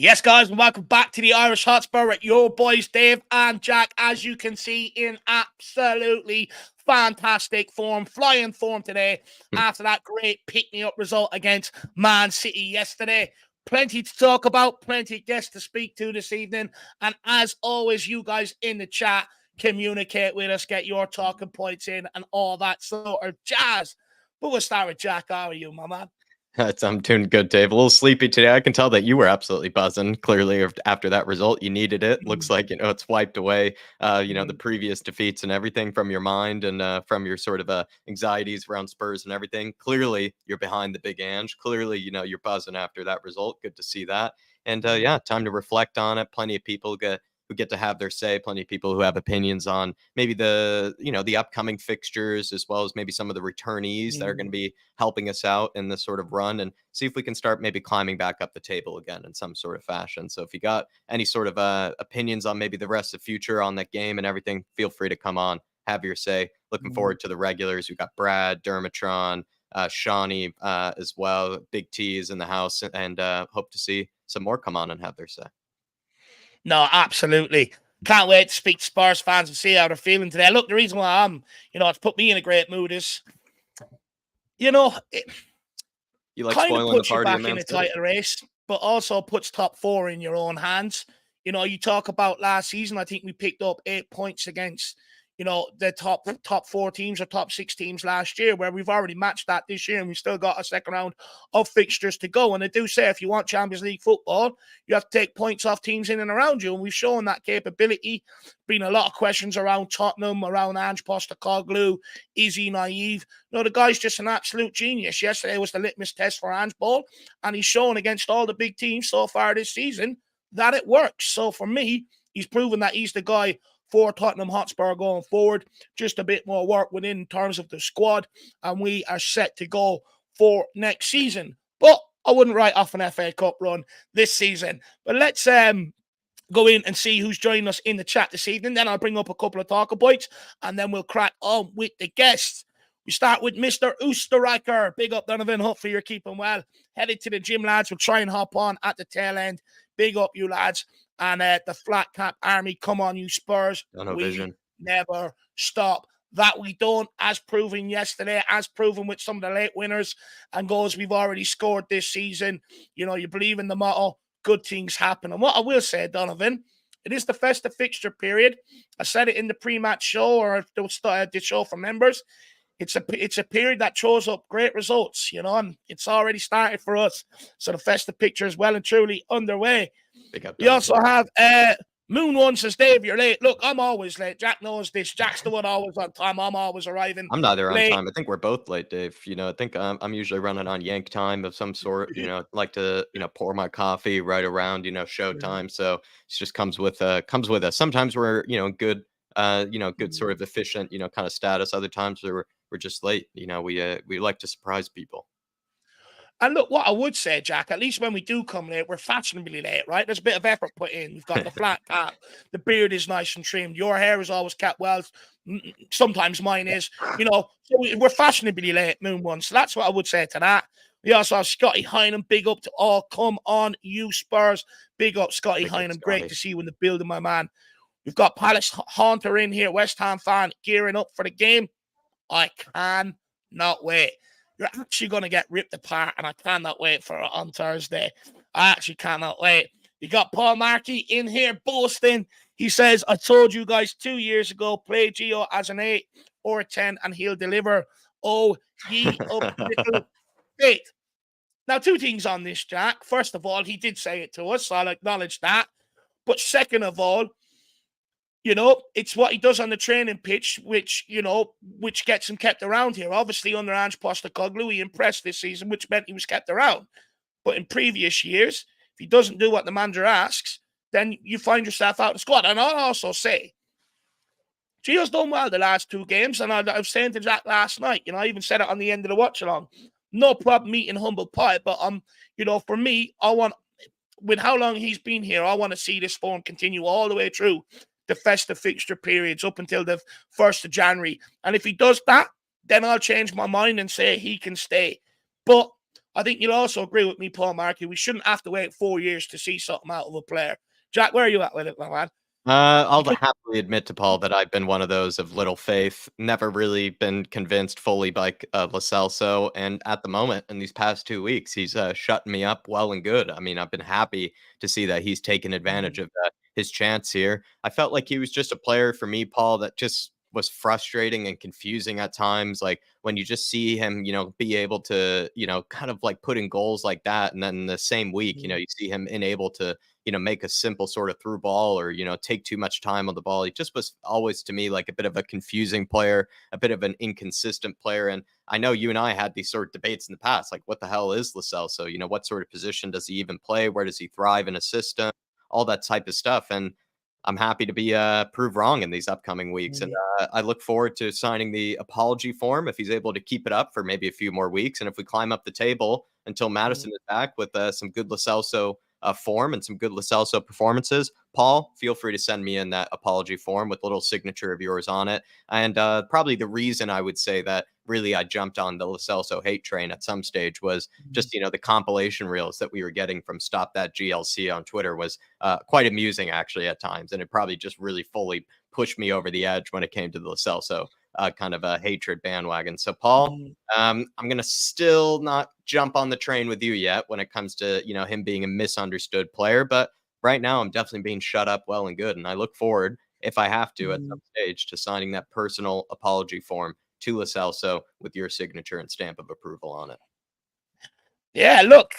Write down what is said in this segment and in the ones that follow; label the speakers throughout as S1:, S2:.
S1: Yes, guys, and welcome back to the Irish Hotspur with your boys, Dave and Jack. As you can see, in absolutely fantastic form, flying form today after that great pick-me-up result against Man City yesterday. Plenty to talk about, plenty of guests to speak to this evening. And as always, you guys in the chat, communicate with us, get your talking points in and all that sort of jazz. But we'll start with Jack. How are you, my man?
S2: I'm doing good, Dave. A little sleepy today. I can tell that you were absolutely buzzing. Clearly, after that result, you needed it. Looks like it's wiped away. The previous defeats and everything from your mind and from your sort of anxieties around Spurs and everything. Clearly, you're behind the big Ange. Clearly, you're buzzing after that result. Good to see that. And time to reflect on it. Plenty of people who get to have their say, plenty of people who have opinions on maybe the upcoming fixtures, as well as maybe some of the returnees that are going to be helping us out in this sort of run, and see if we can start maybe climbing back up the table again in some sort of fashion. So if you got any sort of opinions on maybe the rest of the future on that game and everything, feel free to come on, have your say. Looking forward to the regulars. We've got Brad, Dermatron, Shaie as well. Big T is in the house, and hope to see some more come on and have their say.
S1: No, absolutely. Can't wait to speak to Spurs fans and see how they're feeling today. Look, the reason why it's put me in a great mood is, you
S2: like
S1: kind of
S2: spoiling the
S1: puts you
S2: party
S1: back in a title race, but also puts top four in your own hands. You talk about last season, I think we picked up 8 points against, the top four teams or top six teams last year, where we've already matched that this year, and we've still got a second round of fixtures to go. And I do say, if you want Champions League football, you have to take points off teams in and around you, and we've shown that capability. Been a lot of questions around Tottenham, around Ange Postecoglou. Is he naive? No, the guy's just an absolute genius. Yesterday was the litmus test for Ange Ball, and he's shown against all the big teams so far this season that it works. So for me, he's proven that he's the guy for Tottenham Hotspur going forward. Just a bit more work within terms of the squad, and we are set to go for next season. But I wouldn't write off an FA Cup run this season. But let's go in and see who's joining us in the chat this evening. Then I'll bring up a couple of talking points, and then we'll crack on with the guests. We start with Mr. Oosterreicher. Big up, Donovan. Hopefully you're keeping well. Headed to the gym, lads. We'll try and hop on at the tail end. Big up, you lads. And the flat cap army, come on, you Spurs. We never stop. That we don't, as proven yesterday, as proven with some of the late winners and goals we've already scored this season. You believe in the motto, good things happen. And what I will say, Donovan, it is the festive fixture period. I said it in the pre-match show, or the show for members. It's a period that throws up great results, and it's already started for us. So the festive picture is well and truly underway. We also have Moon One says, Dave, you're late. Look, I'm always late. Jack knows this. Jack's the one always on time. I'm always arriving.
S2: I'm neither on time. I think we're both late, Dave. I think I'm usually running on yank time of some sort. Like to pour my coffee right around show time. So it just comes with us. Sometimes we're good good sort of efficient kind of status. Other times we're just late. We like to surprise people.
S1: And look, what I would say, Jack, at least when we do come late, we're fashionably late, right? There's a bit of effort put in. We've got the flat cap. The beard is nice and trimmed. Your hair is always kept well. Sometimes mine is. So we're fashionably late, Moon One. So that's what I would say to that. We also have Scotty Hynam. Big up to all. Come on, you Spurs. Big up, Scotty Hynam. Great to see you in the building, my man. We've got Palace Haunter in here, West Ham fan, gearing up for the game. I cannot wait. You're actually going to get ripped apart, and I cannot wait for it on Thursday. I actually cannot wait. You got Paul Markey in here boasting. He says, I told you guys 2 years ago, play Gio as an 8 or a 10, and he'll deliver. Oh, ye up little bit. Now, two things on this, Jack. First of all, he did say it to us, so I'll acknowledge that. But second of all, it's what he does on the training pitch, which gets him kept around here. Obviously, under Ange Postecoglou, he impressed this season, which meant he was kept around. But in previous years, if he doesn't do what the manager asks, then you find yourself out of the squad. And I'll also say, Gio's done well the last 2 games, and I was saying to Jack last night, I even said it on the end of the watch-along, no problem meeting humble pie, but, for me, I want, with how long he's been here, I want to see this form continue all the way through the festive fixture periods up until the 1st of January. And if he does that, then I'll change my mind and say he can stay. But I think you'll also agree with me, Paul Markey. We shouldn't have to wait 4 years to see something out of a player. Jack, where are you at with it, my man?
S2: I'll
S1: Because
S2: happily admit to Paul that I've been one of those of little faith, never really been convinced fully by Lo Celso, and at the moment, in these past 2 weeks, he's shutting me up well and good. I mean, I've been happy to see that he's taken advantage of his chance here. I felt like he was just a player for me, Paul, that just was frustrating and confusing at times. Like when you just see him, be able to, kind of like put in goals like that, and then the same week, you see him unable to make a simple sort of through ball or, take too much time on the ball. He just was always to me like a bit of a confusing player, a bit of an inconsistent player. And I know you and I had these sort of debates in the past, like what the hell is Lo Celso? What sort of position does he even play? Where does he thrive in a system? All that type of stuff. And I'm happy to be proved wrong in these upcoming weeks. And I look forward to signing the apology form if he's able to keep it up for maybe a few more weeks. And if we climb up the table until Madison is back with some good Lo Celso form and some good Lo Celso performances, Paul, feel free to send me in that apology form with a little signature of yours on it. And probably the reason I would say that really I jumped on the Lo Celso hate train at some stage was just, the compilation reels that we were getting from Stop That GLC on Twitter was quite amusing actually at times. And it probably just really fully pushed me over the edge when it came to the Lo Celso kind of a hatred bandwagon. So Paul, I'm going to still not jump on the train with you yet when it comes to, him being a misunderstood player. But right now, I'm definitely being shut up well and good. And I look forward, if I have to at some stage, to signing that personal apology form to Lo Celso with your signature and stamp of approval on it.
S1: Yeah, look.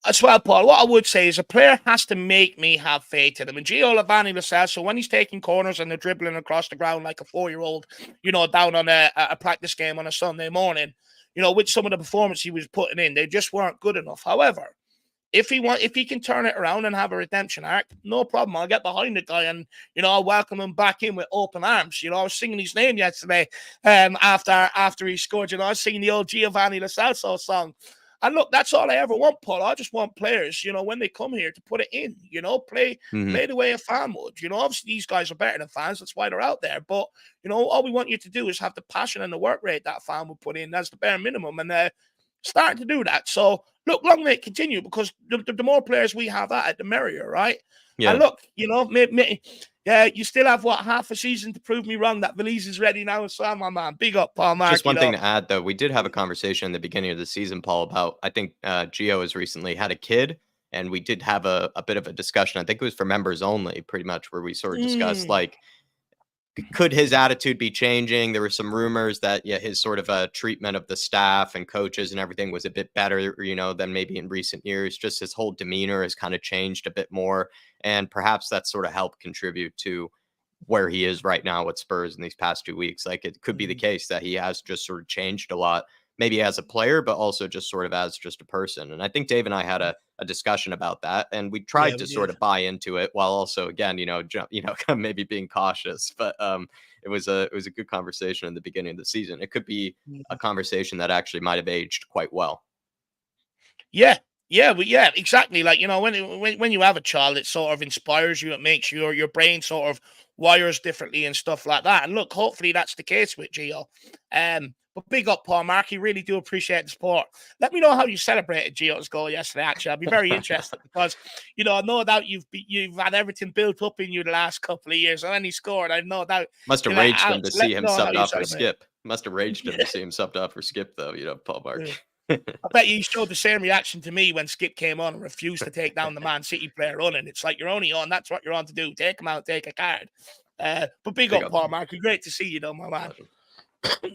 S1: As well, Paul, what I would say is a player has to make me have faith in him. And Gio Lo Celso, when he's taking corners and they're dribbling across the ground like a 4-year-old, down on a practice game on a Sunday morning, with some of the performance he was putting in, they just weren't good enough. However, if he can turn it around and have a redemption arc, no problem. I'll get behind the guy and I'll welcome him back in with open arms. I was singing his name yesterday after he scored. I was singing the old Giovanni Lo Celso song. And look, that's all I ever want, Paul. I just want players, when they come here to put it in, play the way a fan would. Obviously these guys are better than fans. That's why they're out there. But, all we want you to do is have the passion and the work rate that fan would put in. That's the bare minimum. And starting to do that. So, look, long may it continue because the more players we have at it, the merrier, right?
S2: Yeah.
S1: And look, you still have, half a season to prove me wrong. That Valise is ready now. So, my man, big up, Paul Mark.
S2: Just one thing to add, though. We did have a conversation in the beginning of the season, Paul, about, I think Gio has recently had a kid, and we did have a bit of a discussion. I think it was for members only, pretty much, where we sort of discussed, like, could his attitude be changing? There were some rumors that, his sort of treatment of the staff and coaches and everything was a bit better, than maybe in recent years. Just his whole demeanor has kind of changed a bit more. And perhaps that sort of helped contribute to where he is right now with Spurs in these past 2 weeks. Like it could be the case that he has just sort of changed a lot, maybe as a player, but also just sort of as just a person. And I think Dave and I had a discussion about that, and we tried to sort of buy into it while also, again, maybe being cautious. But it was a good conversation in the beginning of the season. It could be a conversation that actually might have aged quite well.
S1: Yeah, exactly. Like, when you have a child, it sort of inspires you. It makes your brain sort of wires differently and stuff like that. And look, hopefully that's the case with Gio. But big up, Paul Markey. Really do appreciate the support. Let me know how you celebrated Gio's goal yesterday. Actually, I'd be very interested because no doubt you've had everything built up in you the last couple of years, and then he scored. I no doubt
S2: must have raged him to see him subbed off for Skipp. Must have raged him to see him subbed off for Skipp, though. Paul Markey.
S1: I bet you showed the same reaction to me when Skipp came on and refused to take down the Man City player running. It's like, you're only on. That's what you're on to do. Take him out, take a card. But big up, Paul Markey. Great to see you, my man.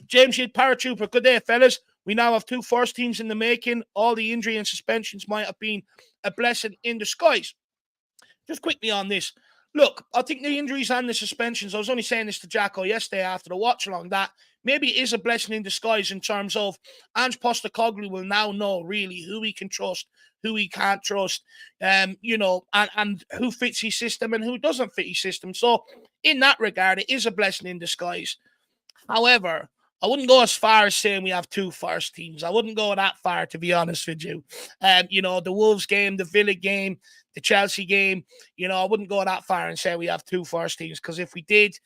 S1: James Head, Paratrooper. Good day, fellas. We now have 2 first teams in the making. All the injury and suspensions might have been a blessing in disguise. Just quickly on this. Look, I think the injuries and the suspensions, I was only saying this to Jacko yesterday after the watch along, that maybe it is a blessing in disguise in terms of Ange Postecoglou will now know really who he can trust, who he can't trust, and who fits his system and who doesn't fit his system. So in that regard, it is a blessing in disguise. However, I wouldn't go as far as saying we have 2 first teams. I wouldn't go that far, to be honest with you. The Wolves game, the Villa game, the Chelsea game, I wouldn't go that far and say we have 2 first teams, because if we did,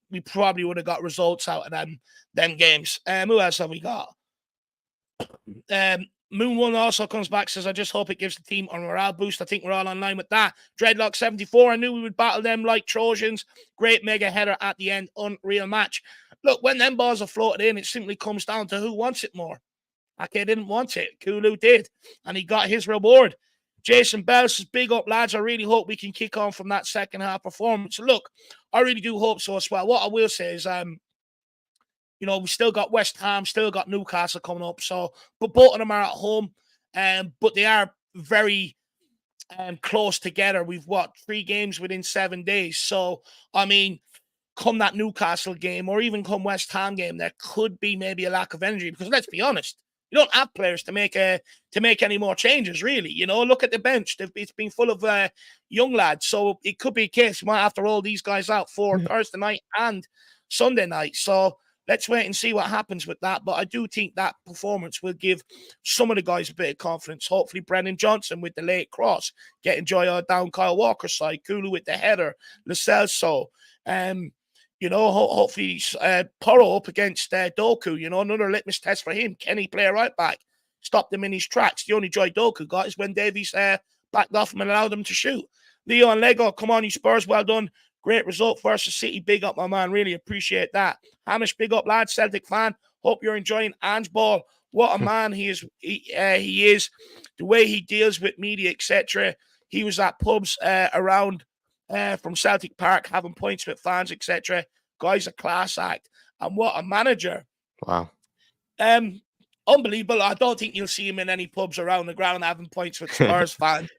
S1: we probably would have got results out of them games. Who else have we got? Moon One also comes back, says, I just hope it gives the team a morale boost. I think we're all online with that. Dreadlock74, I knew we would battle them like Trojans. Great mega header at the end. Unreal match. Look, when them balls are floated in, it simply comes down to who wants it more. Ake didn't want it. Kulu did, and he got his reward. Jason Bell says, big up, lads. I really hope we can kick on from that second half performance. Look, I really do hope so as well. What I will say is, we still got West Ham, still got Newcastle coming up. So, but both of them are at home, but they are very close together. We've 3 games within 7 days. So, I mean, come that Newcastle game or even come West Ham game, there could be maybe a lack of energy because let's be honest, you don't have players to make any more changes, really. Look at the bench; it's been full of young lads. So it could be a case you might have to roll these guys out for Thursday night and Sunday night. So let's wait and see what happens with that. But I do think that performance will give some of the guys a bit of confidence. Hopefully, Brennan Johnson with the late cross, getting joy down Kyle Walker's side, Kulu with the header, Lo Celso. Hopefully Porro up against Doku, another litmus test for him. Can he play a right back? Stopped him in his tracks. The only joy Doku got is when Davies backed off him and allowed him to shoot. Leon Lego, come on, you Spurs, well done. Great result versus City. Big up, my man. Really appreciate that. Hamish, big up, lad. Celtic fan. Hope you're enjoying Ange Ball. What a man he is. He is. The way he deals with media, etc. He was at pubs around from Celtic Park, having points with fans, etc. Guy's a class act. And what a manager.
S2: Wow.
S1: Unbelievable. I don't think you'll see him in any pubs around the ground having points with Spurs fans.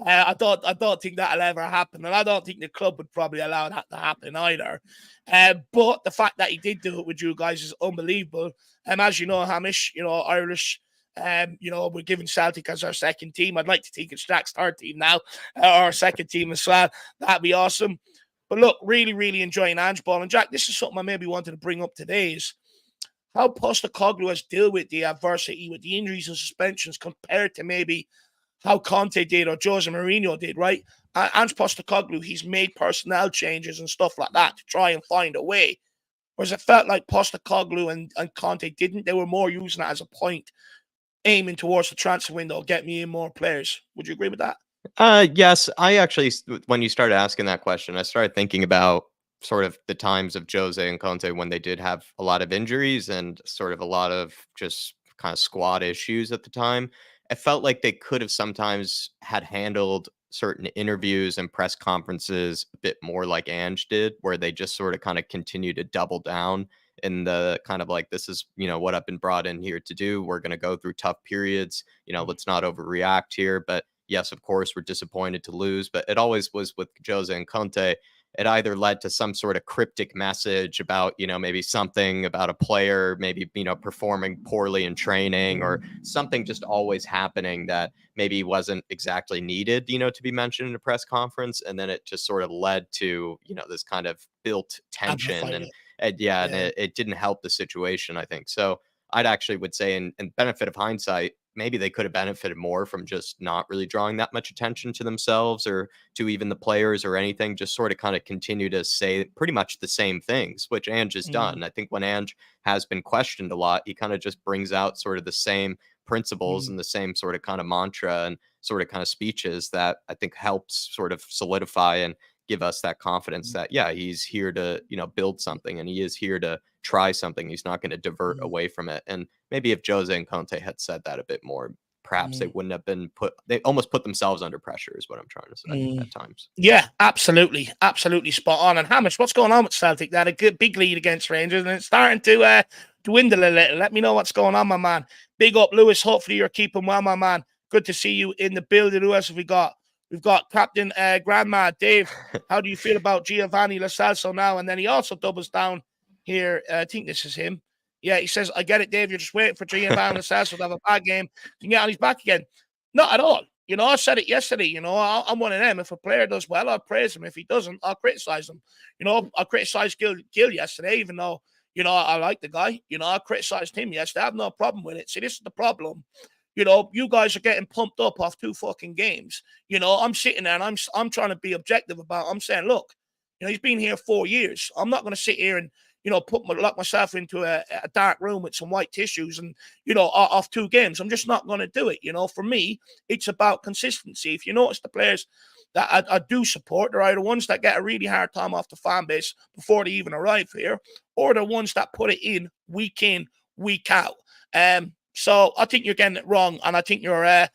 S1: I don't think that'll ever happen. And I don't think the club would probably allow that to happen either. But the fact that he did do it with you guys is unbelievable. As you know, Hamish, Irish, we're giving Celtic as our second team. I'd like to think it's Jack's third team now, our second team as well. That'd be awesome. But look, really, really enjoying Ange Ball. And Jack, this is something I maybe wanted to bring up today is how Postecoglou has dealt with the adversity, with the injuries and suspensions compared to maybe how Conte did or Jose Mourinho did, right? Ange Postecoglou, he's made personnel changes and stuff like that to try and find a way. Whereas it felt like Postecoglou and Conte didn't. They were more using it as a point, aiming towards the transfer window, get me in more players. Would you agree with that?
S2: Yes, I actually, when you started asking that question, I started thinking about sort of the times of Jose and Conte when they did have a lot of injuries and sort of a lot of just kind of squad issues at the time. It felt like they could have sometimes had handled certain interviews and press conferences a bit more like Ange did, where they just sort of kind of continue to double down in the kind of like, this is, what I've been brought in here to do. We're going to go through tough periods. Let's not overreact here. But yes, of course, we're disappointed to lose. But it always was with Jose and Conte. It either led to some sort of cryptic message about, maybe something about a player, maybe, performing poorly in training or something just always happening that maybe wasn't exactly needed, to be mentioned in a press conference. And then it just sort of led to, this kind of built tension and it didn't help the situation, I think. So I'd actually would say in benefit of hindsight, maybe they could have benefited more from just not really drawing that much attention to themselves or to even the players or anything, just sort of kind of continue to say pretty much the same things, which Ange has done. I think when Ange has been questioned a lot, he kind of just brings out sort of the same principles and the same sort of kind of mantra and sort of kind of speeches that I think helps sort of solidify and give us that confidence that, yeah, he's here to, build something and he is here to try something. He's not going to divert away from it. And maybe if Jose and Conte had said that a bit more, perhaps they wouldn't have been they almost put themselves under pressure is what I'm trying to say at times.
S1: Yeah, absolutely. Absolutely spot on. And Hamish, what's going on with Celtic? They had a good big lead against Rangers and it's starting to dwindle a little. Let me know what's going on, my man. Big up, Lewis. Hopefully you're keeping well, my man. Good to see you in the building. Who else have we got? We've got Captain Grandma Dave. How do you feel about Giovanni Lo Celso now? And then he also doubles down here. I think this is him. Yeah, he says, I get it, Dave. You're just waiting for Giovanni Lo Celso to have a bad game to get on his back again. Not at all. I said it yesterday. I'm one of them. If a player does well, I'll praise him. If he doesn't, I'll criticize him. I criticized Gil yesterday, even though, I like the guy. I criticized him yesterday. I have no problem with it. See, this is the problem. You guys are getting pumped up off 2 fucking games. I'm sitting there and I'm trying to be objective about it. I'm saying, look, he's been here 4 years. I'm not going to sit here and, lock myself into a dark room with some white tissues and, off 2 games. I'm just not going to do it. For me, it's about consistency. If you notice the players that I do support, they're either ones that get a really hard time off the fan base before they even arrive here, or the ones that put it in, week out. So I think you're getting it wrong, and I think you're, I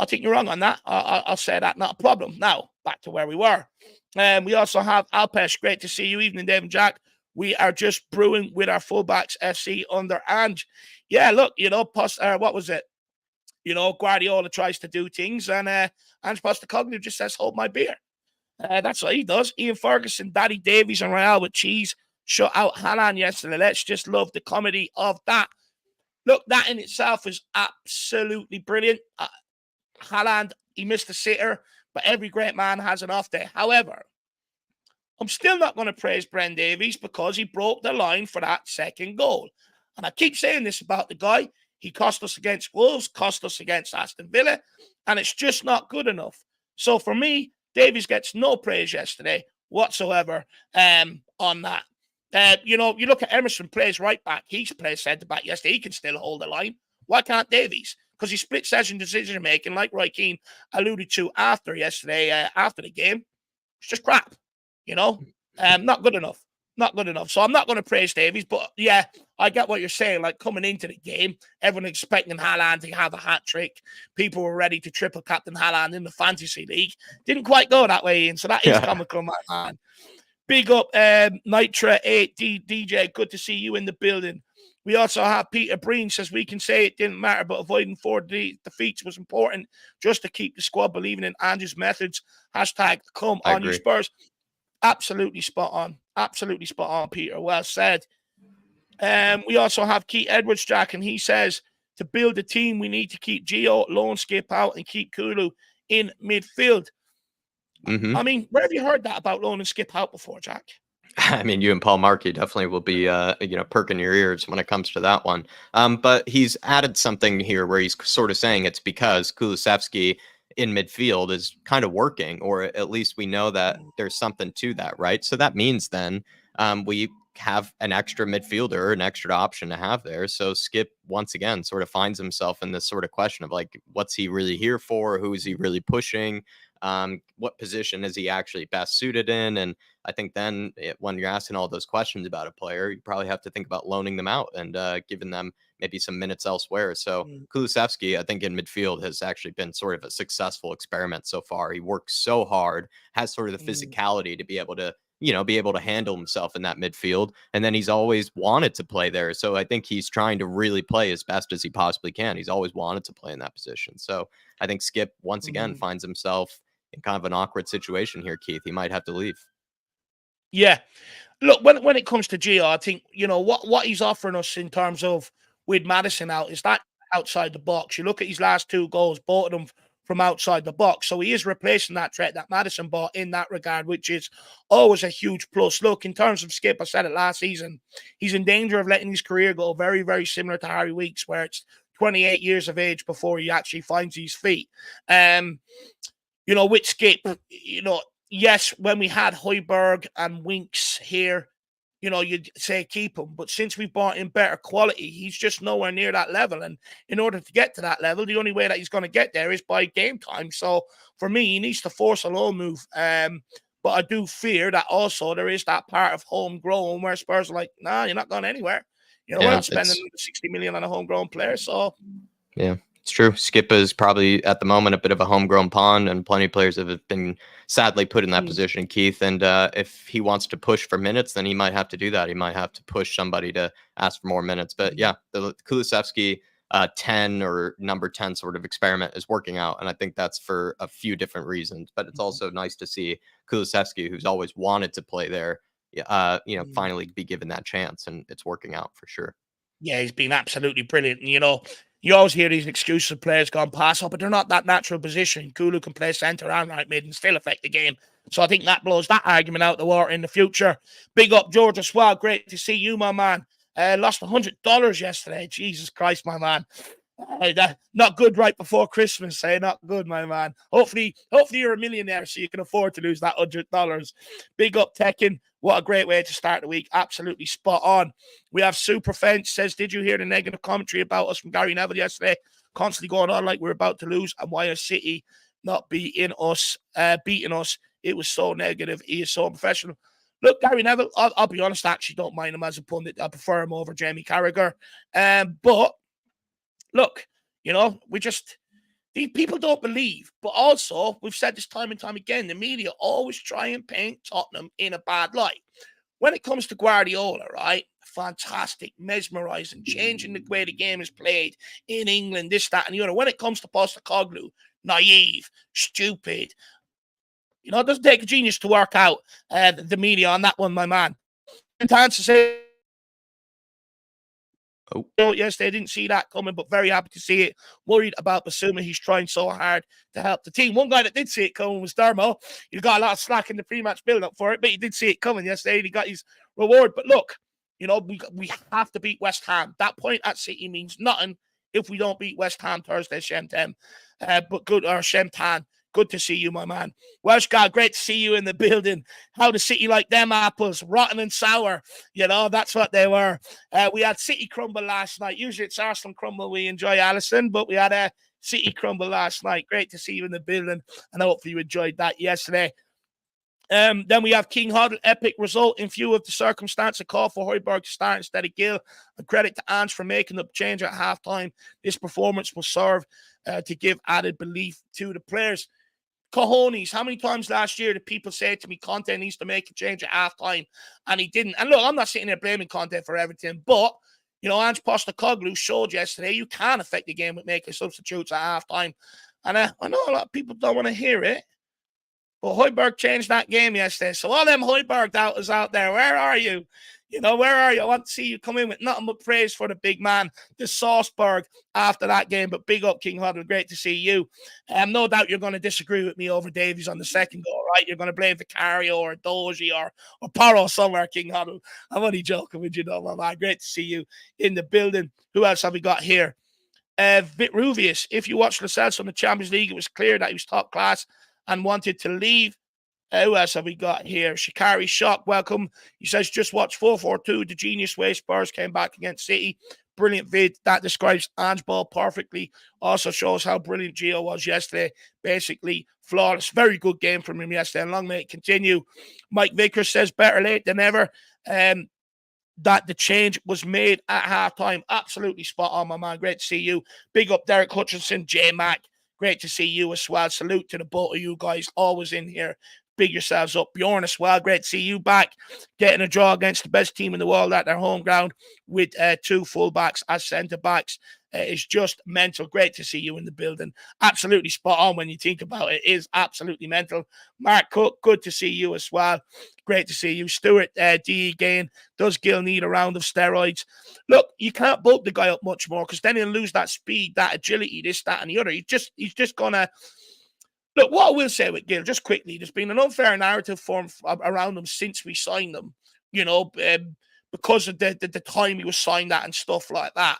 S1: think you're wrong on that. I'll say that, not a problem. Now, back to where we were. We also have Alpesh. Great to see you. Evening, Dave and Jack. We are just brewing with our fullbacks FC under Ange. Yeah, look, what was it? Guardiola tries to do things, and Ange Postecoglou just says, hold my beer. That's what he does. Ian Ferguson, Daddy Davies, and Real with cheese shut out Haaland yesterday. Let's just love the comedy of that. Look, that in itself is absolutely brilliant. Haaland, he missed a sitter, but every great man has an off day. However, I'm still not going to praise Bren Davies because he broke the line for that second goal. And I keep saying this about the guy. He cost us against Wolves, cost us against Aston Villa, and it's just not good enough. So for me, Davies gets no praise yesterday whatsoever on that. You look at Emerson plays right back. He's played centre back yesterday. He can still hold the line. Why can't Davies? Because he split session decision making, like Roy Keane alluded to after yesterday, after the game. It's just crap. Not good enough. Not good enough. So I'm not going to praise Davies, but yeah, I get what you're saying. Like coming into the game, everyone expecting Haaland to have a hat trick. People were ready to triple captain Haaland in the fantasy league. Didn't quite go that way, Ian. So that is comical, my man. Big up, Nitra 8 DJ. Good to see you in the building. We also have Peter Breen says we can say it didn't matter, but avoiding 4 defeats was important just to keep the squad believing in Ange's methods. Hashtag come on you Spurs. Absolutely spot on. Absolutely spot on, Peter. Well said. We also have Keith Edwards, Jack, and he says to build a team, we need to keep Gio, loan Skipp out, and keep Kulu in midfield.
S2: Mm-hmm.
S1: I mean, where have you heard that about loan and Skipp out before, Jack?
S2: I mean, you and Paul Markey definitely will be, perking your ears when it comes to that one. But he's added something here where he's sort of saying it's because Kulusevski in midfield is kind of working, or at least we know that there's something to that, right? So that means then we have an extra midfielder, an extra option to have there. So Skipp, once again, sort of finds himself in this sort of question of like, what's he really here for? Who is he really pushing? What position is he actually best suited in? And I think then when you're asking all those questions about a player, you probably have to think about loaning them out and giving them maybe some minutes elsewhere. So Kulusevski, I think in midfield has actually been sort of a successful experiment so far. He works so hard, has sort of the physicality to be able to handle himself in that midfield. And then he's always wanted to play there. So I think he's trying to really play as best as he possibly can. He's always wanted to play in that position. So I think Skipp once again finds himself in kind of an awkward situation here, Keith. He might have to leave.
S1: Yeah. Look, when it comes to Gio, I think, what he's offering us in terms of with Maddison out is that outside the box. You look at his last 2 goals, both of them from outside the box. So he is replacing that threat that Maddison bought in that regard, which is always a huge plus. Look, in terms of Skipp, I said it last season, he's in danger of letting his career go very, very similar to Harry Weeks, where it's 28 years of age before he actually finds his feet. With Skipp, yes, when we had Højbjerg and Winks here, you'd say keep him. But since we've bought in better quality, he's just nowhere near that level. And in order to get to that level, the only way that he's going to get there is by game time. So for me, he needs to force a loan move. But I do fear that also there is that part of homegrown where Spurs are like, nah, you're not going anywhere. We're not spending 60 million on a homegrown player. So
S2: yeah. It's true. Skipp is probably at the moment a bit of a homegrown pawn, and plenty of players have been sadly put in that position, Keith. And if he wants to push for minutes, then he might have to do that. He might have to push somebody to ask for more minutes. But yeah, the Kulusevski 10 or number 10 sort of experiment is working out. And I think that's for a few different reasons. But it's also nice to see Kulusevski, who's always wanted to play there, finally be given that chance. And it's working out for sure.
S1: Yeah, he's been absolutely brilliant. You always hear these excuses of players gone past, but they're not that natural position. Kulu can play centre and right mid and still affect the game. So I think that blows that argument out the water in the future. Big up, George, as well. Great to see you, my man. Lost $100 yesterday. Jesus Christ, my man. Not good right before Christmas, not good, my man. Hopefully you're a millionaire so you can afford to lose that $100. Big up Tekken. What a great way to start the week. Absolutely spot on. We have Superfence says, did you hear the negative commentary about us from Gary Neville yesterday? Constantly going on like we're about to lose, and why is City not beating us? It was so negative. He is so unprofessional. Look, Gary Neville, I'll be honest, I actually don't mind him as a pundit. I prefer him over Jamie Carragher. But look, these people don't believe. But also, we've said this time and time again, the media always try and paint Tottenham in a bad light. When it comes to Guardiola, right? Fantastic, mesmerizing, changing the way the game is played in England, this, that, and the other. When it comes to Postecoglou, naive, stupid. It doesn't take a genius to work out the media on that one, my man. And to say, yes, they didn't see that coming, but very happy to see it. Worried about Basuma. He's trying so hard to help the team. One guy that did see it coming was Dermo. He got a lot of slack in the pre-match build-up for it, but he did see it coming yesterday. He got his reward. But look, we have to beat West Ham. That point at City means nothing if we don't beat West Ham Thursday, Shem-Tem. Shem-Tan. Good to see you, my man. Welsh guy, great to see you in the building. How the City like them apples, rotten and sour. That's what they were. We had City crumble last night. Usually it's Arsenal crumble we enjoy, Alison, but we had a City crumble last night. Great to see you in the building, and hopefully you enjoyed that yesterday. Then we have King Hoddle, epic result in view of the circumstance. A call for Højbjerg to start instead of Gill. And credit to Ange for making the change at halftime. This performance will serve to give added belief to the players. Cojones, how many times last year did people say to me, Conte needs to make a change at halftime, and he didn't? And look, I'm not sitting there blaming Conte for everything, but, Ange Postecoglou showed yesterday you can affect the game with making substitutes at halftime. And I know a lot of people don't want to hear it, but Højbjerg changed that game yesterday. So all them Højbjerg doubters out there, where are you? Where are you? I want to see you come in with nothing but praise for the big man, the Sauceberg, after that game. But big up, King Huddle. Great to see you. No doubt you're going to disagree with me over Davies on the second goal, right? You're going to blame Vicario or Doji or Paro somewhere, King Huddle. I'm only joking with you, my man. Great to see you in the building. Who else have we got here? Vitruvius. If you watched Lo Celso in the Champions League, it was clear that he was top class and wanted to leave. Who else have we got here? Shikari Shock, welcome. He says, just watch 4-4-2, the genius way Spurs came back against City. Brilliant vid. That describes Ange ball perfectly. Also shows how brilliant Gio was yesterday. Basically, flawless. Very good game from him yesterday. And long may it continue. Mike Vickers says, better late than ever. That the change was made at halftime. Absolutely spot on, my man. Great to see you. Big up Derek Hutchinson, J-Mac. Great to see you as well. Salute to the both of you guys. Always in here. Big yourselves up. Bjorn as well. Great to see you back. Getting a draw against the best team in the world at their home ground with two fullbacks as centre-backs is just mental. Great to see you in the building. Absolutely spot on when you think about it. It is absolutely mental. Mark Cook, good to see you as well. Great to see you. Stuart D again. Does Gill need a round of steroids? Look, you can't bulk the guy up much more because then he'll lose that speed, that agility, this, that, and the other. He's just going to... Look, what I will say with Gill, just quickly, there's been an unfair narrative formed around him since we signed him, because of the time he was signed at and stuff like that.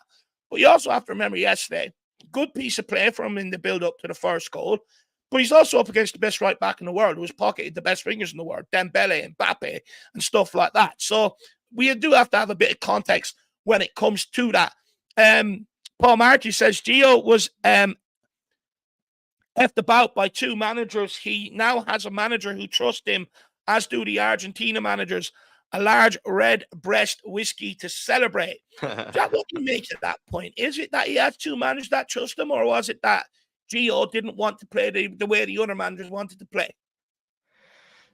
S1: But you also have to remember yesterday, good piece of play from him in the build-up to the first goal, but he's also up against the best right-back in the world, who's pocketed the best wingers in the world, Dembele, Mbappe, and stuff like that. So we do have to have a bit of context when it comes to that. Paul Marty says, Gio was... effed about by two managers. He now has a manager who trusts him, as do the Argentina managers. A large red breast whiskey to celebrate. Jack, what do you make of that point? Is it that he has two managers that trust him, or was it that Gio didn't want to play the way the other managers wanted to play?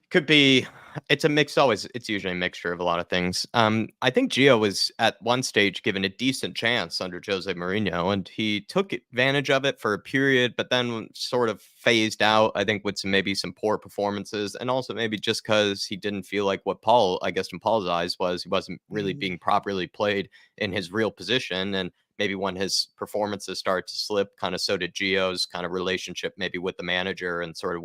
S2: Could be. It's a mix. It's usually a mixture of a lot of things. I think Gio was at one stage given a decent chance under Jose Mourinho, and he took advantage of it for a period, but then sort of phased out. I think with maybe some poor performances, and also maybe just because he didn't feel like what Paul, I guess in Paul's eyes, he wasn't really being properly played in his real position, and maybe when his performances start to slip, kind of so did Gio's kind of relationship maybe with the manager and sort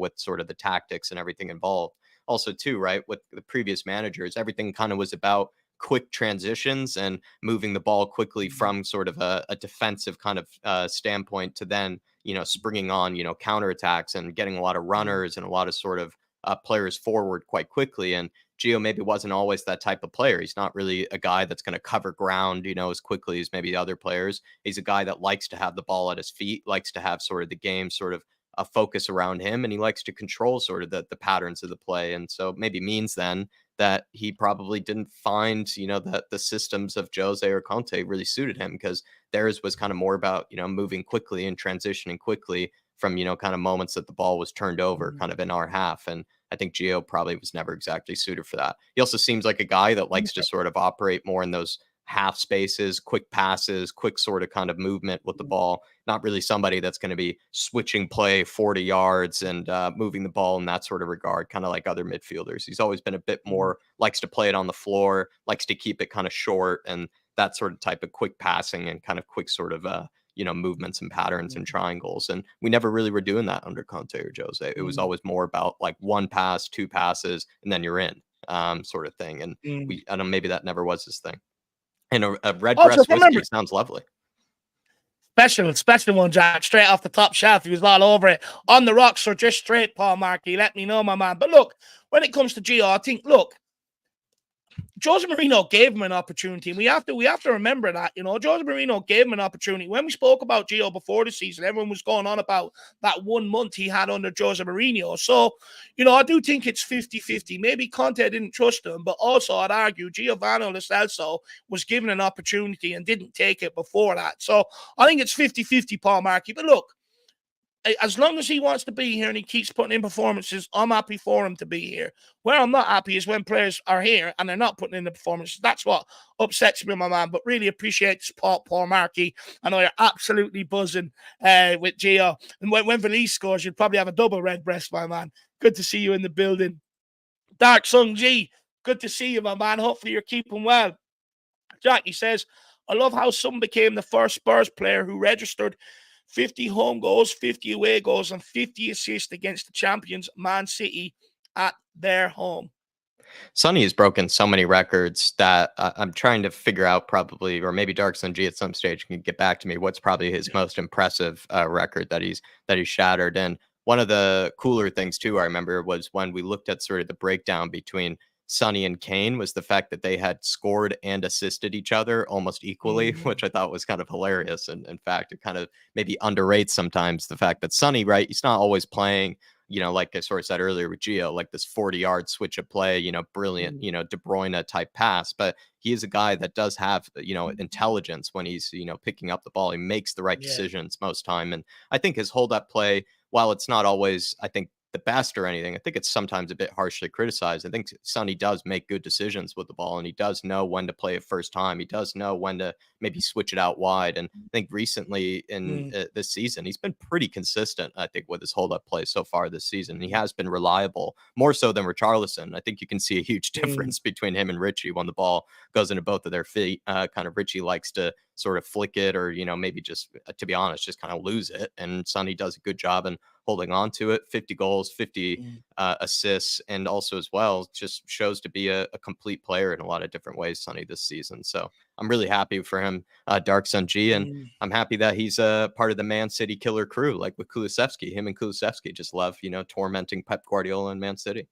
S2: of the tactics and everything involved. Also, too, right, with the previous managers, everything kind of was about quick transitions and moving the ball quickly from sort of a defensive kind of standpoint to then, springing on, counterattacks and getting a lot of runners and a lot of sort of players forward quite quickly. And Gio maybe wasn't always that type of player. He's not really a guy that's going to cover ground, as quickly as maybe other players. He's a guy that likes to have the ball at his feet, likes to have sort of the game sort of a focus around him, and he likes to control sort of the patterns of the play. And so maybe means then that he probably didn't find, that the systems of Jose or Conte really suited him, because theirs was kind of more about, moving quickly and transitioning quickly from, kind of moments that the ball was turned over kind of in our half. And I think Gio probably was never exactly suited for that. He also seems like a guy that likes to sort of operate more in those half spaces, quick passes, quick sort of kind of movement with the ball. Not really somebody that's going to be switching play 40 yards and moving the ball in that sort of regard, kind of like other midfielders. He's always been a bit more, likes to play it on the floor, likes to keep it kind of short, and that sort of type of quick passing and kind of quick sort of movements and patterns and triangles. And we never really were doing that under Conte or Jose. It was always more about like one pass, two passes, and then you're in, sort of thing. And I don't know, maybe that never was his thing. And a red
S1: Also,
S2: breast whiskey sounds lovely.
S1: Special one, Jack, straight off the top shelf. He was all over it. On the rocks or just straight, Paul Markey. Let me know, my man. But look, when it comes to Gio, I think, look, Jose Mourinho gave him an opportunity, and we have to remember that. Jose Mourinho gave him an opportunity. When we spoke about Gio before the season, everyone was going on about that 1 month he had under Jose Mourinho. So, I do think it's 50-50. Maybe Conte didn't trust him, but also I'd argue Gio Lo Celso was given an opportunity and didn't take it before that. So I think it's 50-50, Paul Markey. But look, as long as he wants to be here and he keeps putting in performances, I'm happy for him to be here. Where I'm not happy is when players are here and they're not putting in the performances. That's what upsets me, my man. But really appreciate this, Paul Markey. I know you're absolutely buzzing with Gio. And when Valise scores, you'll probably have a double red breast, my man. Good to see you in the building. Dark Sung G, good to see you, my man. Hopefully you're keeping well. Jackie says, I love how Son became the first Spurs player who registered 50 home goals, 50 away goals, and 50 assists against the champions, Man City, at their home.
S2: Sonny has broken so many records that I'm trying to figure out, probably, or maybe Dark Sun G at some stage can get back to me, what's probably his most impressive record that he's shattered. And one of the cooler things too, I remember, was when we looked at sort of the breakdown between Sonny and Kane, was the fact that they had scored and assisted each other almost equally, which I thought was kind of hilarious. And in fact, it kind of maybe underrates sometimes the fact that Sonny, right, he's not always playing, like I sort of said earlier with Gio, like this 40-yard switch of play, brilliant, De Bruyne type pass. But he is a guy that does have, intelligence when he's, picking up the ball. He makes the right decisions most time. And I think his hold up play, while it's not always, I think, the best or anything, I think it's sometimes a bit harshly criticized. I think Sonny does make good decisions with the ball, and he does know when to play it first time. He does know when to maybe switch it out wide. And I think recently in this season, he's been pretty consistent, I think, with his hold-up play so far this season. He has been reliable, more so than Richarlison. I think you can see a huge difference between him and Richie when the ball goes into both of their feet. Kind of Richie likes to sort of flick it, or, maybe just, to be honest, just kind of lose it. And Sonny does a good job in holding on to it. 50 goals, 50 assists, and also as well just shows to be a complete player in a lot of different ways, Sonny, this season. So I'm really happy for him, Dark Sun G, and I'm happy that he's part of the Man City killer crew, like with Kulusevski. Him and Kulusevski just love, tormenting Pep Guardiola and Man City.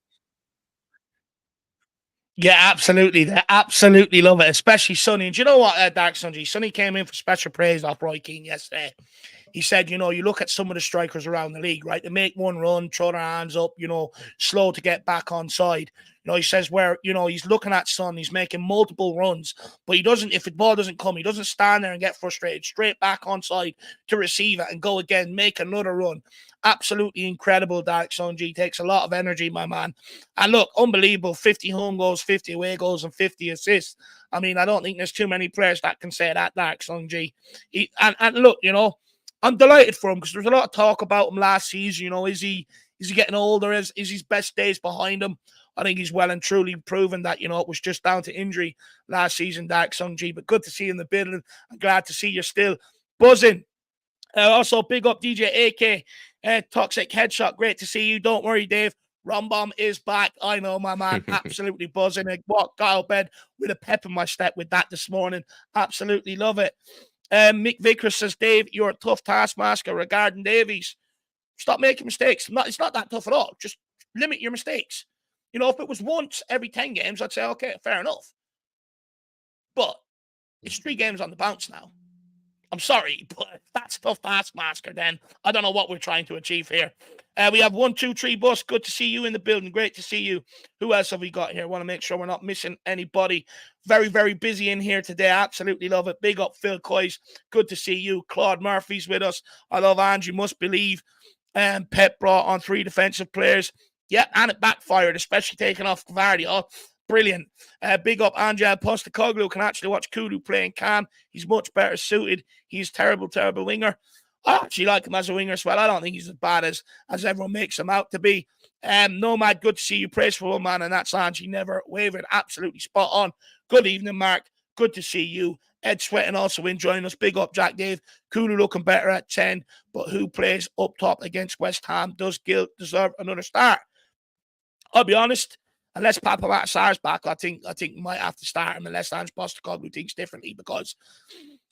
S1: Yeah, absolutely. They absolutely love it, especially Sonny. And do you know what, Dark Sun G? Sonny came in for special praise off Roy Keane yesterday. He said, you look at some of the strikers around the league, right? They make one run, throw their hands up, slow to get back on side. He says where, he's looking at Son, he's making multiple runs, but he doesn't, if the ball doesn't come, he doesn't stand there and get frustrated, straight back on side to receive it and go again, make another run. Absolutely incredible, Dark Sun G. Takes a lot of energy, my man. And look, unbelievable, 50 home goals, 50 away goals, and 50 assists. I mean, I don't think there's too many players that can say that, Dark Sun G. And look, I'm delighted for him, because there's a lot of talk about him last season. Is he getting older? Is his best days behind him? I think he's well and truly proven that, it was just down to injury last season, Dark Sun G. But good to see you in the building. I'm glad to see you're still buzzing. Also, big up DJ AK, Toxic Headshot. Great to see you. Don't worry, Dave. Rombom is back. I know, my man. Absolutely buzzing. I got out of bed with a pep in my step with that this morning. Absolutely love it. Mick Vickers says, Dave, you're a tough taskmaster regarding Davies. Stop making mistakes. It's not that tough at all. Just limit your mistakes. You know, if it was once every 10 games, I'd say, okay, fair enough. But it's 3 games on the bounce now. I'm sorry, but that's tough taskmaster then. I don't know what we're trying to achieve here. We have 123 Bus. Good to see you in the building. Great to see you. Who else have we got here? I want to make sure we're not missing anybody. Very, very busy in here today. Absolutely love it. Big up Phil Coys. Good to see you. Claude Murphy's with us. I love Ange. You must believe. Pep brought on 3 defensive players. Yeah, and it backfired, especially taking off Vicario. Brilliant. Big up Ange Postecoglou. Can actually watch Kulu playing Cam. He's much better suited. He's terrible, terrible winger. I actually like him as a winger as well. I don't think he's as bad as everyone makes him out to be. Nomad, good to see you. Praise for one man, and that's Ange. He never wavered. Absolutely spot on. Good evening, Mark. Good to see you. Ed Sweating also enjoying us. Big up, Jack Dave. Kulu looking better at 10, but who plays up top against West Ham? Does Gil deserve another start? I'll be honest. Unless Papa Matasar's back, I think we might have to start him unless Ange Postecoglou thinks differently, because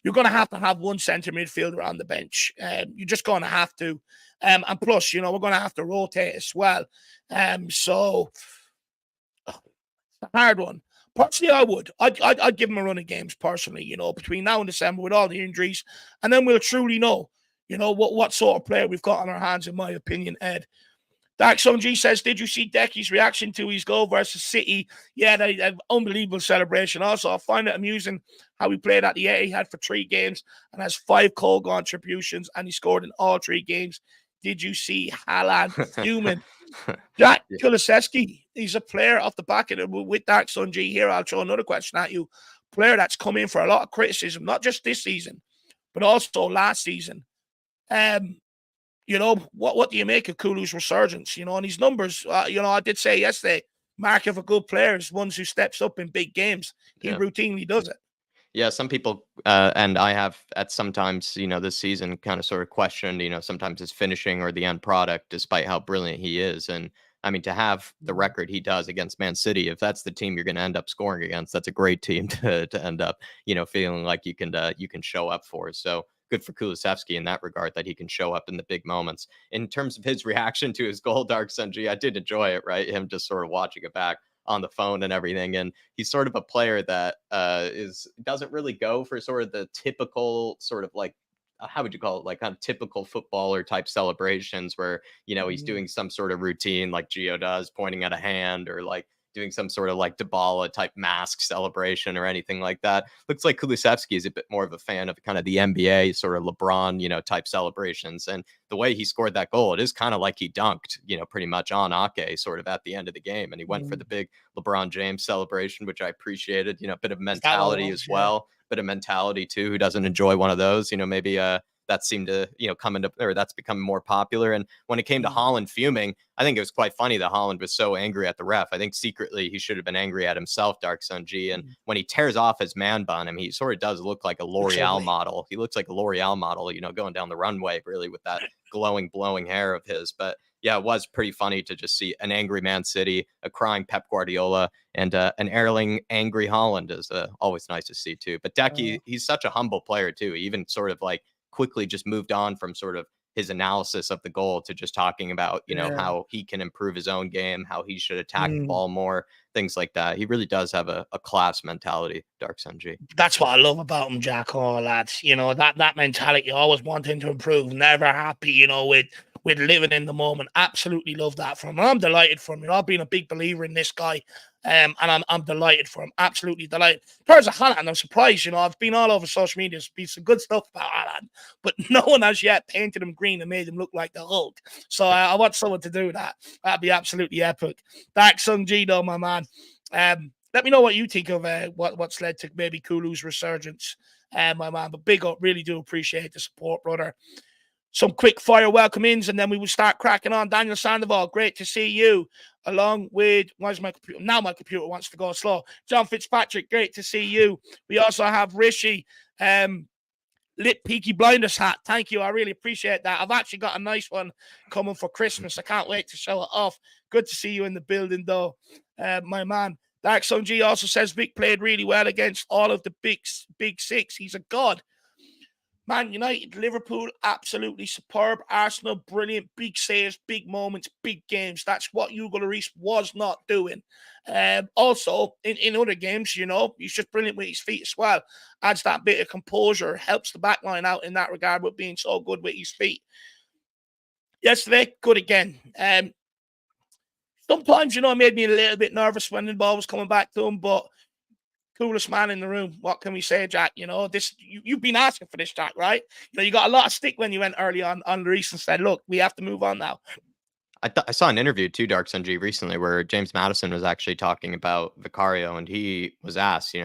S1: you're going to have one centre midfielder on the bench. You're just going to have to. And plus, you know, we're going to have to rotate as well. So, it's a hard one. Personally, I would. I'd give him a run of games, personally, you know, between now and December with all the injuries. And then we'll truly know, you know, what sort of player we've got on our hands, in my opinion, Ed. Dark Sun G says, did you see Decky's reaction to his goal versus City? Yeah, they had unbelievable celebration. Also, I find it amusing how he played at the Etihad for 3 games and has 5 goal contributions, and he scored in all 3 games. Did you see Haaland fuming? Jack Kulisevsky, he's a player off the back of it. With Dark Sun G here, I'll throw another question at you. Player that's come in for a lot of criticism, not just this season, but also last season. You know, what do you make of Kulu's resurgence? You know, and his numbers, you know, I did say yesterday, mark of a good player is ones who steps up in big games. He routinely does it.
S2: Yeah, some people, and I have at sometimes, you know, this season kind of sort of questioned, you know, sometimes his finishing or the end product, despite how brilliant he is. And I mean, to have the record he does against Man City, if that's the team you're going to end up scoring against, that's a great team to end up, you know, feeling like you can show up for. So good for Kulisevsky in that regard, that he can show up in the big moments. In terms of his reaction to his goal, Dark Sunji, I did enjoy it, right? Him just sort of watching it back on the phone and everything. And he's sort of a player that doesn't really go for sort of the typical sort of like, how would you call it? Like kind of typical footballer type celebrations where, you know, he's doing some sort of routine like Gio does, pointing at a hand, or like doing some sort of like Dybala type mask celebration or anything like that. Looks like Kulusevski is a bit more of a fan of kind of the NBA sort of LeBron, you know, type celebrations. And the way he scored that goal, it is kind of like he dunked, you know, pretty much on Ake sort of at the end of the game. And he went for the big LeBron James celebration, which I appreciated, you know, a bit of mentality as well, bit of mentality too. Who doesn't enjoy one of those? You know, maybe that seemed to, you know, come into, or that's become more popular. And when it came to Haaland fuming, I think it was quite funny that Haaland was so angry at the ref. I think secretly he should have been angry at himself, Dark Sun G. And when he tears off his man bun, I mean, he sort of does look like a L'Oreal model. He looks like a L'Oreal model, you know, going down the runway really with that glowing, blowing hair of his. But yeah, it was pretty funny to just see an angry Man City, a crying Pep Guardiola, and an Erling angry Haaland is always nice to see too. But Decky, he's such a humble player too. He even sort of like quickly just moved on from sort of his analysis of the goal to just talking about, you know, how he can improve his own game, how he should attack the ball more, things like that. He really does have a class mentality, Dark Sun G.
S1: That's what I love about him, Jack. Oh, lads, you know, that mentality, always wanting to improve, never happy, you know, with living in the moment. Absolutely love that from him. I'm delighted for him. You know, I've been a big believer in this guy. And I'm delighted for him. Absolutely delighted. In terms of Haaland, I'm surprised. You know, I've been all over social media. There's been some good stuff about Haaland, but no one has yet painted him green and made him look like the Hulk. So I want someone to do that. That'd be absolutely epic. Dark Sun G, though, my man. Let me know what you think of what's led to maybe Kulu's resurgence, my man. But big up, really do appreciate the support, brother. Some quick fire welcome ins, and then we will start cracking on. Daniel Sandoval, great to see you. Along with, why is my computer? Now my computer wants to go slow. John Fitzpatrick, great to see you. We also have Rishi. lit Peaky Blinders hat. Thank you. I really appreciate that. I've actually got a nice one coming for Christmas. I can't wait to show it off. Good to see you in the building, though, my man. Dark Sun G also says Vic played really well against all of the big six. He's a god. Man United, Liverpool, absolutely superb. Arsenal, brilliant. Big saves, big moments, big games. That's what Hugo Lloris was not doing. Also, in other games, he's just brilliant with his feet as well. Adds that bit of composure, helps the back line out in that regard with being so good with his feet. Yesterday, good again. Sometimes, it made me a little bit nervous when the ball was coming back to him, but coolest man in the room. What can we say, Jack? You've been asking for this, Jack, right? You got a lot of stick when you went early on Lloris and said, look, we have to move on now.
S2: I saw an interview too, Dark Sun G, recently where James Madison was actually talking about Vicario, and he was asked,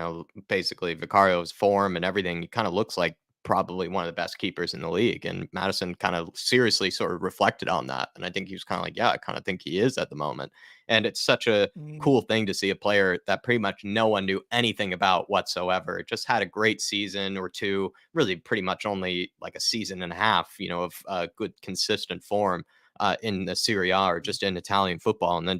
S2: basically Vicario's form and everything. He kind of looks like probably one of the best keepers in the league. And Madison kind of seriously sort of reflected on that. And I think he was kind of like, yeah, I kind of think he is at the moment. And it's such a cool thing to see a player that pretty much no one knew anything about whatsoever. It just had a great season or two, really pretty much only like a season and a half, of good, consistent form in the Serie A or just in Italian football. And then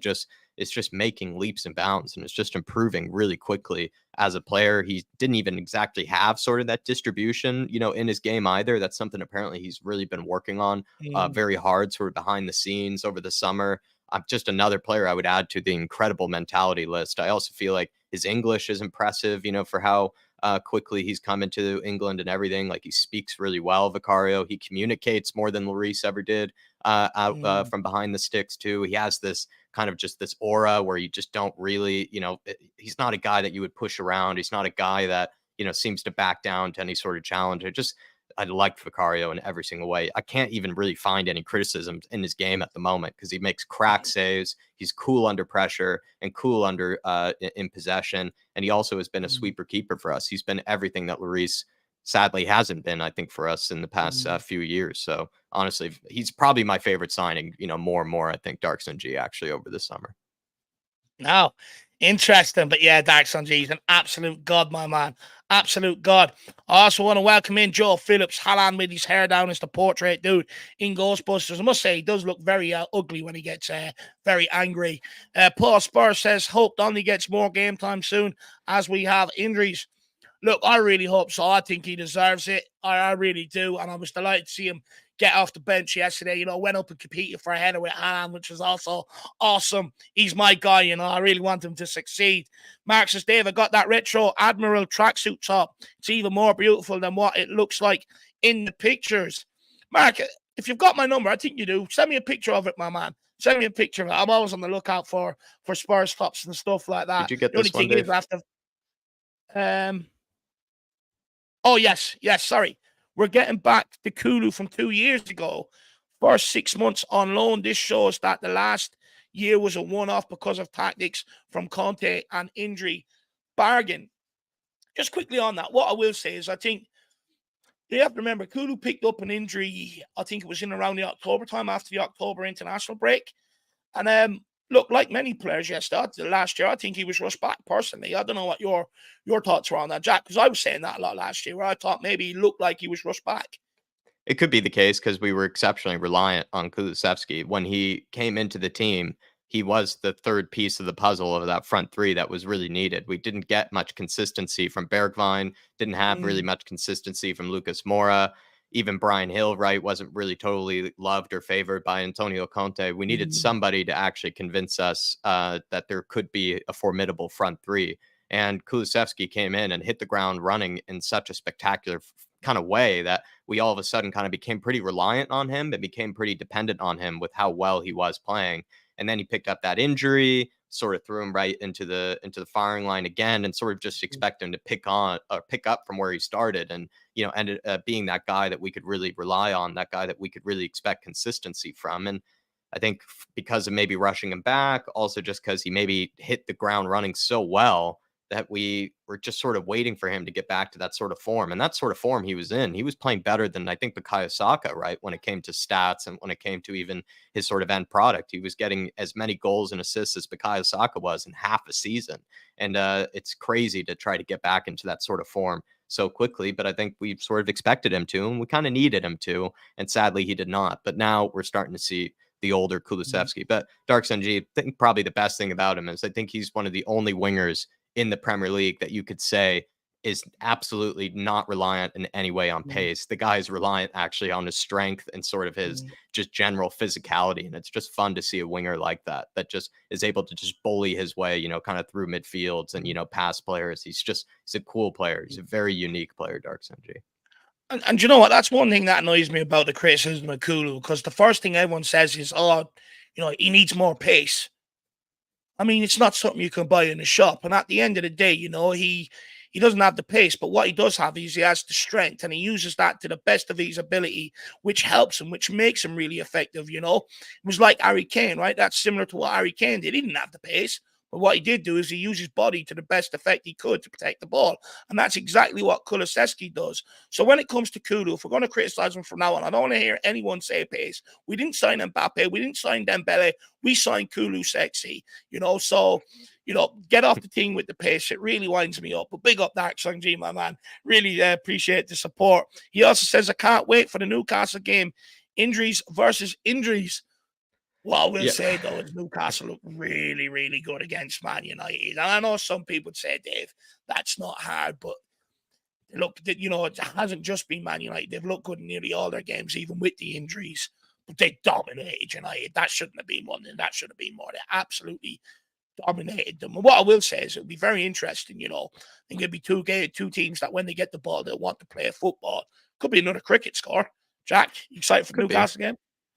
S2: it's just making leaps and bounds, and it's just improving really quickly as a player. He didn't even exactly have sort of that distribution, in his game either. That's something apparently he's really been working on very hard, sort of behind the scenes over the summer. Just another player I would add to the incredible mentality list. I also feel like his English is impressive, for how quickly he's come into England and everything. Like, he speaks really well, Vicario. He communicates more than Lloris ever did out from behind the sticks too. He has this kind of just this aura where you just don't really, he's not a guy that you would push around. He's not a guy that, seems to back down to any sort of challenge. I liked Vicario in every single way. I can't even really find any criticisms in his game at the moment because he makes crack saves. He's cool under pressure and cool under in possession. And he also has been a sweeper keeper for us. He's been everything that Lloris sadly hasn't been, I think, for us in the past few years. So honestly, he's probably my favorite signing, more and more, I think, Dark Sun G actually over the summer.
S1: No, interesting. But yeah, Dark Sun G is an absolute god, my man. Absolute god. I also want to welcome in Joe Phillips. Haaland with his hair down as the portrait dude in Ghostbusters. I must say, he does look very ugly when he gets very angry. Paul Spurs says, hope Donny gets more game time soon as we have injuries. Look, I really hope so. I think he deserves it. I really do. And I was delighted to see him get off the bench yesterday. Went up and competed for a header with Haaland, which was also awesome. He's my guy, I really want him to succeed. Mark says, Dave, I got that retro Admiral tracksuit top. It's even more beautiful than what it looks like in the pictures. Mark, if you've got my number, I think you do, send me a picture of it, my man. Send me a picture of it. I'm always on the lookout for Spurs tops and stuff like that.
S2: Did you get this one, Dave?
S1: Oh, yes, sorry. We're getting back to Kulu from 2 years ago. First 6 months on loan. This shows that the last year was a one-off because of tactics from Conte and injury bargain. Just quickly on that, what I will say is I think you have to remember Kulu picked up an injury, I think it was in around the October time after the October international break. And look, like many players, last year, I think he was rushed back personally. I don't know what your thoughts were on that, Jack, because I was saying that a lot last year, where I thought maybe he looked like he was rushed back.
S2: It could be the case because we were exceptionally reliant on Kulusevski. When he came into the team, he was the third piece of the puzzle of that front three that was really needed. We didn't get much consistency from Bergwijn, didn't have really much consistency from Lucas Moura. Even Brian Hill, right, wasn't really totally loved or favored by Antonio Conte. We needed somebody to actually convince us that there could be a formidable front three. And Kulusevski came in and hit the ground running in such a spectacular kind of way that we all of a sudden kind of became pretty reliant on him and became pretty dependent on him with how well he was playing. And then he picked up that injury, sort of threw him right into the firing line again, and sort of just expect him to pick up from where he started, and ended up being that guy that we could really rely on, that guy that we could really expect consistency from. And I think because of maybe rushing him back, also just because he maybe hit the ground running so well that we were just sort of waiting for him to get back to that sort of form. And that sort of form he was in, he was playing better than I think Bukayo Saka, right? When it came to stats and when it came to even his sort of end product, he was getting as many goals and assists as Bukayo Saka was in half a season. And it's crazy to try to get back into that sort of form so quickly, but I think we sort of expected him to, and we kind of needed him to, and sadly he did not. But now we're starting to see the older Kulusevski. But Dark Sunji, I think probably the best thing about him is I think he's one of the only wingers in the Premier League that you could say is absolutely not reliant in any way on pace. The guy is reliant actually on his strength and sort of his just general physicality. And it's just fun to see a winger like that, that just is able to just bully his way, kind of through midfields and, past players. He's a cool player. He's a very unique player, Dark Sunji.
S1: And you know what? That's one thing that annoys me about the criticism of Kulu, because the first thing everyone says is, oh, he needs more pace. I mean, it's not something you can buy in a shop. And at the end of the day, he doesn't have the pace, but what he does have is he has the strength, and he uses that to the best of his ability, which helps him, which makes him really effective. It was like Harry Kane, right? That's similar to what Harry Kane did. He didn't have the pace, but what he did do is he used his body to the best effect he could to protect the ball. And that's exactly what Kulusevski does. So when it comes to Kulu, if we're going to criticize him from now on, I don't want to hear anyone say pace. We didn't sign Mbappe. We didn't sign Dembele. We signed Kulusevski, so get off the team with the pace. It really winds me up. But big up Dark Sunji, my man. Really appreciate the support. He also says, I can't wait for the Newcastle game. Injuries versus injuries. What I will say, though, is Newcastle look really, really good against Man United. And I know some people would say, Dave, that's not hard, but look, it hasn't just been Man United. They've looked good in nearly all their games, even with the injuries. But they dominated United. That shouldn't have been one, and that should have been more. They absolutely dominated them. And what I will say is it'll be very interesting, I think it'll be two teams that when they get the ball, they'll want to play football. Could be another cricket score. Jack, you excited for the Newcastle game?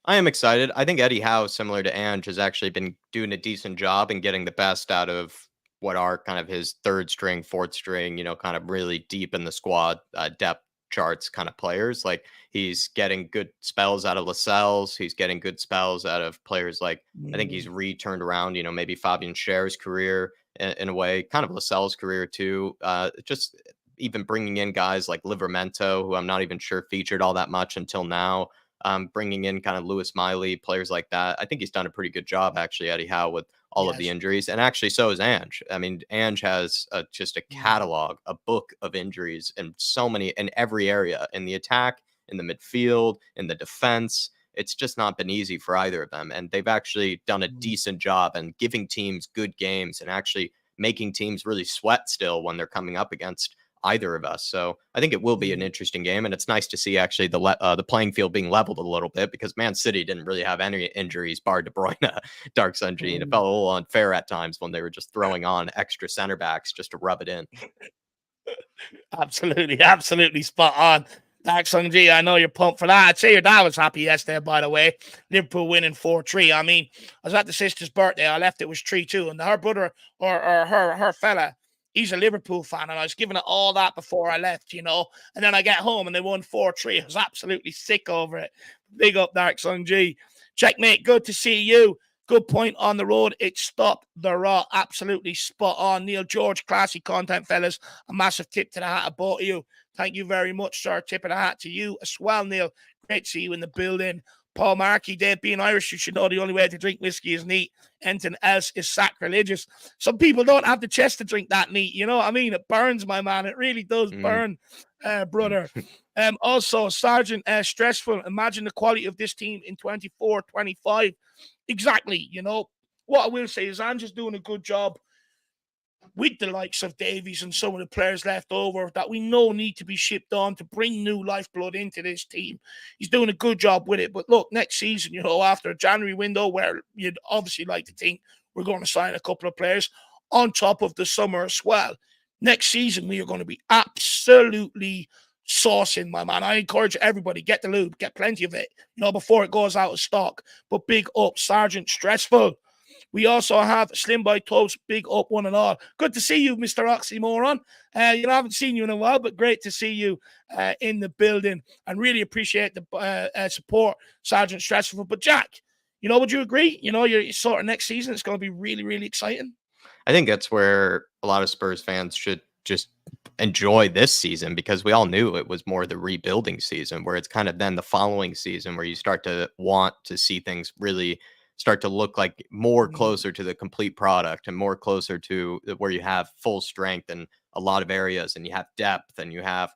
S2: I am excited. I think Eddie Howe, similar to Ange, has actually been doing a decent job in getting the best out of what are kind of his third string, fourth string, kind of really deep in the squad depth charts kind of players. Like he's getting good spells out of Lascelles. He's getting good spells out of players like I think he's returned around, maybe Fabian Schär's career in a way, kind of Lascelles' career too. Just even bringing in guys like Livramento, who I'm not even sure featured all that much until now. Bringing in kind of Lewis Miley, players like that. I think he's done a pretty good job, actually, Eddie Howe, with all of the injuries. And actually, so is Ange. I mean, Ange has just a catalog, a book of injuries in every area, in the attack, in the midfield, in the defense. It's just not been easy for either of them. And they've actually done a decent job in giving teams good games and actually making teams really sweat still when they're coming up against either of us. So I think it will be an interesting game, and it's nice to see actually the playing field being leveled a little bit, because Man City didn't really have any injuries bar De Bruyne, Dark Sunji, and it felt a little unfair at times when they were just throwing on extra center backs just to rub it in.
S1: Absolutely spot on. Dark Sunji, I know you're pumped for that. I'd say your dad was happy yesterday, by the way. Liverpool winning 4-3. I mean, I was at the sister's birthday. I left, it was 3-2, and her brother or her fella, he's a Liverpool fan, and I was giving it all that before I left, and then I get home and they won 4-3. I was absolutely sick over it. Big up, Dark Sunji. Checkmate, good to see you. Good point on the road. It stopped the rot. Absolutely spot on. Neil George, classy content, fellas. A massive tip to the hat of both of you. Thank you very much, sir. Tip of the hat to you as well, Neil. Great to see you in the building. Paul Markey, Dave, being Irish, you should know the only way to drink whiskey is neat. Anything else is sacrilegious. Some people don't have the chest to drink that neat. You know what I mean? It burns, my man. It really does burn, brother. Also, Sergeant, stressful. Imagine the quality of this team in 24-25. Exactly. What I will say is Ange is doing a good job with the likes of Davies and some of the players left over that we know need to be shipped on to bring new lifeblood into this team. He's doing a good job with it. But look, next season, after a January window where you'd obviously like to think we're going to sign a couple of players on top of the summer as well. Next season, we are going to be absolutely saucing, my man. I encourage everybody, get the lube, get plenty of it, before it goes out of stock. But big up, Sergeant Stressful. We also have Slim by Toast, big up one and all. Good to see you, Mr. Oxymoron. I haven't seen you in a while, but great to see you in the building, and really appreciate the support, Sergeant Stressful. But Jack, would you agree? You're sort of next season, it's going to be really, really exciting.
S2: I think that's where a lot of Spurs fans should just enjoy this season, because we all knew it was more the rebuilding season, where it's kind of then the following season where you start to want to see things really start to look like more closer to the complete product and more closer to where you have full strength and a lot of areas, and you have depth, and you have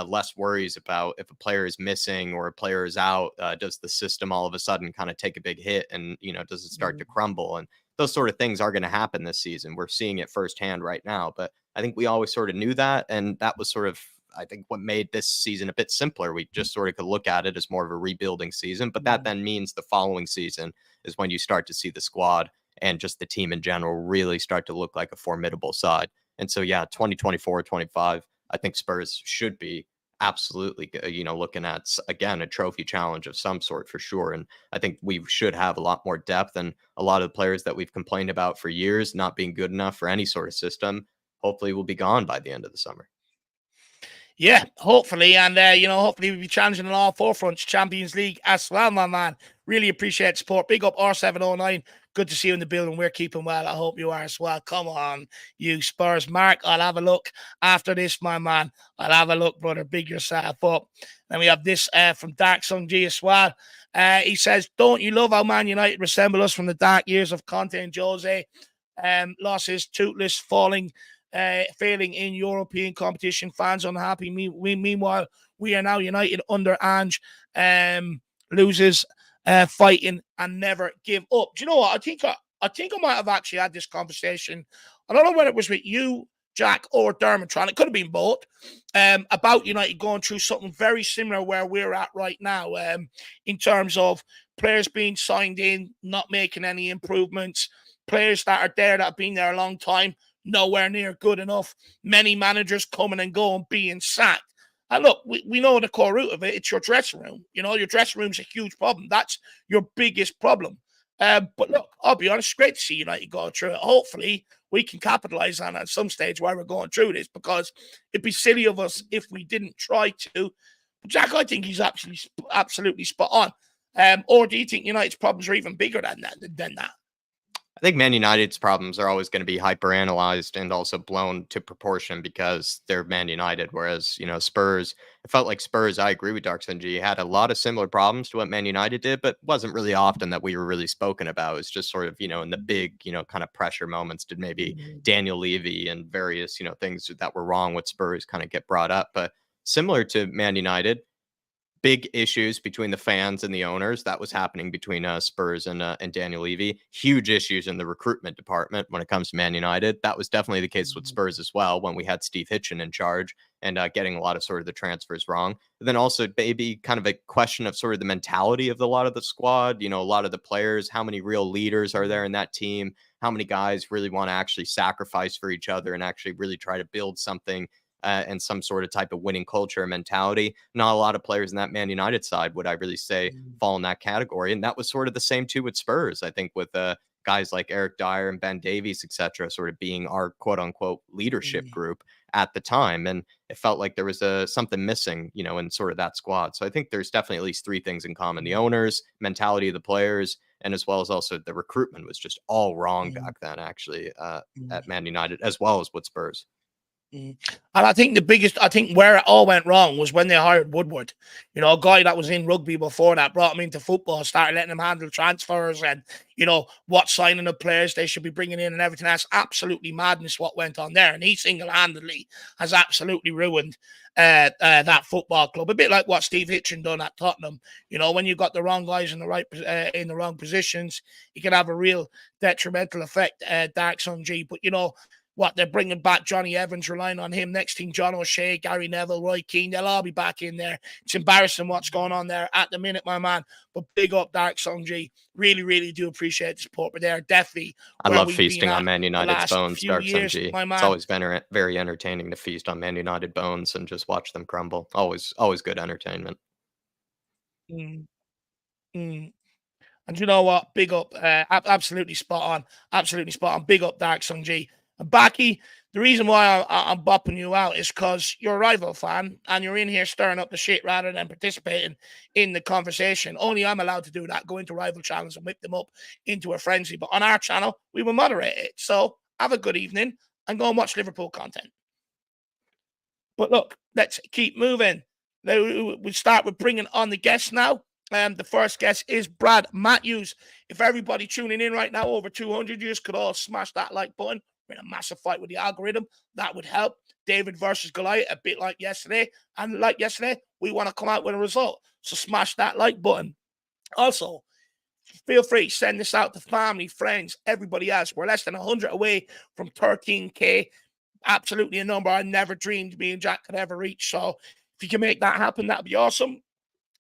S2: less worries about if a player is missing or a player is out. Does the system all of a sudden kind of take a big hit, and does it start to crumble? And those sort of things are going to happen this season. We're seeing it firsthand right now, but I think we always sort of knew that, and that was sort of, I think, what made this season a bit simpler. We just sort of could look at it as more of a rebuilding season, but that then means the following season is when you start to see the squad and just the team in general really start to look like a formidable side. And so, yeah, 2024-25, I think Spurs should be absolutely, looking at, again, a trophy challenge of some sort for sure. And I think we should have a lot more depth, and a lot of the players that we've complained about for years not being good enough for any sort of system, hopefully will be gone by the end of the summer.
S1: Yeah, hopefully. And, hopefully we'll be challenging on all four fronts, Champions League as well, my man. Really appreciate the support. Big up R709. Good to see you in the building. We're keeping well. I hope you are as well. Come on, you Spurs. Mark, I'll have a look after this, my man. I'll have a look, brother. Big yourself up. Then we have this from Dark Sun G as well. He says, don't you love how Man United resemble us from the dark years of Conte and Jose? Losses, toothless, failing in European competition, fans unhappy. Meanwhile, we are now United under Ange, loses, fighting, and never give up. Do you know what? I think I might have actually had this conversation. I don't know whether it was with you, Jack, or Dermatron. It could have been both. About United going through something very similar where we're at right now, in terms of players being signed in, not making any improvements, players that are there that have been there a long time, nowhere near good enough. Many managers coming and going, being sacked. And look, we know the core root of it. It's your dressing room. Your dressing room's a huge problem. That's your biggest problem. But look, I'll be honest, it's great to see United going through it. Hopefully, we can capitalize on it at some stage while we're going through this, because it'd be silly of us if we didn't try to. But Jack, I think he's absolutely spot on. Or do you think United's problems are even bigger than that?
S2: I think Man United's problems are always going to be hyper-analyzed and also blown to proportion because they're Man United. Whereas, Spurs, it felt like Spurs, I agree with Dark Sun G, had a lot of similar problems to what Man United did, but wasn't really often that we were really spoken about. It's just sort of, in the big, kind of pressure moments did maybe Daniel Levy and various, things that were wrong with Spurs kind of get brought up. But similar to Man United, big issues between the fans and the owners. That was happening between Spurs and Daniel Levy. Huge issues in the recruitment department when it comes to Man United. That was definitely the case with Spurs as well when we had Steve Hitchen in charge and getting a lot of sort of the transfers wrong. But then also maybe kind of a question of sort of the mentality of a lot of the squad, a lot of the players, how many real leaders are there in that team? How many guys really want to actually sacrifice for each other and actually really try to build something and some sort of type of winning culture and mentality. Not a lot of players in that Man United side would I really say fall in that category. And that was sort of the same too with Spurs, I think, with guys like Eric Dyer and Ben Davies, etc., sort of being our quote unquote leadership group at the time. And it felt like there was something missing, in sort of that squad. So I think there's definitely at least three things in common: the owners, mentality of the players, and as well as also the recruitment was just all wrong back then, actually, at Man United, as well as with Spurs.
S1: And I think where it all went wrong was when they hired Woodward, a guy that was in rugby before that, brought him into football, started letting him handle transfers and, what signing of players they should be bringing in and everything. That's absolutely madness what went on there. And he single-handedly has absolutely ruined that football club. A bit like what Steve Hitchen done at Tottenham. When you've got the wrong guys in the wrong positions, it can have a real detrimental effect, Dark Sun G. But, what, they're bringing back Johnny Evans, relying on him. Next thing, John O'Shea, Gary Neville, Roy Keane, they'll all be back in there. It's embarrassing what's going on there at the minute, my man. But big up, Dark Sun G. Really, really do appreciate the support. But they're definitely
S2: I love feasting on Man United's bones, Dark Sun G.
S1: My man.
S2: It's always been very entertaining to feast on Man United bones and just watch them crumble. Always good entertainment.
S1: And you know what? Big up. Absolutely spot on. Absolutely spot on. Big up, Dark Sun G. And Baki, the reason why I'm bopping you out is because you're a rival fan and you're in here stirring up the shit rather than participating in the conversation. Only I'm allowed to do that, go into rival channels and whip them up into a frenzy. But on our channel, we will moderate it. So have a good evening and go and watch Liverpool content. But look, let's keep moving. We start with bringing on the guests now. The first guest is Brad Matthews. If everybody tuning in right now, over 200, you just could all smash that like button. We're in a massive fight with the algorithm. That would help. David versus Goliath, a bit like yesterday. And like yesterday, we want to come out with a result. So smash that like button. Also, feel free to send this out to family, friends, everybody else. We're less than 100 away from 13K. Absolutely a number I never dreamed me and Jack could ever reach. So if you can make that happen, that'd be awesome.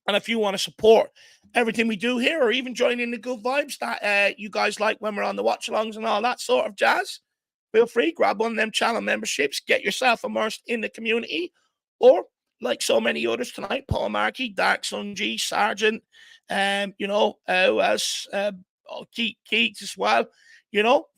S1: And if you want to support everything we do here, or even join in the good vibes that you guys like when we're on the watch-alongs and all that sort of jazz, feel free, grab one of them channel memberships, get yourself immersed in the community, or like so many others tonight, Paul Markey, Dark Sun G, Sergeant, Keats as well,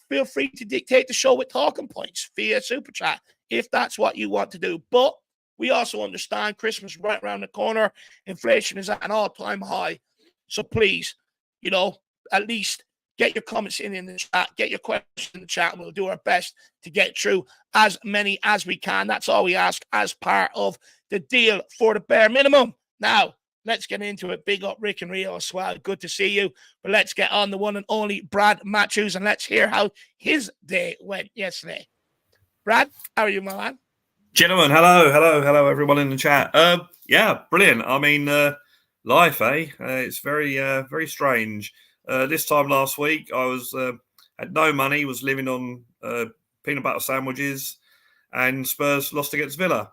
S1: feel free to dictate the show with talking points via Super Chat if that's what you want to do. But we also understand Christmas right around the corner. Inflation is at an all-time high. So please, at least get your comments in the chat, get your questions in the chat, and we'll do our best to get through as many as we can. That's all we ask as part of the deal for the bare minimum. Now, let's get into it. Big up Rick and Rio as well. Good to see you. But let's get on the one and only Brad Matthews, and let's hear how his day went yesterday. Brad, how are you, my man?
S3: Gentlemen, hello, everyone in the chat. Yeah, brilliant. I mean, life, eh? It's very strange. This time last week, I was had no money, was living on peanut butter sandwiches, and Spurs lost against Villa.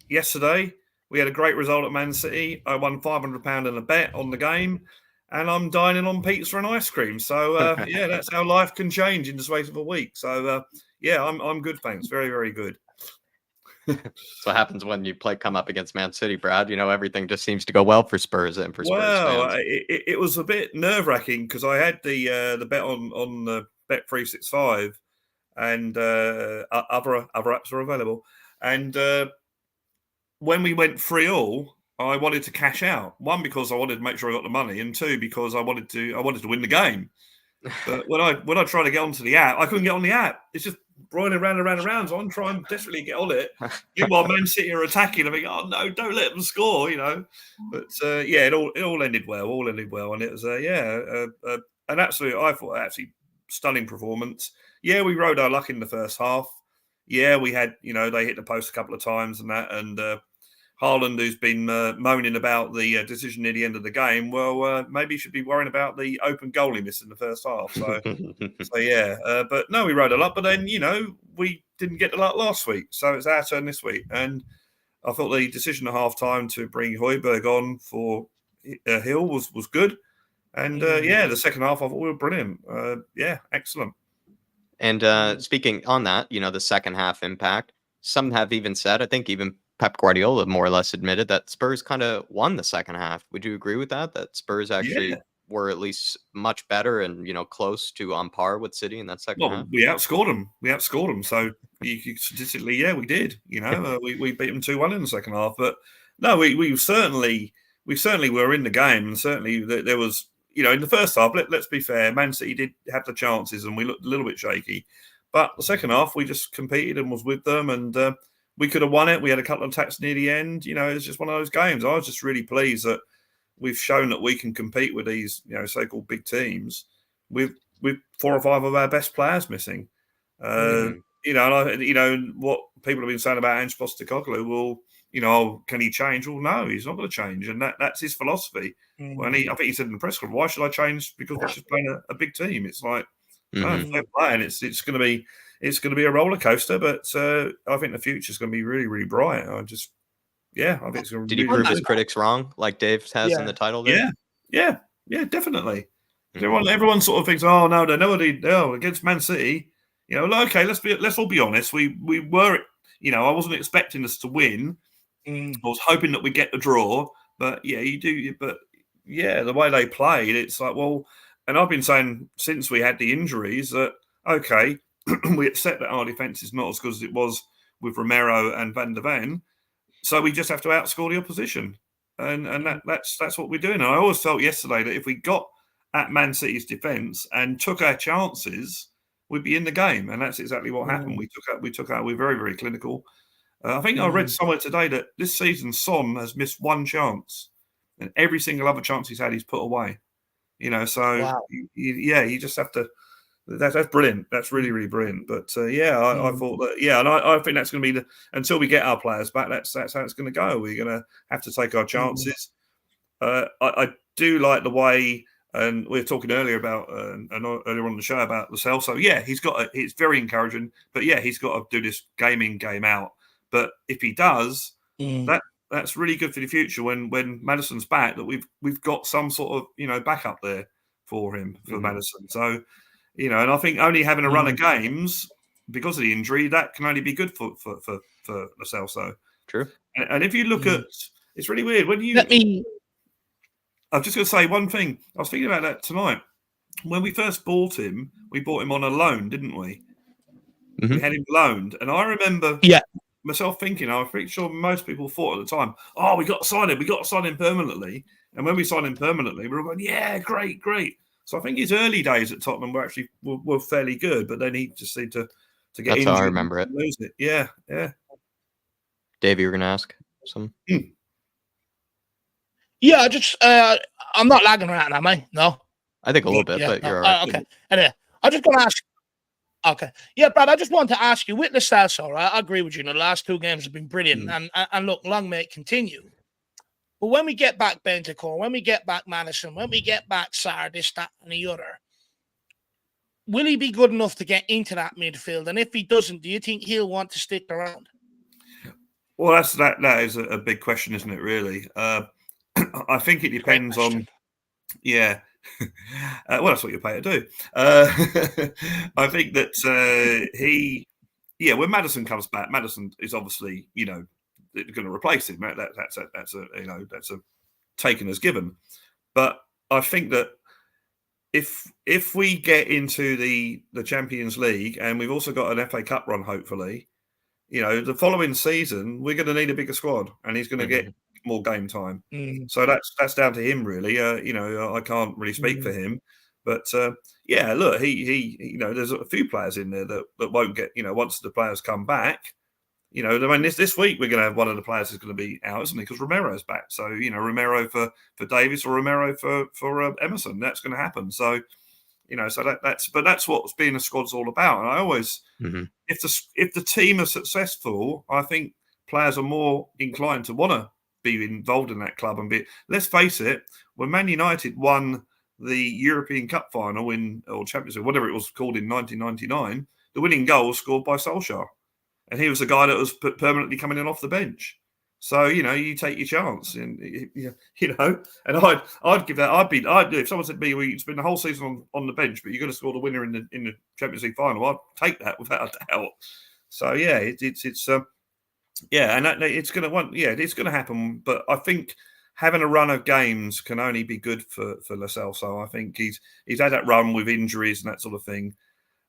S3: Yesterday, we had a great result at Man City. I won £500 in a bet on the game, and I'm dining on pizza and ice cream. So, yeah, that's how life can change in the space of a week. So, yeah, I'm good, thanks. Very, very good.
S2: That's what happens when you come up against Man City, Brad. Everything just seems to go well for Spurs and for Spurs fans.
S3: It was a bit nerve-wracking because I had the bet on the Bet365, and other apps are available. And when we went 3-3, I wanted to cash out. One, because I wanted to make sure I got the money, and two, because I wanted to win the game. But when I tried to get onto the app, I couldn't get on the app. It's just rolling around. So I'm trying desperately to get on it. Meanwhile, Man City are attacking. I'm thinking, oh no, don't let them score, But yeah, it all ended well. And it was an absolutely stunning performance. Yeah, we rode our luck in the first half. Yeah, we had they hit the post a couple of times and that, and Haaland, who's been moaning about the decision near the end of the game, well, maybe he should be worrying about the open goal he missed in the first half. So, yeah. But no, we rode a lot. But then, we didn't get the luck last week. So it's our turn this week. And I thought the decision at half-time to bring Højbjerg on for Hill was good. And, yeah, the second half, I thought we were brilliant. Yeah, excellent.
S2: And speaking on that, the second half impact, some have even said, I think even Pep Guardiola more or less admitted that Spurs kind of won the second half. Would you agree with that? That Spurs actually were at least much better and, close to on par with City in that second half?
S3: We outscored them. So statistically, yeah, we did. We beat them 2-1 in the second half. But no, we certainly were in the game, and certainly there was, in the first half. Let's be fair, Man City did have the chances, and we looked a little bit shaky. But the second half, we just competed and was with them, and we could have won it. We had a couple of attacks near the end. It was just one of those games. I was just really pleased that we've shown that we can compete with these, so-called big teams with 4 or 5 of our best players missing. What people have been saying about Ange Postecoglou, well, can he change? Well, no, he's not going to change, and that's his philosophy. I think he said in the press conference, "Why should I change? Because we're just playing a big team." It's like, fair play, and it's going to be a roller coaster, but I think the future is going to be really, really bright. I think it's going to.
S2: Did he prove his critics wrong, like Dave has in the title there?
S3: Yeah, definitely. Everyone sort of thinks, oh no, they're against Man City. Okay, let's all be honest. We were, I wasn't expecting us to win. I was hoping that we get the draw, but yeah, you do. But yeah, the way they played, it's like, well, and I've been saying since we had the injuries that okay, we accept that our defence is not as good as it was with Romero and Van der Ven, so we just have to outscore the opposition, and that's what we're doing. And I always felt yesterday that if we got at Man City's defence and took our chances, we'd be in the game, and that's exactly what happened. We took out. We're very, very clinical. I think I read somewhere today that this season Son has missed 1 chance, and every single other chance he's had, he's put away. So wow. You just have to. That's brilliant. That's really, really brilliant. But I thought that, and I think that's going to be until we get our players back. That's how it's going to go. We're going to have to take our chances. I do like the way, and we were talking earlier about earlier on the show about Lo Celso. Yeah, it's very encouraging. But yeah, he's got to do this game in, game out. But if he does, that's really good for the future when Maddison's back. That we've got some sort of backup there for him for Maddison. So and I think only having a run of games because of the injury that can only be good for Lo Celso.
S2: True.
S3: And if you look at, it's really weird when you. I'm just going to say one thing. I was thinking about that tonight. When we first bought him, we bought him on a loan, didn't we? We had him loaned. And I remember myself thinking, I'm pretty sure most people thought at the time, oh, we got to sign him. We got to sign him permanently. And when we signed him permanently, we were going, yeah, great. So I think his early days at Tottenham were fairly good. But then he just seemed to get
S2: That's
S3: injured.
S2: how I remember it.
S3: Lose it. Yeah.
S2: Dave, you were going to ask something?
S1: Yeah, I'm not lagging around, am I? No?
S2: I think a little bit, but you're all right.
S1: Okay. Anyway, I'm just going to ask. Okay. Yeah, Brad, I just wanted to ask you, with Lo Celso, right? I agree with you. The last 2 games have been brilliant. And look, long may it continue. But when we get back Bentancur, when we get back Maddison, when we get back Sarr, this, that, and the other, will he be good enough to get into that midfield? And if he doesn't, do you think he'll want to stick around?
S3: Well, that is a big question, isn't it, really? I think it depends on, well, that's what you pay to do. I think that when Maddison comes back, Maddison is obviously, going to replace him. That's a taken as given. But I think that if we get into the Champions League and we've also got an FA Cup run, hopefully, the following season we're going to need a bigger squad, and he's going to get more game time. So that's down to him, really. I can't really speak for him, but look, he there's a few players in there that won't get, once the players come back. I mean, this week we're going to have one of the players is going to be out, isn't he? Because Romero's back. So Romero for Davis or Romero for Emerson. That's going to happen. So so that's what being a squad's all about. And I always, if the team are successful, I think players are more inclined to want to be involved in that club and be. Let's face it, when Man United won the European Cup final or Champions League, whatever it was called in 1999, the winning goal was scored by Solskjaer, and he was the guy that was permanently coming in off the bench. So you take your chance, and and I'd give that. if someone said to me, "It's been the whole season on the bench, but you're going to score the winner in the Champions League final," I'd take that without a doubt. So and it's going to happen. But I think having a run of games can only be good for Lo Celso. I think he's had that run with injuries and that sort of thing.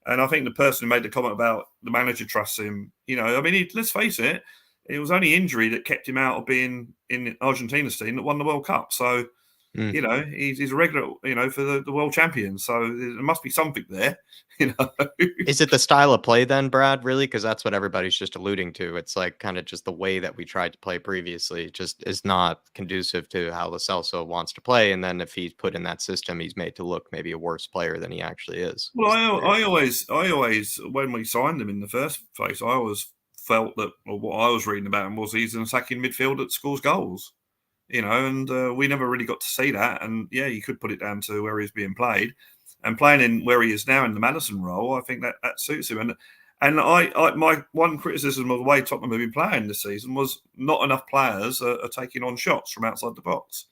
S3: And I think the person who made the comment about the manager trusts him, let's face it, it was only injury that kept him out of being in Argentina's team that won the World Cup. So, he's a regular, for the world champions. So there must be something there,
S2: Is it the style of play then, Brad, really? Because that's what everybody's just alluding to. It's like kind of just the way that we tried to play previously just is not conducive to how Lo Celso wants to play. And then if he's put in that system, he's made to look maybe a worse player than he actually is.
S3: Well, I always, when we signed him in the first place, I always felt that, or what I was reading about him was he's an attacking midfield that scores goals, and we never really got to see that. And you could put it down to where he's being played, and playing in where he is now in the Maddison role. I think that suits him. And my one criticism of the way Tottenham have been playing this season was not enough players are taking on shots from outside the box.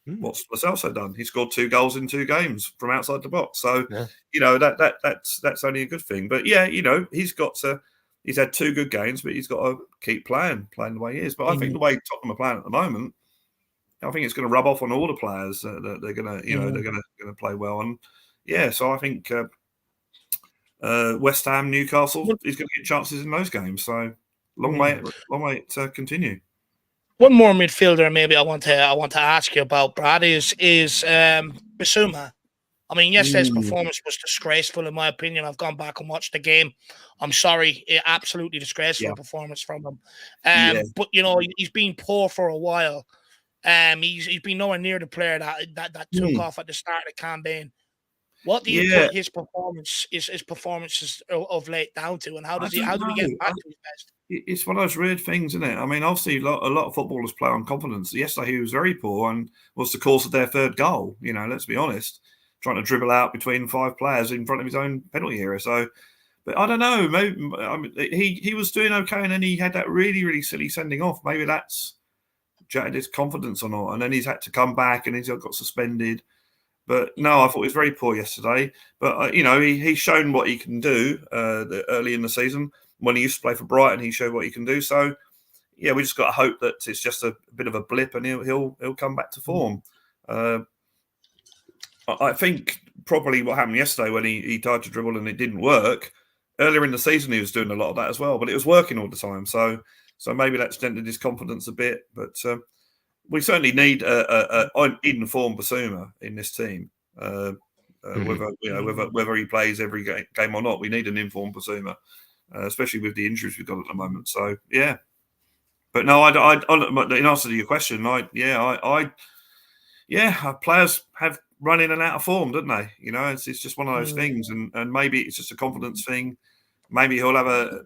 S3: What's Lo Celso done? He scored 2 goals in 2 games from outside the box. So that's only a good thing. But he's got to. He's had 2 good games, but he's got to keep playing the way he is. But I think the way Tottenham are playing at the moment, I think it's going to rub off on all the players that they're going to, they're going to play well. And so I think West Ham, Newcastle is going to get chances in those games. So long way to continue.
S1: One more midfielder, maybe I want to ask you about, Brad, is Bissouma. I mean, yesterday's performance was disgraceful, in my opinion. I've gone back and watched the game. I'm sorry, absolutely disgraceful performance from him. But he's been poor for a while. He's been nowhere near the player that took off at the start of the campaign. What do you
S3: Yeah,
S1: put his performances of late down to, and how
S3: I
S1: does he
S3: don't
S1: how do we get him
S3: know.
S1: back to his best?
S3: It's one of those weird things, isn't it? I mean, obviously, a lot of footballers play on confidence. Yesterday, he was very poor and was the cause of their third goal. Let's be honest, trying to dribble out between 5 players in front of his own penalty area. So, but I don't know. Maybe I mean, he was doing okay, and then he had that really, really silly sending off. Maybe that's jetted his confidence or not, and then he's had to come back, and he's got suspended. But no, I thought he was very poor yesterday. But he's shown what he can do early in the season. When he used to play for Brighton, he showed what he can do. So yeah, we just got to hope that it's just a bit of a blip, and he'll come back to form. I think probably what happened yesterday when he tried to dribble and it didn't work. Earlier in the season, he was doing a lot of that as well, but it was working all the time. So maybe that's dented his confidence a bit. But we certainly need an in-form Basuma in this team. Whether he plays every game or not, we need an in-form Basuma, especially with the injuries we've got at the moment. So yeah, but no, in answer to your question, players have run in and out of form, don't they? It's just one of those things, and maybe it's just a confidence thing. Maybe he'll have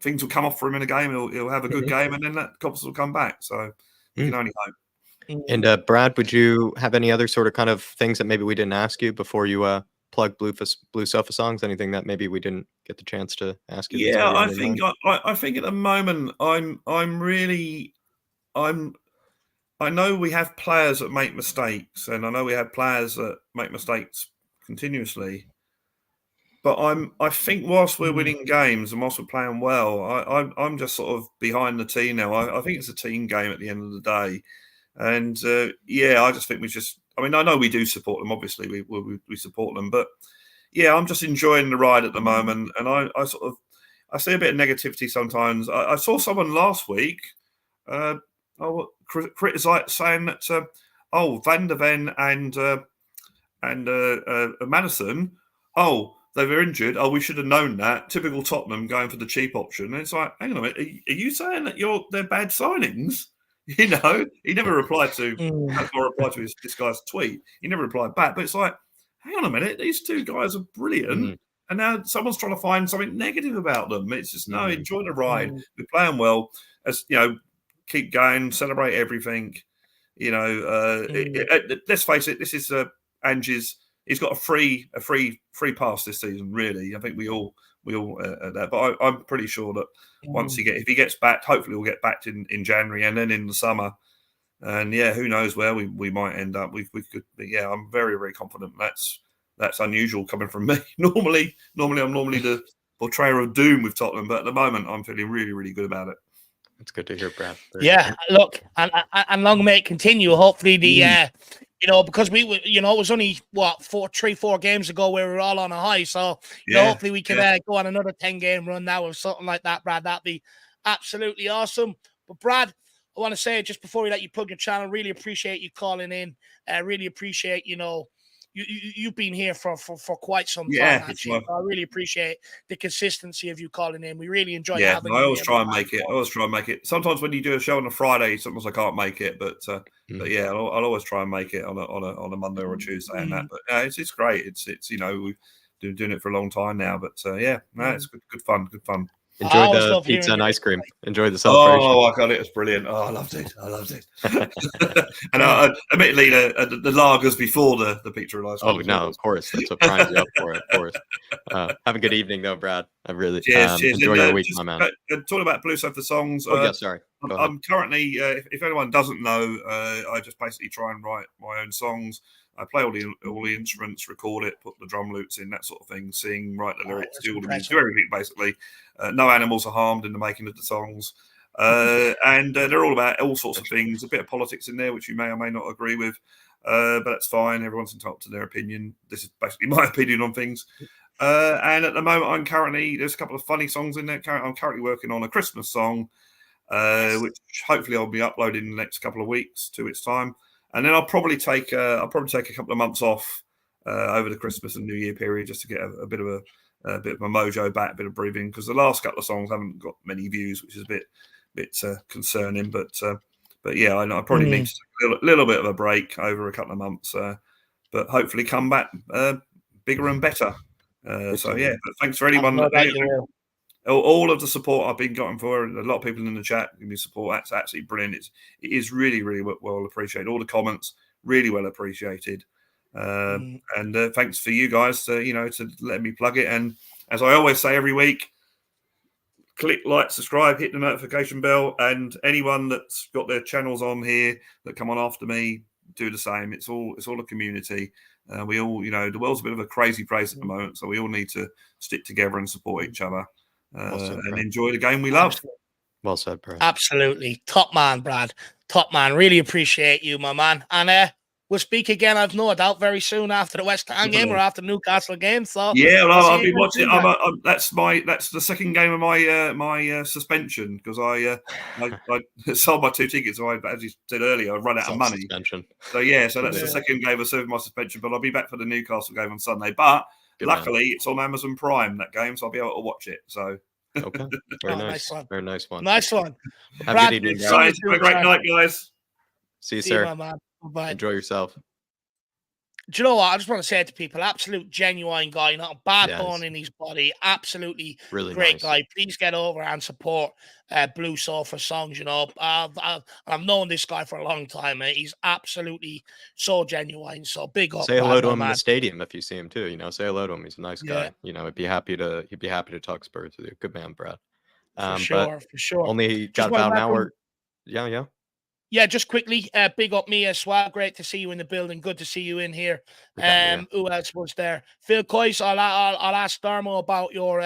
S3: things will come off for him in a game. He'll have a good game, and then that confidence will come back. So we can only hope.
S2: And Brad, would you have any other sort of kind of things that maybe we didn't ask you before you plug Blue Sofa songs? Anything that maybe we didn't get the chance to ask you?
S3: Yeah, I think at the moment I know we have players that make mistakes, and I know we have players that make mistakes continuously. But I think whilst we're winning games and whilst we're playing well, I'm just sort of behind the team now. I think it's a team game at the end of the day, and I just think I know we do support them. Obviously, we support them, but yeah, I'm just enjoying the ride at the moment, and I see a bit of negativity sometimes. I saw someone last week. Criticise saying that Van der Ven and Madison, they were injured. We should have known that. Typical Tottenham going for the cheap option. And it's like, hang on a minute, are you saying that they're bad signings? He never replied to this guy's tweet. He never replied back. But it's like, hang on a minute, these two guys are brilliant. And now someone's trying to find something negative about them. It's just enjoy the ride. We're playing well. As keep going, celebrate everything. Let's face it. This is Ange's. He's got a free pass this season. Really, I think we all that. But I'm pretty sure that if he gets back, hopefully we'll get back in January and then in the summer. And who knows where we might end up. We could. But I'm very, very confident. That's unusual coming from me. Normally I'm the portrayer of doom with Tottenham, but at the moment I'm feeling really, really good about it.
S2: That's good to hear, Brad.
S1: Look, and long may it continue. Hopefully because we were, it was only 3-4 games ago where we were all on a high. So hopefully we can go on another 10-game run now or something like that, Brad. That'd be absolutely awesome. But Brad, I want to say just before we let you plug your channel, really appreciate you calling in. I really appreciate you've been here for quite some time, actually. I really appreciate the consistency of you calling in. We really enjoy having you.
S3: I always try and make it. Sometimes when you do a show on a Friday, sometimes I can't make it, but I'll always try and make it on a Monday or a Tuesday and that. But it's great. It's we've been doing it for a long time now. But it's good fun.
S2: Enjoy the pizza and ice cream. Enjoy the celebration.
S3: Oh, I got it. It's brilliant. Oh, I loved it. And admittedly, the lagers before the pizza and ice cream.
S2: Oh, no, of course. That's what primes you up for it, of course. Have a good evening, though, Brad. I really
S3: cheers.
S2: Enjoy your week, my man.
S3: Talking about Blue Sofa songs.
S2: Sorry.
S3: I'm currently, if anyone doesn't know, I just basically try and write my own songs. I play all the instruments, record it, put the drum loops in, that sort of thing, sing, write the lyrics, do all the music, do everything basically. No animals are harmed in the making of the songs. And they're all about all sorts of things, a bit of politics in there, which you may or may not agree with. But that's fine. Everyone's entitled to their opinion. This is basically my opinion on things. And at the moment, there's a couple of funny songs in there. I'm currently working on a Christmas song, which hopefully I'll be uploading in the next couple of weeks, 2 weeks' time. And then I'll probably take a couple of months off over the Christmas and New Year period just to get a bit of my mojo back, a bit of breathing, because the last couple of songs haven't got many views, which is a bit concerning. But I probably need to take a little bit of a break over a couple of months, but hopefully come back bigger and better. So yeah, but thanks for anyone. All of the support I've been getting for a lot of people in the chat giving me support. That's absolutely brilliant. It is really, really well appreciated. All the comments really well appreciated. And thanks for you guys to let me plug it. And as I always say every week, click like, subscribe, hit the notification bell, and anyone that's got their channels on here that come on after me, do the same. It's all a community. We all, the world's a bit of a crazy place at the moment, so we all need to stick together and support each other and enjoy the game we love.
S2: Well said, Brad.
S1: Absolutely. Top man, Brad. Top man. Really appreciate you, my man. And we'll speak again, I've no doubt, very soon after the West Ham game or after the Newcastle game. So
S3: yeah, well, I'll be watching. That's the second game of my suspension because I sold my 2 tickets. So as you said earlier, I run out of money.
S2: Suspension.
S3: So that's the second game of serving my suspension. But I'll be back for the Newcastle game on Sunday. But luckily, it's on Amazon Prime that game, so I'll be able to watch it. So.
S2: Okay, very nice one. Very nice one.
S1: Nice one.
S2: Have a good evening,
S3: guys. Have a great night, guys.
S2: See you, sir.
S1: You, my man. Bye.
S2: Enjoy yourself.
S1: Do you know what? I just want to say it to people, absolute genuine guy, not a bad bone in his body, absolutely
S2: really
S1: great guy. Please get over and support Blue Sofa Songs. I've known this guy for a long time. He's absolutely so genuine. So big up.
S2: Say hello to him in the stadium if you see him too. Say hello to him. He's a nice guy. He'd be happy to talk Spurs with you. Good man, Brad.
S1: For sure.
S2: Only got about an hour. Yeah.
S1: Yeah, just quickly, big up me as well. Great to see you in the building. Good to see you in here. Who else was there? Phil Coyce, I'll ask Darmo about your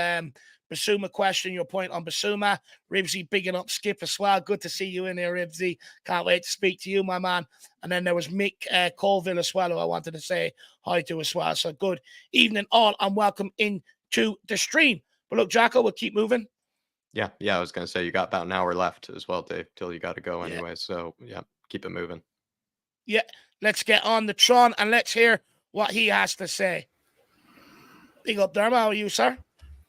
S1: Basuma question, your point on Basuma. Ribsy bigging up Skipp as well. Good to see you in here, Ribsy. Can't wait to speak to you, my man. And then there was Mick Colville as well, who I wanted to say hi to as well. So good evening all and welcome into the stream. But look, Jacko, we'll keep moving.
S2: Yeah. I was going to say you got about an hour left as well, Dave, till you got to go anyway. So, keep it moving.
S1: Yeah, let's get on the Tron and let's hear what he has to say. Big up, Derma. How are you, sir?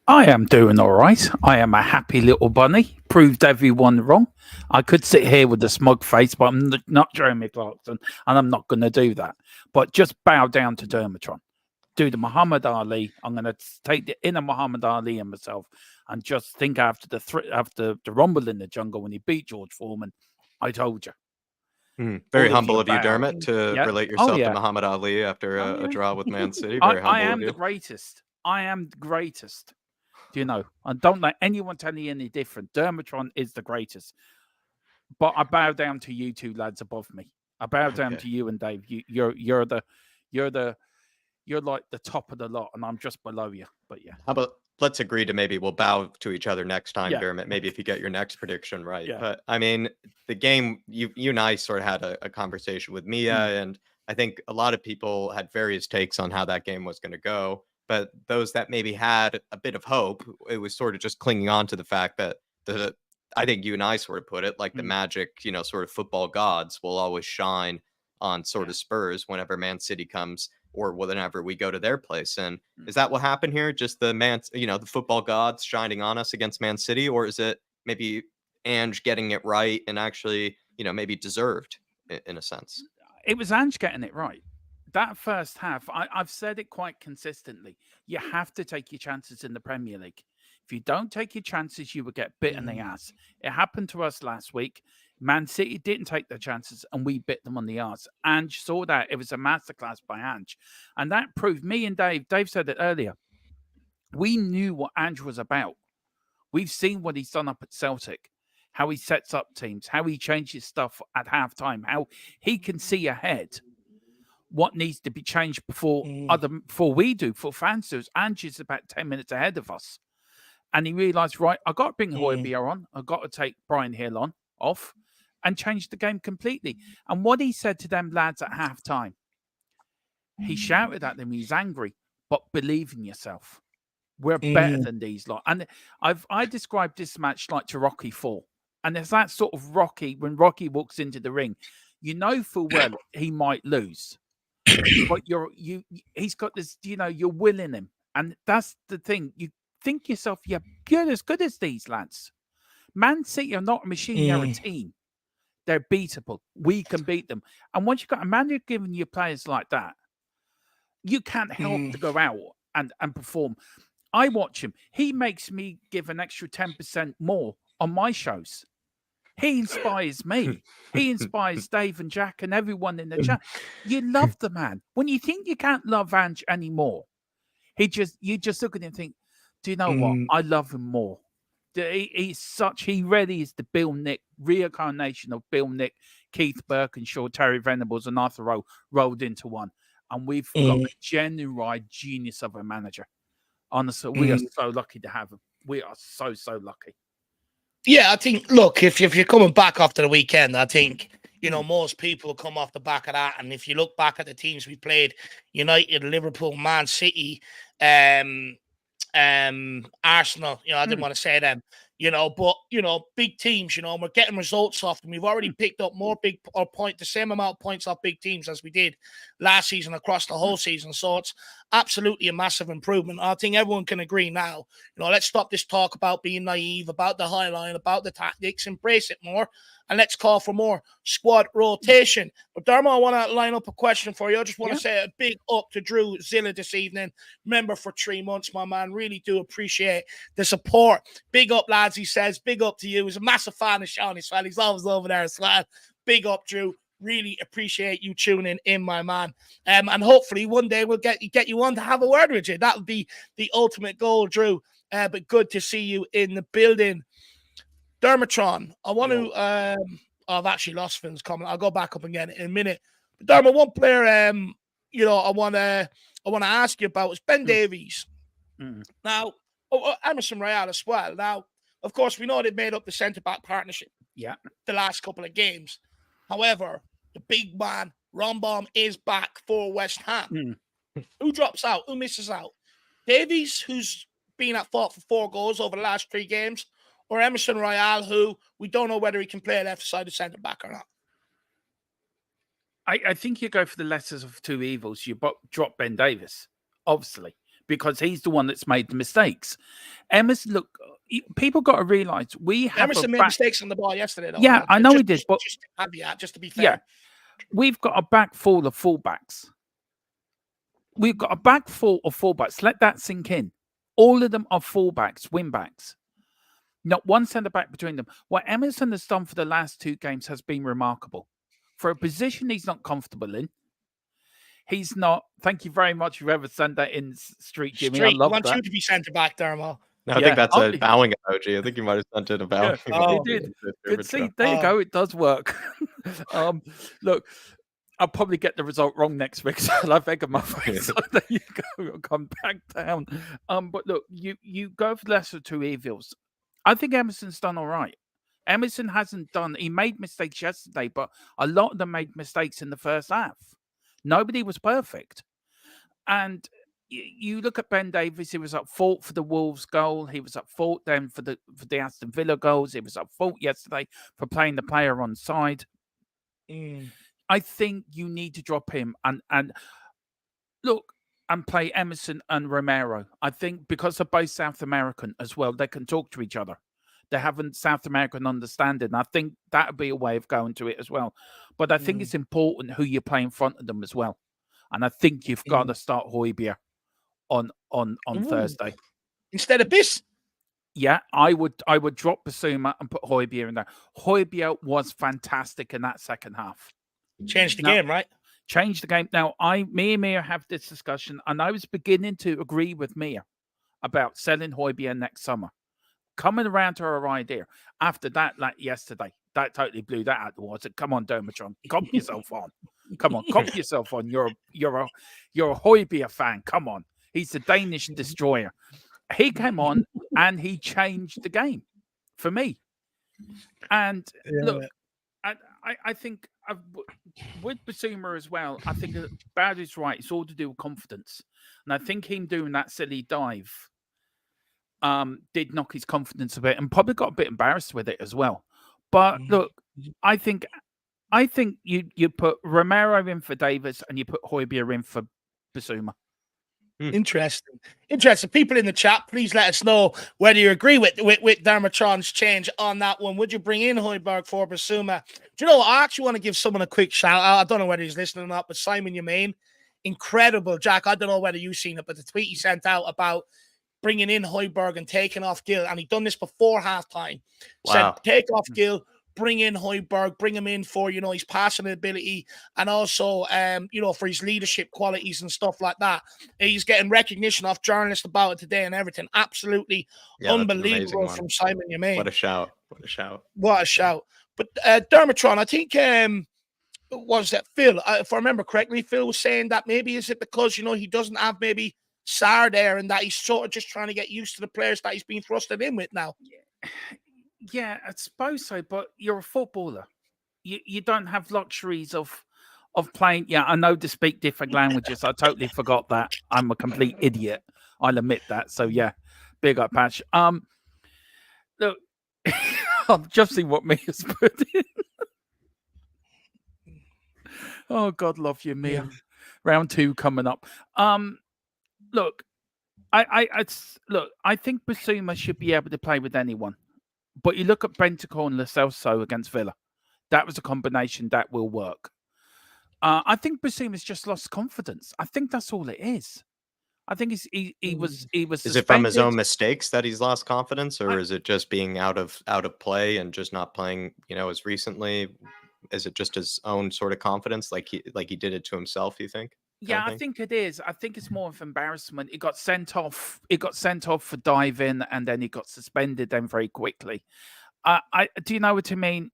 S4: I am doing all right. I am a happy little bunny. Proved everyone wrong. I could sit here with a smug face, but I'm not Jeremy Clarkson, and I'm not going to do that. But just bow down to Dermatron. Do the Muhammad Ali. I'm going to take the inner Muhammad Ali in myself and just think after the rumble in the jungle when he beat George Foreman. I told you.
S2: Very humble of you, Dermot, to relate yourself to Muhammad Ali after a draw with Man City. Very humble
S4: I am
S2: of you.
S4: the greatest. I am the greatest. Do you know? And don't let anyone tell you any different. Dermatron is the greatest. But I bow down to you two lads above me. I bow down to you and Dave. You're like the top of the lot, and I'm just below you. But yeah.
S2: How about let's agree to maybe we'll bow to each other next time, Dermot. Maybe if you get your next prediction right. Yeah. But I mean, the game, you and I sort of had a conversation with Mia, and I think a lot of people had various takes on how that game was going to go. But those that maybe had a bit of hope, it was sort of just clinging on to the fact that I think you and I sort of put it like the magic, sort of football gods will always shine on sort of Spurs whenever Man City comes or whenever we go to their place. And is that what happened here? Just the football gods shining on us against Man City? Or is it maybe Ange getting it right and actually, maybe deserved in a sense?
S4: It was Ange getting it right. That first half, I've said it quite consistently. You have to take your chances in the Premier League. If you don't take your chances, you will get bit in the ass. It happened to us last week. Man City didn't take their chances, and we bit them on the arse. Ange saw that. It was a masterclass by Ange. And that proved me and Dave said it earlier. We knew what Ange was about. We've seen what he's done up at Celtic, how he sets up teams, how he changes stuff at halftime, how he can see ahead what needs to be changed before we do, for fans do. Ange is about 10 minutes ahead of us. And he realised, right, I've got to bring Højbjerg on. I've got to take Brian Hill off and change the game completely. And what he said to them lads at halftime, he shouted at them, he's angry, but believe in yourself. We're better than these lot. And I described this match like to Rocky IV. And there's that sort of Rocky, when Rocky walks into the ring, you know full well he might lose. But he's got this, you're willing him. And that's the thing. You think yourself, you're as good as these lads. Man City are not a machine, they're a team. They're beatable. We can beat them. And once you've got a manager giving you players like that, You can't help to go out and perform. I watch him. He makes me give an extra 10% more on my shows. He inspires me. He inspires Dave and Jack and everyone in the chat. You love the man. When you think you can't love Ange anymore, you just look at him and think, do you know what? I love him more. He really is the Bill Nick, reincarnation of Bill Nick, Keith Birkinshaw, Terry Venables, and Arthur Rowe rolled into one. And we've got a genuine genius of a manager. Honestly, we are so lucky to have him. We are so lucky.
S1: Yeah, I think, look, if you're coming back after the weekend, I think, most people will come off the back of that. And if you look back at the teams we played, United, Liverpool, Man City, Arsenal, I didn't want to say them, but, big teams, we're getting results off them. We've already picked up the same amount of points off big teams as we did last season across the whole season. So it's absolutely a massive improvement. I think everyone can agree now, let's stop this talk about being naive, about the high line, about the tactics, embrace it more, and let's call for more squad rotation. But Dermo, I want to line up a question for you. I just want to say a big up to Drew Zilla this evening. Member for 3 months, my man. Really do appreciate the support. Big up, lads, he says. Big up to you. He's a massive fan of Sean as well. He's always over there as well. Big up, Drew. Really appreciate you tuning in, my man. And hopefully one day we'll get you on to have a word with you. That would be the ultimate goal, Drew. But good to see you in the building. Dermatron, I want to I've actually lost Finn's comment. I'll go back up again in a minute. But Dermot, one player I want to ask you about is Ben Davies. Now, Emerson Royale as well. Now, of course, we know they made up the centre-back partnership the last couple of games. However, the big man, Rombaum, is back for West Ham. Who drops out? Who misses out? Davies, who's been at fault for 4 goals over the last 3 games, or Emerson Royale, who we don't know whether he can play left side of centre-back or not?
S4: I think you go for the lessers of 2 evils. You drop Ben Davies, obviously, because he's the one that's made the mistakes. Emerson, look, people got to realise we have
S1: Emerson made mistakes on the ball yesterday, though.
S4: Yeah, I know he did, but
S1: just to be fair.
S4: Yeah, we've got a back full of fullbacks. We've got a back full of fullbacks. Let that sink in. All of them are fullbacks, wing-backs. Not one centre-back between them. What Emerson has done for the last 2 games has been remarkable. For a position he's not comfortable in, he's not. Thank you very much, whoever sent that in, Street Jimmy. I love that.
S1: I want you to be centre-back, Dermo.
S2: No, I think that's a bowing emoji. I think you might have sent it a bowing.
S4: Yeah, he did. Good. See, there you go. It does work. Look, I'll probably get the result wrong next week, so I'll have egg on my face. So there you go. I'll come back down. But look, you go for the lesser of 2 evils. I think Emerson's done all right. Emerson hasn't done. He made mistakes yesterday, but a lot of them made mistakes in the first half. Nobody was perfect. And you look at Ben Davies, he was at fault for the Wolves goal. He was at fault then for the Aston Villa goals. He was at fault yesterday for playing the player on side. I think you need to drop him and look and play Emerson and Romero. I think because they're both South American as well, they can talk to each other. They have a South American understanding. I think that would be a way of going to it as well. But I think it's important who you play in front of them as well. And I think you've got to start Højbjerg on Thursday
S1: instead of this.
S4: Yeah, I would drop Basuma and put Højbjerg in there. Højbjerg was fantastic in that second half.
S1: Changed the game, right?
S4: Changed the game. Now, me and Mia have this discussion, and I was beginning to agree with Mia about selling Højbjerg next summer. Coming around to her idea. After that, like yesterday, that totally blew that out the water. Come on, Dermatron, cop yourself on. Come on, cop yourself on. You're a Højbjerg fan. Come on, he's the Danish destroyer. He came on and he changed the game for me. And look, I think with Basuma as well, I think Bowdy's right. It's all to do with confidence. And I think him doing that silly dive did knock his confidence a bit and probably got a bit embarrassed with it as well. But look, I think you put Romero in for Davis and you put Højbjerg in for Basuma.
S1: Interesting. People in the chat, please let us know whether you agree with Dermatron's change on that one. Would you bring in Højbjerg for Basuma? Do you know what? I actually want to give someone a quick shout out. I don't know whether he's listening or not, but Simon Yemain incredible, Jack. I don't know whether you've seen it, but the tweet he sent out about bringing in Højbjerg and taking off Gill, and he'd done this before halftime.
S2: Wow.
S1: Said, take off Gill, bring in Højbjerg, bring him in for, his passing ability and also, for his leadership qualities and stuff like that. He's getting recognition off journalists about it today and everything. Absolutely unbelievable from Simon Yemen.
S2: What a shout. What a shout.
S1: What a shout. But Dermatron, I think, was that Phil, if I remember correctly, Phil was saying that maybe is it because, he doesn't have maybe Sar there and that he's sort of just trying to get used to the players that he's been thrusted in with now.
S4: Yeah, I suppose so. But you're a footballer. You don't have luxuries of playing. Yeah, I know to speak different languages. I totally forgot that. I'm a complete idiot. I'll admit that. So yeah, big up, Patch. Look, I've just seen what Mia's put in. Oh God, love you, Mia. Yeah. Round 2 coming up. Look, I think Bissouma should be able to play with anyone. But you look at Bentancur and Lo Celso against Villa. That was a combination that will work. I think Bissouma's just lost confidence. I think that's all it is. I think he was suspended.
S2: Is it from his own mistakes that he's lost confidence, or is it just being out of play and just not playing, as recently? Is it just his own sort of confidence, like he did it to himself, you think?
S4: Yeah, I think it is. I think it's more of embarrassment. He got sent off. He got sent off for diving, and then he got suspended then very quickly. Do you know what I mean?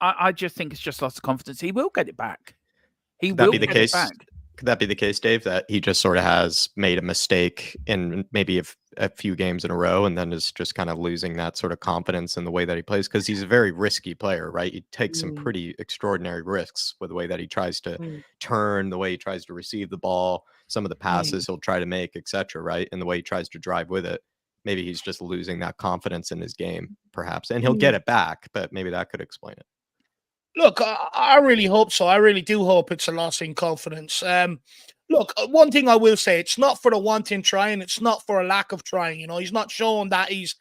S4: I just think it's just lost of confidence. He will get it back. He will get it back.
S2: Could that be the case, Dave, that he just sort of has made a mistake in maybe a few games in a row and then is just kind of losing that sort of confidence in the way that he plays? Because he's a very risky player, right? He takes some pretty extraordinary risks with the way that he tries to turn, the way he tries to receive the ball, some of the passes he'll try to make, etc., right? And the way he tries to drive with it. Maybe he's just losing that confidence in his game, perhaps. And he'll get it back, but maybe that could explain it.
S1: Look, I really hope so. I really do hope it's a loss in confidence. Look, one thing I will say, it's not for the wanting trying. It's not for a lack of trying. He's not showing that he's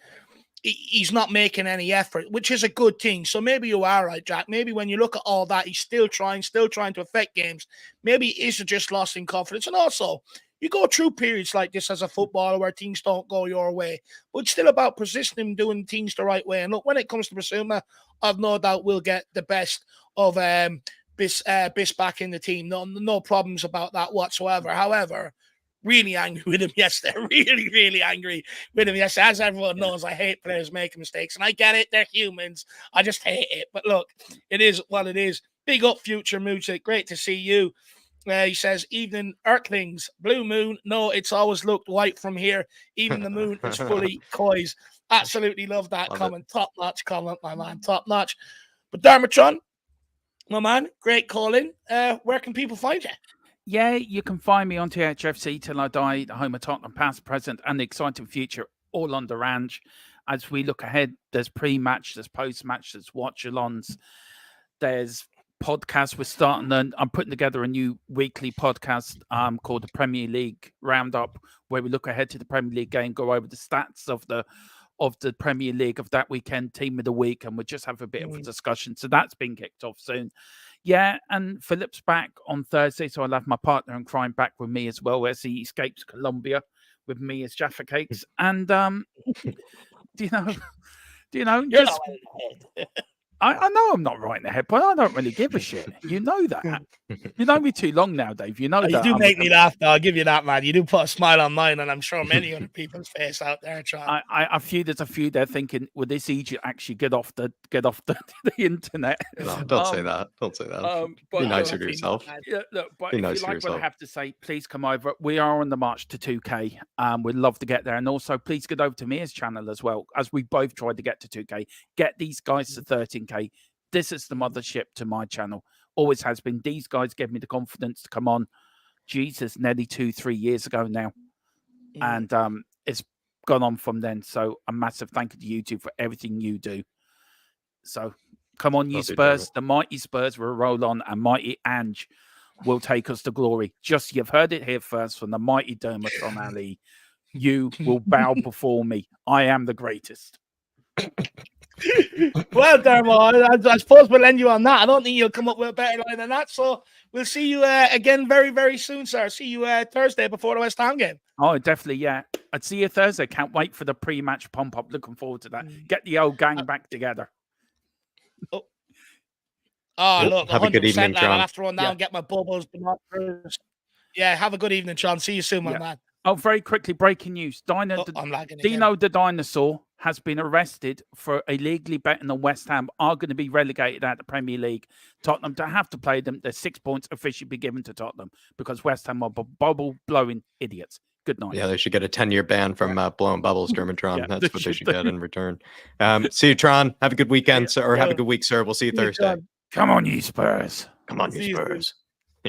S1: not making any effort, which is a good thing. So maybe you are right, Jack. Maybe when you look at all that, he's still trying to affect games. Maybe it is just lost in confidence. And also, you go through periods like this as a footballer where things don't go your way, but it's still about persisting doing things the right way. And look, when it comes to Bissouma, I've no doubt we'll get the best of Biss back in the team. No problems about that whatsoever. However, really angry with him yesterday. Really, really angry with him yesterday. As everyone knows, I hate players making mistakes. And I get it. They're humans. I just hate it. But look, it is what it is. Big up, Future Music. Great to see you. He says, evening, Earthlings, blue moon. No, it's always looked white from here. Even the moon is fully coys. Absolutely love that comment. Top-notch comment, my man. Top-notch. But Dermatron, my man, great calling. Where can people find you?
S4: Yeah, you can find me on THFC Till I Die, the home of Tottenham, past, present, and the exciting future, all under Ange. As we look ahead, there's pre-match, there's post-match, there's watch-alongs, there's podcast. We're starting, I'm putting together a new weekly podcast called the Premier League Roundup, where we look ahead to the Premier League game, go over the stats of the Premier League of that weekend, team of the week, and we'll just have a bit of a discussion. So that's been kicked off soon. Yeah, and Philip's back on Thursday, so I'll have my partner in crime back with me as well as he escapes Colombia with me as Jaffa Cakes. And do you know, just I know I'm not right in the head, but I don't really give a shit. You know that. You know me too long now, Dave. You know that.
S1: You do make me laugh, though. I'll give you that, man. You do put a smile on mine, and I'm sure many other people's face out there.
S4: There's a few there thinking, "Will this Egypt actually get off the internet?"
S2: No, don't say that. Don't say that. Be nicer to yourself.
S4: Yeah, look, but if you like what I have to say, please come over. We are on the march to 2K. We'd love to get there, and also please get over to Mia's channel as well, as we both tried to get to 2K. Get these guys to 13K. This is the mothership to my channel. Always has been. These guys gave me the confidence to come on. Jesus, nearly 2-3 years ago now. And it's gone on from then. So a massive thank you to you two for everything you do. So come on, you Spurs. The mighty Spurs will roll on, and mighty Ange will take us to glory. Just you've heard it here first from the mighty Dermatron Ali. You will bow before me. I am the greatest.
S1: Well, Dermo, I suppose we'll end you on that. I don't think you'll come up with a better line than that. So we'll see you again very, very soon, sir. See you Thursday before the West Ham game.
S4: Oh, definitely, yeah. I'd see you Thursday. Can't wait for the pre-match pump-up. Looking forward to that. Get the old gang back together.
S1: Oh,
S2: Well,
S1: look,
S2: have a good
S1: 100%,
S2: evening,
S1: lad. I'll
S2: Tron.
S1: have to run down, get my bubbles. Yeah, have a good evening, Sean. See you soon, my man.
S4: Oh, very quickly, breaking news.
S1: I'm lagging again.
S4: Dino the Dinosaur has been arrested for illegally betting on West Ham are going to be relegated out of the Premier League. Tottenham don't have to play them. There's 6 points officially be given to Tottenham because West Ham are bubble-blowing idiots. Good night.
S2: Yeah, they should get a 10-year ban from blowing bubbles, Dermatron.
S4: Yeah,
S2: That's what they should get in return. See you, Tron. Have a good weekend, sir, or have a good week, sir. We'll see you Thursday.
S4: Come on, you Spurs.
S2: Come on, you Spurs.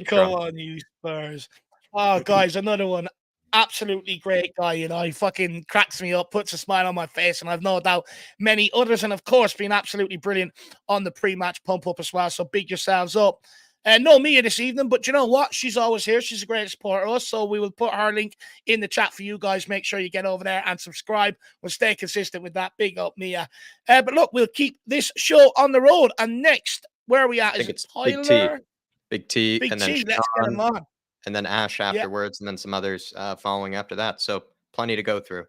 S1: Come on, you Spurs. Oh, guys, another one. Absolutely great guy, you know. He fucking cracks me up, puts a smile on my face, and I've no doubt many others, and of course, been absolutely brilliant on the pre-match pump-up as well. So big yourselves up. No Mia this evening, but you know what? She's always here. She's a great supporter of us, so we will put her link in the chat for you guys. Make sure you get over there and subscribe. We'll stay consistent with that. Big up, Mia. But look, we'll keep this show on the road. And next, where are we at? Is it Tyler?
S2: Big T.
S1: Big
S2: and then
S1: T. Let's get him on.
S2: And then Ash afterwards, and then some others following after that. So plenty to go through.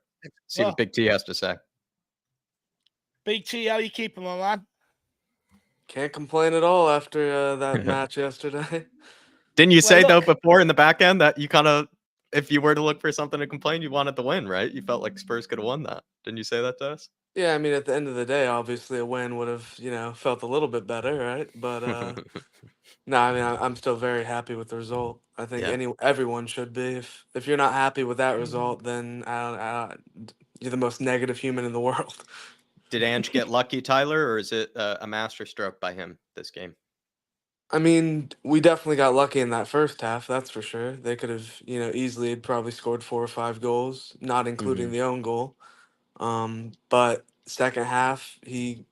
S2: See what Big T has to say.
S1: Big T, how you keeping, my man?
S5: Can't complain at all after that match yesterday.
S2: Didn't you say, though, before in the back end that you kind of, if you were to look for something to complain, you wanted the win, right? You felt like Spurs could have won that. Didn't you say that to us?
S5: Yeah, I mean, at the end of the day, obviously a win would have, felt a little bit better, right? But no, I mean, I'm still very happy with the result. I think everyone should be. If you're not happy with that result, then you're the most negative human in the world.
S2: Did Ange get lucky, Tyler, or is it a masterstroke by him this game?
S5: I mean, we definitely got lucky in that first half, that's for sure. They could have, easily had probably scored 4 or 5 goals, not including the own goal. But second half, he,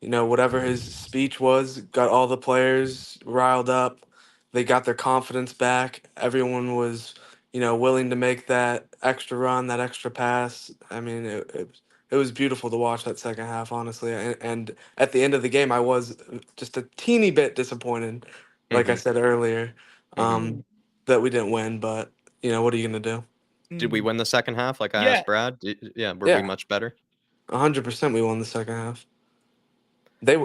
S5: whatever his speech was, got all the players riled up. They got their confidence back. Everyone was, willing to make that extra run, that extra pass. I mean, it was beautiful to watch that second half, honestly. And at the end of the game, I was just a teeny bit disappointed, like I said earlier, that we didn't win. But, what are you going to do?
S2: Did we win the second half like I asked Brad? Were we much better?
S5: 100% we won the second half. They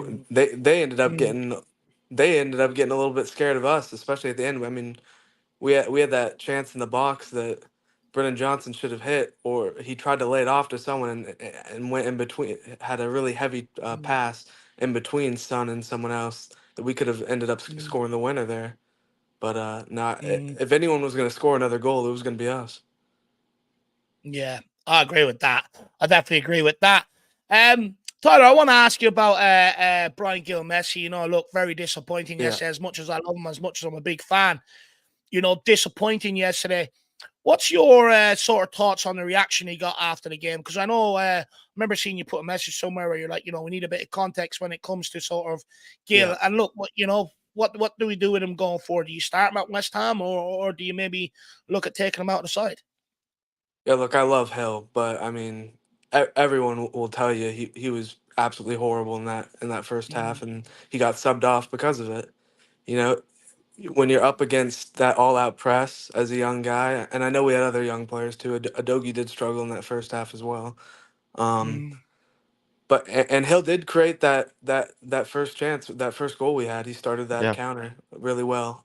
S5: ended up getting a little bit scared of us, especially at the end. I mean, we had that chance in the box that Brennan Johnson should have hit, or he tried to lay it off to someone and went in between, had a really heavy pass in between Son and someone else that we could have ended up scoring the winner there. But if anyone was going to score another goal, it was going to be us.
S1: Yeah, I agree with that. I definitely agree with that. Tyler, I want to ask you about Brian Gil-Messi. Look, very disappointing yesterday. As much as I love him, as much as I'm a big fan, disappointing yesterday. What's your sort of thoughts on the reaction he got after the game? Because I know, I remember seeing you put a message somewhere where you're like, we need a bit of context when it comes to sort of Gil. Yeah. And look, what do we do with him going forward? Do you start him at West Ham, or do you maybe look at taking him out of the side?
S5: Yeah, look, I love Hill, but I mean, everyone will tell you he was absolutely horrible in that first half, and he got subbed off because of it. When you're up against that all-out press as a young guy, and I know we had other young players too. Adogi did struggle in that first half as well. But and Hill did create that first chance, that first goal we had. He started that counter really well.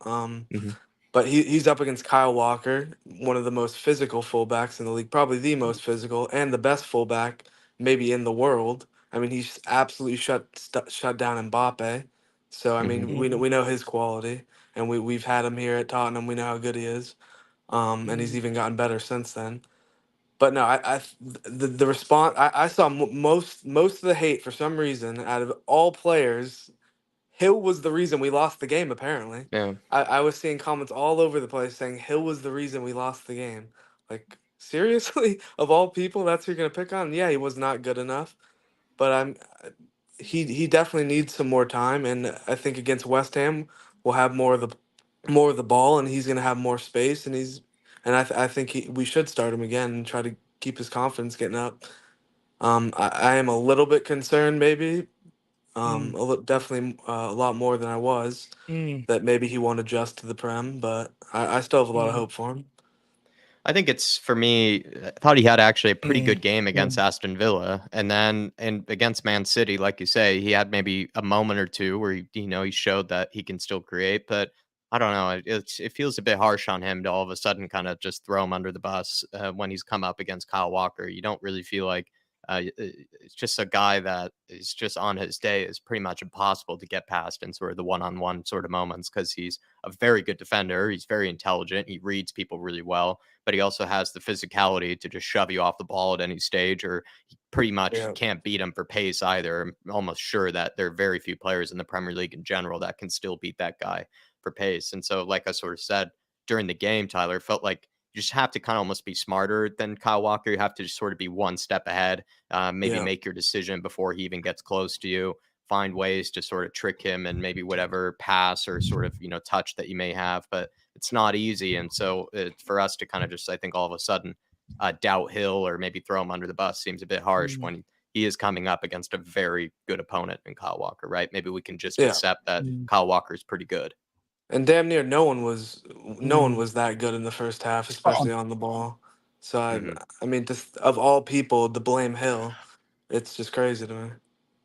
S5: But he's up against Kyle Walker, one of the most physical fullbacks in the league, probably the most physical and the best fullback maybe in the world. I mean, he's absolutely shut down Mbappe. So I mean, we know his quality, and we've had him here at Tottenham. We know how good he is, and he's even gotten better since then. But no, the response I saw most of the hate for some reason out of all players. Hill was the reason we lost the game, apparently.
S2: Yeah.
S5: I was seeing comments all over the place saying Hill was the reason we lost the game. Like, seriously? Of all people, that's who you're going to pick on? Yeah, he was not good enough. But he definitely needs some more time. And I think against West Ham, we'll have more of the ball, and he's going to have more space. And I think we should start him again and try to keep his confidence getting up. I am a little bit concerned, maybe.
S1: Mm,
S5: Definitely a lot more than I was.
S1: mm,
S5: That maybe he won't adjust to the Prem, but I still have a lot of
S1: mm,
S5: hope for him.
S2: I think it's for me. I thought he had actually a pretty
S1: mm,
S2: good game against
S1: mm,
S2: Aston Villa, and then against Man City, like you say, he had maybe a moment or two where he showed that he can still create. But I don't know. It feels a bit harsh on him to all of a sudden kind of just throw him under the bus when he's come up against Kyle Walker. You don't really feel like it's just a guy that is just on his day is pretty much impossible to get past in sort of the one-on-one sort of moments because he's a very good defender. He's very intelligent. He reads people really well, but he also has the physicality to just shove you off the ball at any stage, or he pretty much
S5: Yeah,
S2: can't beat him for pace either. I'm almost sure that there are very few players in the Premier League in general that can still beat that guy for pace. And so, like I sort of said during the game, Tyler, it felt like you just have to kind of almost be smarter than Kyle Walker. You have to just sort of be one step ahead, maybe
S5: yeah,
S2: make your decision before he even gets close to you. Find ways to sort of trick him and maybe whatever pass or sort of touch that you may have, but it's not easy. And so for us to kind of just, I think, all of a sudden doubt Hill or maybe throw him under the bus seems a bit harsh
S1: mm,
S2: when he is coming up against a very good opponent in Kyle Walker, right? Maybe we can just
S5: yeah.
S2: accept that
S1: mm,
S2: Kyle Walker is pretty good.
S5: And damn near no one
S1: mm.
S5: was that good in the first half,
S1: Spot on.
S5: especially on the ball. So
S2: Mhm.
S5: I mean, just of all people to blame Hill, it's just crazy to me.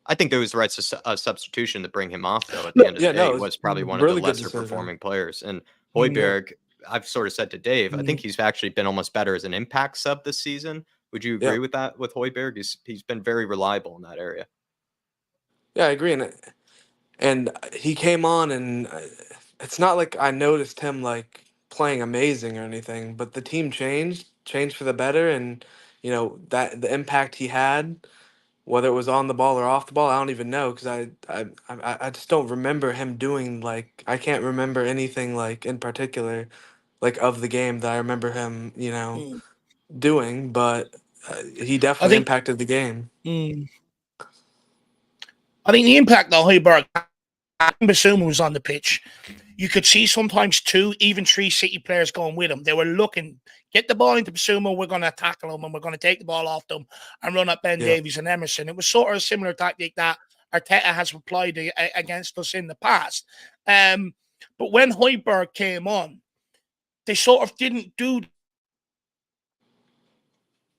S2: I think there was the right substitution to bring him off, though. At the
S1: Look,
S2: end of the
S5: Yeah,
S2: day,
S5: no,
S2: he
S5: it was
S2: was probably one of the
S5: really good
S2: lesser
S5: decision.
S2: performing players. And
S1: mm,
S5: Yeah,
S2: Højbjerg, I've sort of said to Dave, I think
S1: mm.
S2: he's actually been almost better as an impact sub this season. Would you
S5: yeah,
S2: agree with that with Højbjerg? He's been very reliable in that area.
S5: yeah. I agree, and he came on, and it's not like I noticed him like playing amazing or anything, but the team changed for the better, and that the impact he had, whether it was on the ball or off the ball, I don't even know because I just don't remember him doing like I can't remember anything like in particular like of the game that I remember him
S1: Mm.
S5: doing, but he
S1: I
S5: definitely
S1: think
S5: impacted the game.
S1: mm, I think the impact that Højbjerg Basuma was on the pitch. You could see sometimes two, even three City players going with him. They were looking, get the ball into Basuma, we're going to tackle him and we're going to take the ball off them and run at Ben
S5: Yeah,
S1: Davies and Emerson. It was sort of a similar tactic that Arteta has applied against us in the past. But when Højbjerg came on, they sort of didn't do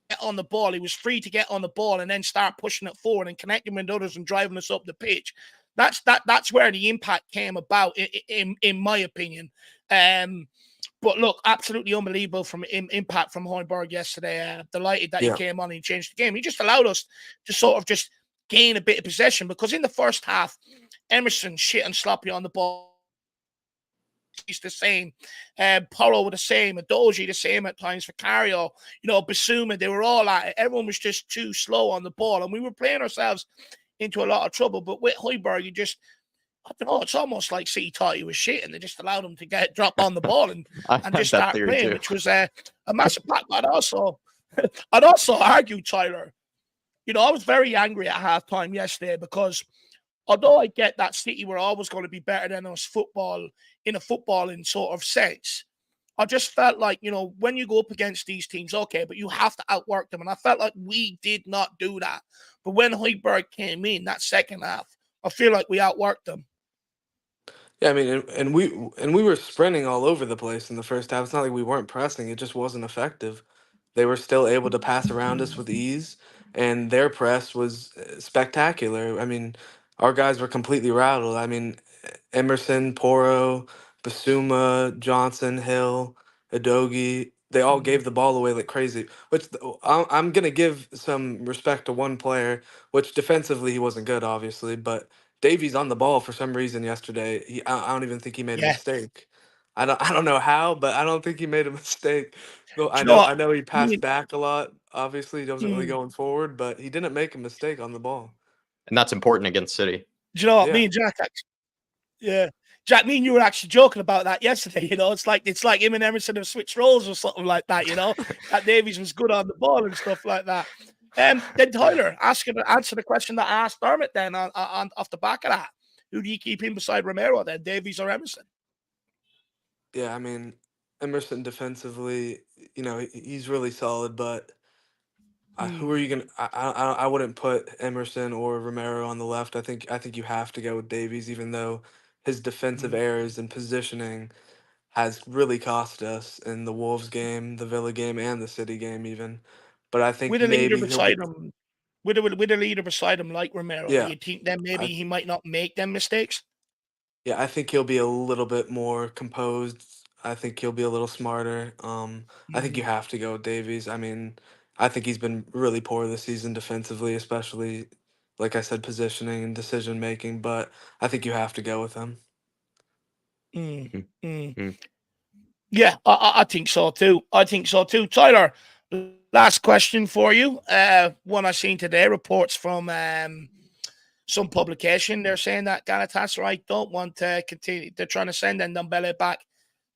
S1: get on the ball. He was free to get on the ball and then start pushing it forward and connecting with others and driving us up the pitch. That's where the impact came about, in my opinion. But look, absolutely unbelievable from impact from Højbjerg yesterday. Delighted that he
S5: yeah,
S1: came on and changed the game. He just allowed us to sort of just gain a bit of possession because in the first half, Emerson shit and sloppy on the ball. He's the same. Porro the same. Adoji the same at times. Vicario, Basuma, they were all at it. Everyone was just too slow on the ball, and we were playing ourselves into a lot of trouble. But with Højbjerg, I don't know, it's almost like City thought he was shit, and they just allowed him to drop on the ball and
S2: I
S1: just
S2: have that
S1: start
S2: theory
S1: playing,
S2: too.
S1: which was a massive pack. But I'd also argue, Tyler. I was very angry at halftime yesterday because although I get that City were always going to be better than us in a footballing sort of sense, I just felt like, when you go up against these teams, okay, but you have to outwork them. And I felt like we did not do that. But when Højbjerg came in that second half, I feel like we outworked them.
S5: yeah. I mean, and we were sprinting all over the place in the first half. It's not like we weren't pressing; it just wasn't effective. They were still able to pass around us with ease, and their press was spectacular. I mean, our guys were completely rattled. I mean, Emerson, Porro, Basuma, Johnson, Hill, Adogi, they all gave the ball away like crazy. I'm going to give some respect to one player, which defensively he wasn't good, obviously, but Davies on the ball for some reason yesterday. I don't even think he made a
S1: Yeah.
S5: mistake. I don't know how, but I don't think he made a mistake. No,
S1: Do you know what?
S5: I know he
S1: I
S5: passed
S1: mean,
S5: back a lot. Obviously, he wasn't really
S1: mm,
S5: going forward, but he didn't make a mistake on the ball.
S2: And that's important against City.
S1: do you know what?
S5: Yeah,
S1: Me and Jack, yeah. Jack, me and you were actually joking about that yesterday. It's like him and Emerson have switched roles or something like that. That Davies was good on the ball and stuff like that. Then Tyler, answer the question that I asked Dermot. Then on off the back of that, who do you keep in beside Romero? Then Davies or Emerson?
S5: yeah. I mean, Emerson defensively, he's really solid, but Who are you gonna? I wouldn't put Emerson or Romero on the left. I think you have to go with Davies, even though his defensive
S1: Mm.
S5: errors and positioning has really cost us in the Wolves game, the Villa game, and the City game even. But I think
S1: With a leader
S5: maybe he'll be.
S1: beside him, with a leader beside him like Romero, do
S5: Yeah,
S1: you think that maybe
S5: I
S1: he might not make them mistakes?
S5: yeah, I think he'll be a little bit more composed. I think he'll be a little smarter. I think you
S1: Mm.
S5: have to go with Davies. I mean, I think he's been really poor this season defensively, especially like I said, positioning and decision making. But I think you have to go with him.
S1: Mm.
S2: Mm,
S1: Mm.
S2: mm.
S1: Yeah, I think so too. I think so too. Tyler, last question for you. One I seen today, reports from some publication. They're saying that Galatasaray don't want to continue. They're trying to send Ndombele back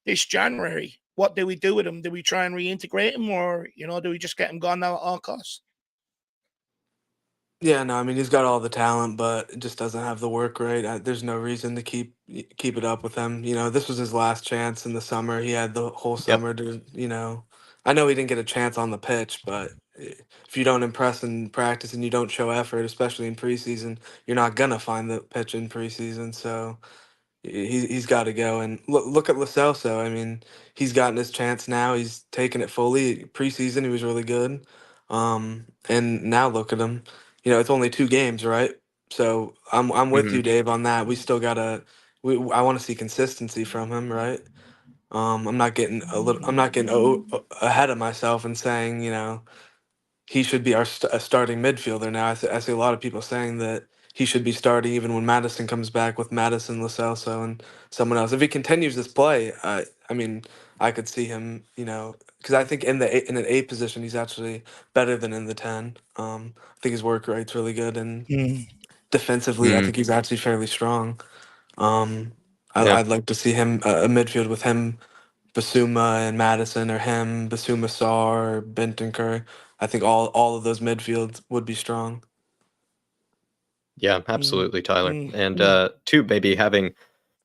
S1: this January. What do we do with him? Do we try and reintegrate him, or do we just get him gone now at all costs?
S5: Yeah, no, I mean he's got all the talent, but it just doesn't have the work rate. There's no reason to keep it up with him. This was his last chance in the summer. He had the whole
S2: Yep.
S5: summer to. I know he didn't get a chance on the pitch, but if you don't impress in practice and you don't show effort, especially in preseason, you're not gonna find the pitch in preseason. So he's got to go. And look at Lo Celso. I mean, he's gotten his chance now. He's taken it fully. Preseason, he was really good. And now look at him. It's only 2 games, right? So I'm with
S2: Hmm.
S5: you, Dave, on that. We still gotta. I want to see consistency from him, right? I'm not getting I'm not getting ahead of myself and saying he should be a starting midfielder now. I see a lot of people saying that he should be starting even when Madison comes back with Madison, Lo Celso, and someone else. If he continues this play, I mean, I could see him, because I think in an 8 position he's actually better than in the 10. I think his work rate's really good, and
S1: Mm.
S5: defensively, I
S2: Hmm.
S5: think he's actually fairly strong. Um,
S2: Yeah.
S5: I'd like to see him a midfield with him, Basuma and Madison, or him, Basuma Sarr, or Bentancur. I think all of those midfields would be strong.
S2: Yeah,
S1: Mm.
S2: absolutely, Tyler.
S1: Mm.
S2: And
S1: Mm.
S2: two, maybe having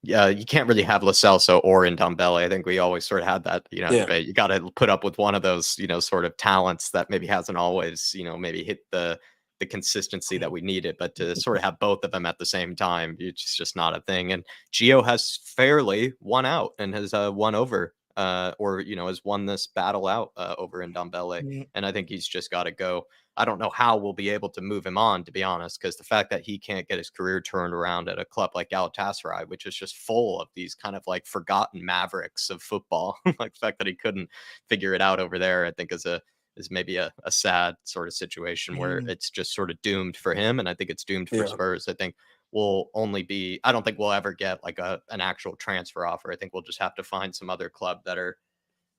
S2: you can't really have Lo Celso or Ndombele. I think we always sort of had that,
S5: Yeah,
S2: debate. You got to put up with one of those, sort of talents that maybe hasn't always, maybe hit the consistency that we needed. But to sort of have both of them at the same time, it's just not a thing. And Gio has fairly won out and has won over, or has won this battle out over Ndombele.
S1: Mm.
S2: And I think he's just got to go. I don't know how we'll be able to move him on, to be honest, because the fact that he can't get his career turned around at a club like Galatasaray, which is just full of these kind of like forgotten mavericks of football, like the fact that he couldn't figure it out over there, I think is maybe a sad sort of situation where
S1: Mm.
S2: it's just sort of doomed for him, and I think it's doomed for
S5: yeah,
S2: Spurs. I think we'll only be. I don't think we'll ever get like an actual transfer offer. I think we'll just have to find some other club that are,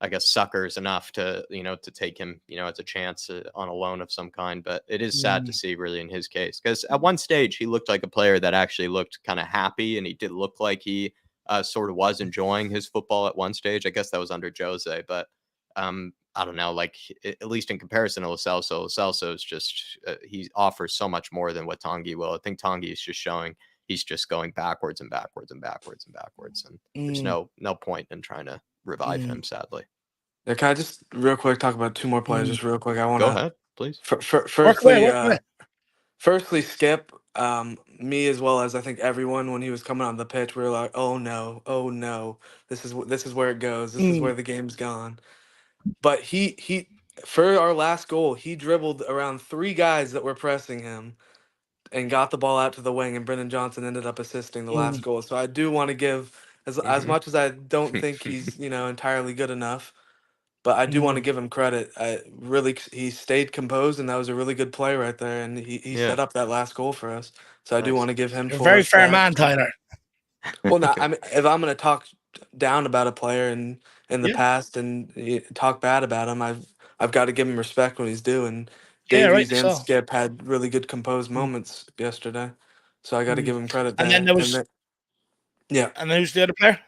S2: I guess, suckers enough to, to take him, as a chance on a loan of some kind. But it is sad to
S1: Mm.
S2: see, really, in his case, because at one stage he looked like a player that actually looked kind of happy, and he did look like he sort of was enjoying his football at one stage. I guess that was under Jose, but I don't know, like at least in comparison to Lo Celso is just he offers so much more than what Tanguy will. I think Tanguy is just showing he's just going backwards and backwards and backwards and backwards, and there's
S1: Mm.
S2: no point in trying to revive
S1: Mm.
S2: him, sadly.
S5: yeah. Can I just real quick talk about 2 more players?
S1: Mm.
S5: Just real quick. I want
S2: Go
S5: to
S2: ahead, please.
S1: Work away,
S5: firstly,
S1: work away.
S5: Skipp. Me as well as I think everyone when he was coming on the pitch, we were like, oh no, oh no, this is where it goes. This is
S1: Mm.
S5: where the game's gone. But he for our last goal, he dribbled around 3 guys that were pressing him and got the ball out to the wing, and Brendan Johnson ended up assisting the last
S1: Mm.
S5: goal. So I do want to give as
S2: Hmm.
S5: much as I don't think he's entirely good enough, but I do want to
S1: Mm.
S5: give him credit. He stayed composed, and that was a really good play right there, and he
S2: Yeah,
S5: set up that last goal for us. So I do
S2: nice.
S5: want to give him
S1: You're a
S5: full
S1: very fair man,
S5: respect.
S1: Tyler.
S5: Well, now I mean, if I'm going to talk down about a player in the
S1: Yeah.
S5: past and talk bad about him, I've got to give him respect when he's due. And
S1: Yeah, right.
S5: Davies and
S1: So.
S5: Skip had really good composed
S1: Mm.
S5: moments yesterday, so I got to
S1: Mm.
S5: give him credit
S1: And then
S5: there.
S1: there
S5: And
S1: was,
S5: then, yeah,
S1: and who's the other player?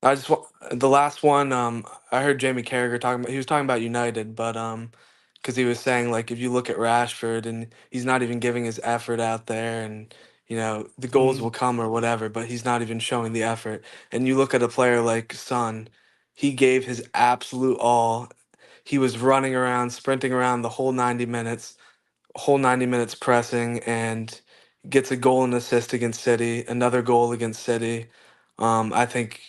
S5: I just want the last one. I heard Jamie Carragher talking about. He was talking about United, but because he was saying like if you look at Rashford and he's not even giving his effort out there, and the goals will
S1: Mm.
S5: come or whatever, but he's not even showing the effort. And you look at a player like Son, he gave his absolute all. he was running around, sprinting around the whole 90 minutes, pressing, and gets a goal and assist against City, another goal against City. I think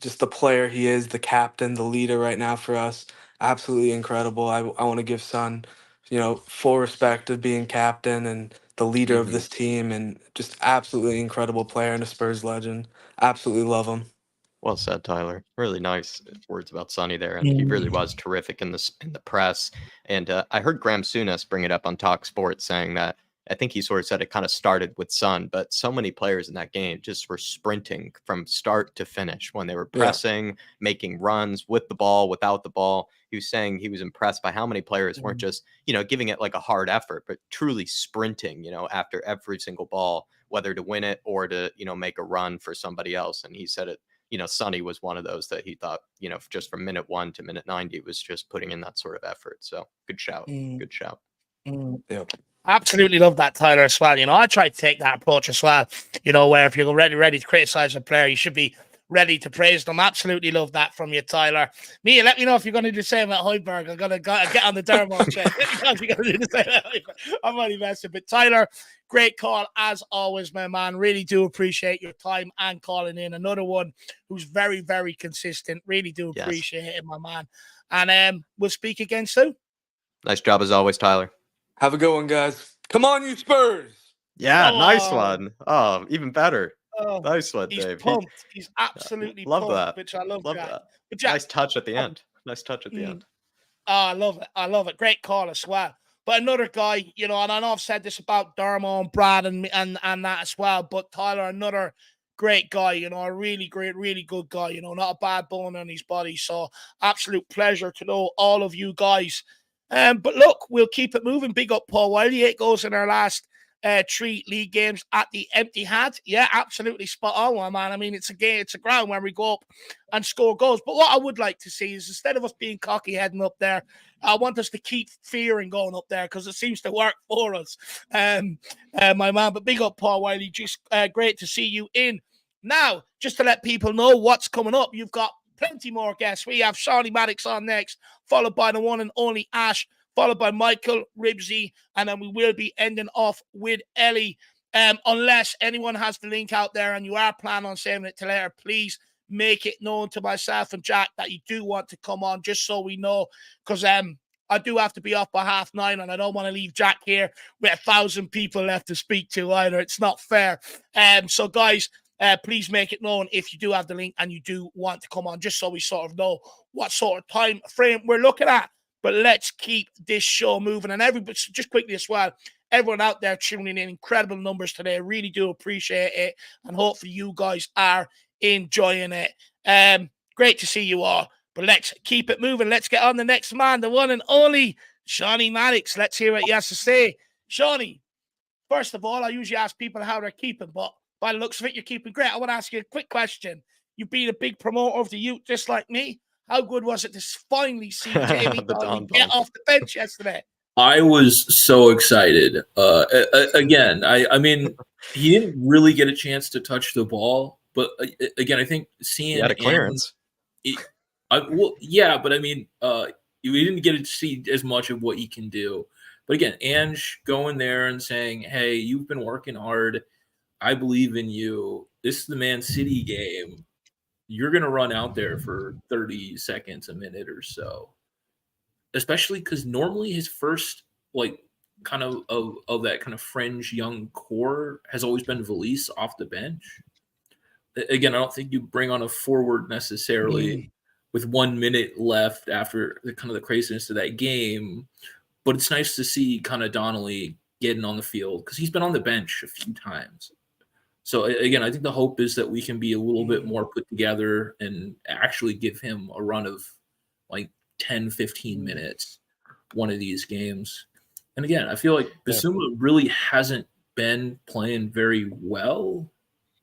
S5: just the player he is, the captain, the leader right now for us, absolutely incredible. I want to give Son, full respect of being captain and the leader of this team, and just absolutely incredible player and a Spurs legend. Absolutely love him.
S2: Well said, Tyler. Really nice words about Sonny there, and he really was terrific in the press. And I heard Graham Souness bring it up on Talk Sports, saying that I think he sort of said it kind of started with Son, but so many players in that game just were sprinting from start to finish when they were pressing, making runs with the ball, without the ball. He was saying he was impressed by how many players weren't just, giving it like a hard effort, but truly sprinting, after every single ball, whether to win it or to, make a run for somebody else. And he said it. Sonny was one of those that he thought, just from minute 1 to minute 90 was just putting in that sort of effort. So good shout. Good shout.
S5: Yep.
S1: Absolutely love that, Tyler, as well. I try to take that approach as well, where if you're ready to criticize a player, you should be ready to praise them. Absolutely love that from you, Tyler. Mia, let me know if you're going to do the same at Højbjerg. I'm going to get on the Dermatron check. Let me know if you're going to do the same at Højbjerg. I'm only messing. But Tyler, great call as always, my man. Really do appreciate your time and calling in. Another one who's very, very consistent. Really do appreciate it, my man. And we'll speak again soon.
S2: Nice job as always, Tyler.
S5: Have a good one, guys. Come on, you Spurs.
S2: Yeah, nice one. Oh, even better. Nice one,
S1: he's
S2: Dave.
S1: Pumped. He's absolutely
S2: love
S1: pumped,
S2: that.
S1: which I love
S2: that.
S1: Jack,
S2: nice touch at the end. Nice touch at the end.
S1: Oh, I love it. I love it. Great call as well. But another guy, and I know I've said this about Dermo and Brad and that as well, but Tyler, another great guy, a really great, really good guy, not a bad bone on his body. So absolute pleasure to know all of you guys. But look, we'll keep it moving. Big up Paul Wiley. 8 goals in our last 3 league games at the empty hat. Yeah, absolutely spot on, man. I mean, it's a game, it's a ground where we go up and score goals. But what I would like to see is, instead of us being cocky heading up there, I want us to keep fearing going up there, because it seems to work for us, my man. But big up Paul Wiley. Just great to see you in. Now, just to let people know what's coming up, you've got plenty more guests. We have Shaie Maddox on next, followed by the one and only Ash, followed by Michael Ribsy, and then we will be ending off with Ellie. Unless anyone has the link out there and you are planning on saving it to later, please make it known to myself and Jack that you do want to come on, just so we know, because I do have to be off by 9:30, and I don't want to leave Jack here with 1,000 people left to speak to either. It's not fair. So guys, please make it known if you do have the link and you do want to come on, just so we sort of know what sort of time frame we're looking at. But let's keep this show moving. And everybody, just quickly as well, everyone out there tuning in, incredible numbers today. I really do appreciate it. And hopefully you guys are enjoying it. Great to see you all. But let's keep it moving. Let's get on the next man, the one and only Shaie Maddox. Let's hear what he has to say. Shaie, first of all, I usually ask people how they're keeping, but by the looks of it, you're keeping great. I want to ask you a quick question. You've been a big promoter of the youth, just like me. How good was it to finally see Jamie Donnelly get off the bench yesterday?
S6: I was so excited. Again, I mean, he didn't really get a chance to touch the ball, but again, I think seeing
S2: he had a clearance.
S6: But I mean, we didn't get to see as much of what he can do. But again, Ange going there and saying, "Hey, you've been working hard. I believe in you. This is the Man City game. You're going to run out there for 30 seconds, a minute or so." Especially because normally his first, kind of that kind of fringe young core has always been Valise off the bench. Again, I don't think you bring on a forward necessarily with 1 minute left after the craziness of that game. But it's nice to see kind of Donnelly getting on the field, because he's been on the bench a few times. So again, I think the hope is that we can be a little bit more put together and actually give him a run of 10, 15 minutes one of these games. And again, I feel like Bissouma really hasn't been playing very well.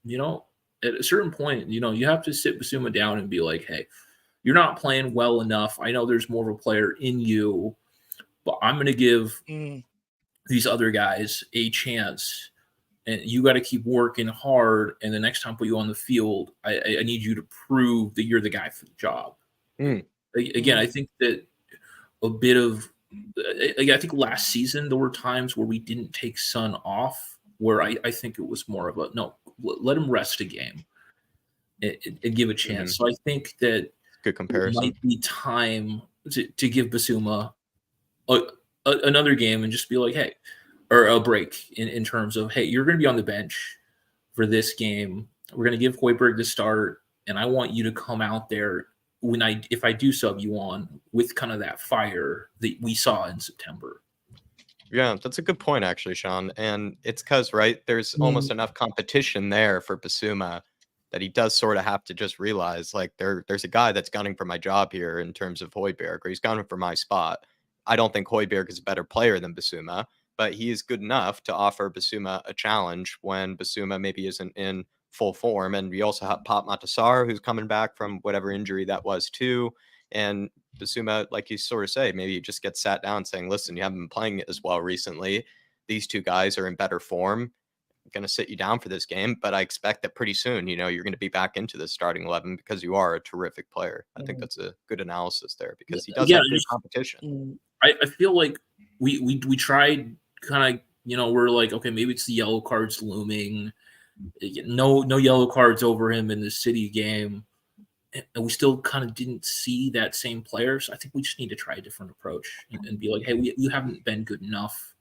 S6: At a certain point, you have to sit Bissouma down and be like, "Hey, you're not playing well enough. I know there's more of a player in you, but I'm going to give these other guys a chance. And you got to keep working hard. And the next time I put you on the field, I need you to prove that you're the guy for the job." Again, I think that a bit of like, I think last season there were times where we didn't take Son off, where I think it was more of a no, let him rest a game and give a chance. So I think that
S2: Good comparison.
S6: might be time to give Bissouma another game and just be like, hey, or a break in terms of, hey, you're going to be on the bench for this game. We're going to give Højbjerg the start, and I want you to come out there if I do sub you on with kind of that fire that we saw in September.
S2: Yeah, that's a good point, actually, Sean. And it's because, right, there's almost enough competition there for Bissouma that he does sort of have to just realize, like, there's a guy that's gunning for my job here in terms of Højbjerg, or he's gunning for my spot. I don't think Højbjerg is a better player than Bissouma, but he is good enough to offer Bissouma a challenge when Bissouma maybe isn't in full form. And we also have Pop Matasar, who's coming back from whatever injury that was too. And Bissouma, like you sort of say, maybe you just get sat down saying, listen, you haven't been playing as well recently. These two guys are in better form. I'm going to sit you down for this game, but I expect that pretty soon, you're going to be back into the starting 11 because you are a terrific player. I think that's a good analysis there because he does have good competition.
S6: I feel like we tried kind of, we're like, okay, maybe it's the yellow cards looming. No yellow cards over him in the City game. And we still kind of didn't see that same player. So I think we just need to try a different approach and be like, hey, you haven't been good enough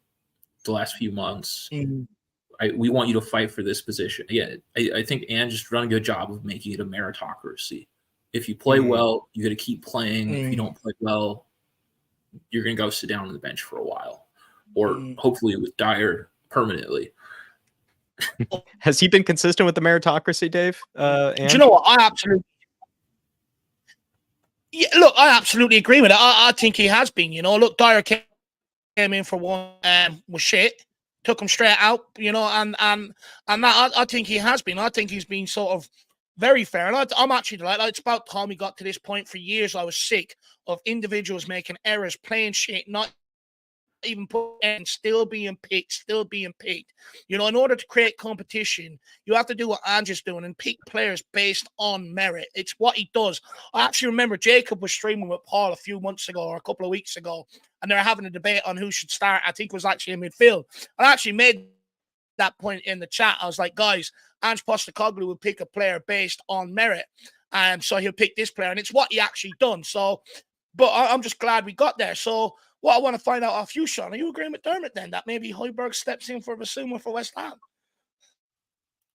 S6: the last few months. We want you to fight for this position. Yeah, I think Ange just done a good job of making it a meritocracy. If you play well, you got to keep playing. If you don't play well, you're going to go sit down on the bench for a while, or hopefully with Dyer permanently.
S2: Has he been consistent with the meritocracy, Dave?
S1: Do you know what? I absolutely agree with it. I think he has been. Look, Dyer came in for one, was shit, took him straight out. And that I think he has been. I think he's been sort of very fair. And I'm actually delighted. It's about time we got to this point. For years, I was sick of individuals making errors, playing shit, not even put and still being picked. In order to create competition, you have to do what Ange is doing and pick players based on merit. It's what he does. I actually remember Jacob was streaming with Paul a few months ago or a couple of weeks ago, and they were having a debate on who should start. I think it was actually in midfield. I actually made that point in the chat. I was like, guys, Ange Postecoglou will pick a player based on merit. So he'll pick this player, and it's what he actually done. So, but I'm just glad we got there. So what I want to find out off you, Sean, are you agreeing with Dermot then that maybe Højbjerg steps in for Bissouma for West Ham?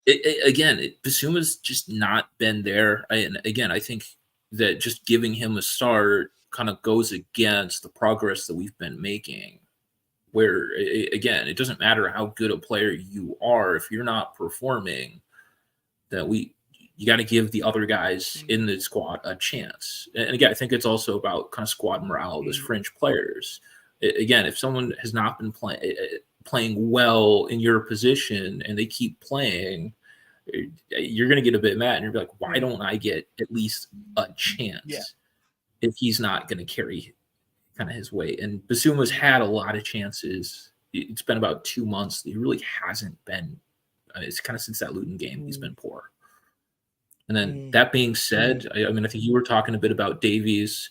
S6: Bissouma's just not been there. And again, I think that just giving him a start kind of goes against the progress that we've been making. Where, again, it doesn't matter how good a player you are. If you're not performing, that you got to give the other guys in the squad a chance. And again, I think it's also about kind of squad morale of those fringe players. Again, if someone has not been playing well in your position and they keep playing, you're going to get a bit mad and you're like, why don't I get at least a chance if he's not going to carry kind of his weight? And Bissouma's had a lot of chances. It's been about 2 months. He really hasn't been. It's kind of since that Luton game, he's been poor. And then that being said, I think you were talking a bit about Davies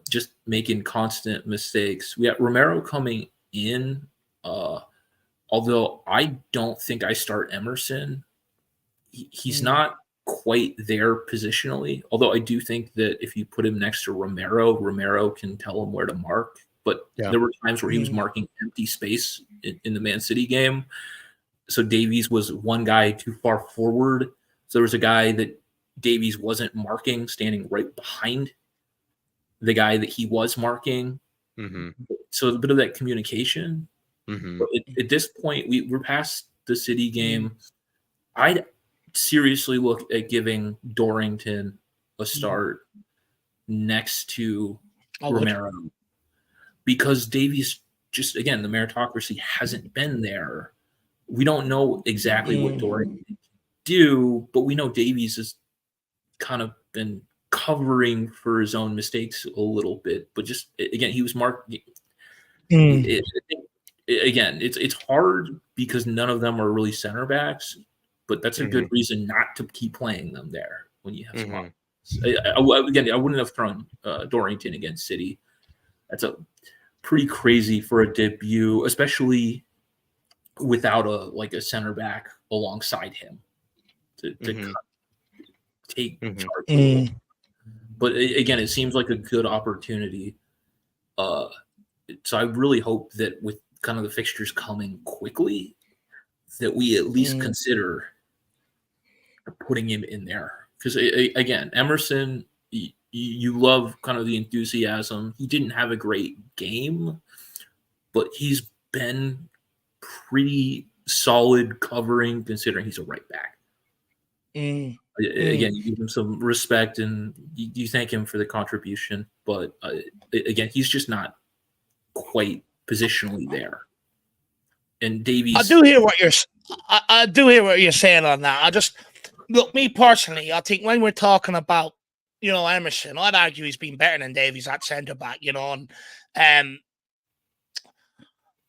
S6: just making constant mistakes. We got Romero coming in, although I don't think I start Emerson. He's not quite there positionally, although I do think that if you put him next to Romero can tell him where to mark. But there were times where he was marking empty space in the Man City game. So Davies was one guy too far forward. So there was a guy that Davies wasn't marking, standing right behind the guy that he was marking. So a bit of that communication. But at this point, we're past the City game. I'd seriously look at giving Dorrington a start next to Romero. Because Davies just, again, the meritocracy hasn't been there. We don't know exactly what Dorrington can do, but we know Davies has kind of been covering for his own mistakes a little bit. But just, again, he was marked. Again, it's hard because none of them are really center backs, but that's a good reason not to keep playing them there when you have some options. I wouldn't have thrown Dorrington against City. That's a pretty crazy for a debut, especially without a center back alongside him to take charge. But again, it seems like a good opportunity. So I really hope that with kind of the fixtures coming quickly, that we at least consider putting him in there. Because again, Emerson, you love kind of the enthusiasm. He didn't have a great game, but he's been pretty solid covering considering he's a right back. Again, you give him some respect and you thank him for the contribution, but again, he's just not quite positionally there. And Davies,
S1: I do hear what you're saying on that. I just look, me personally, I think when we're talking about Emerson, I'd argue he's been better than Davies at centre back. And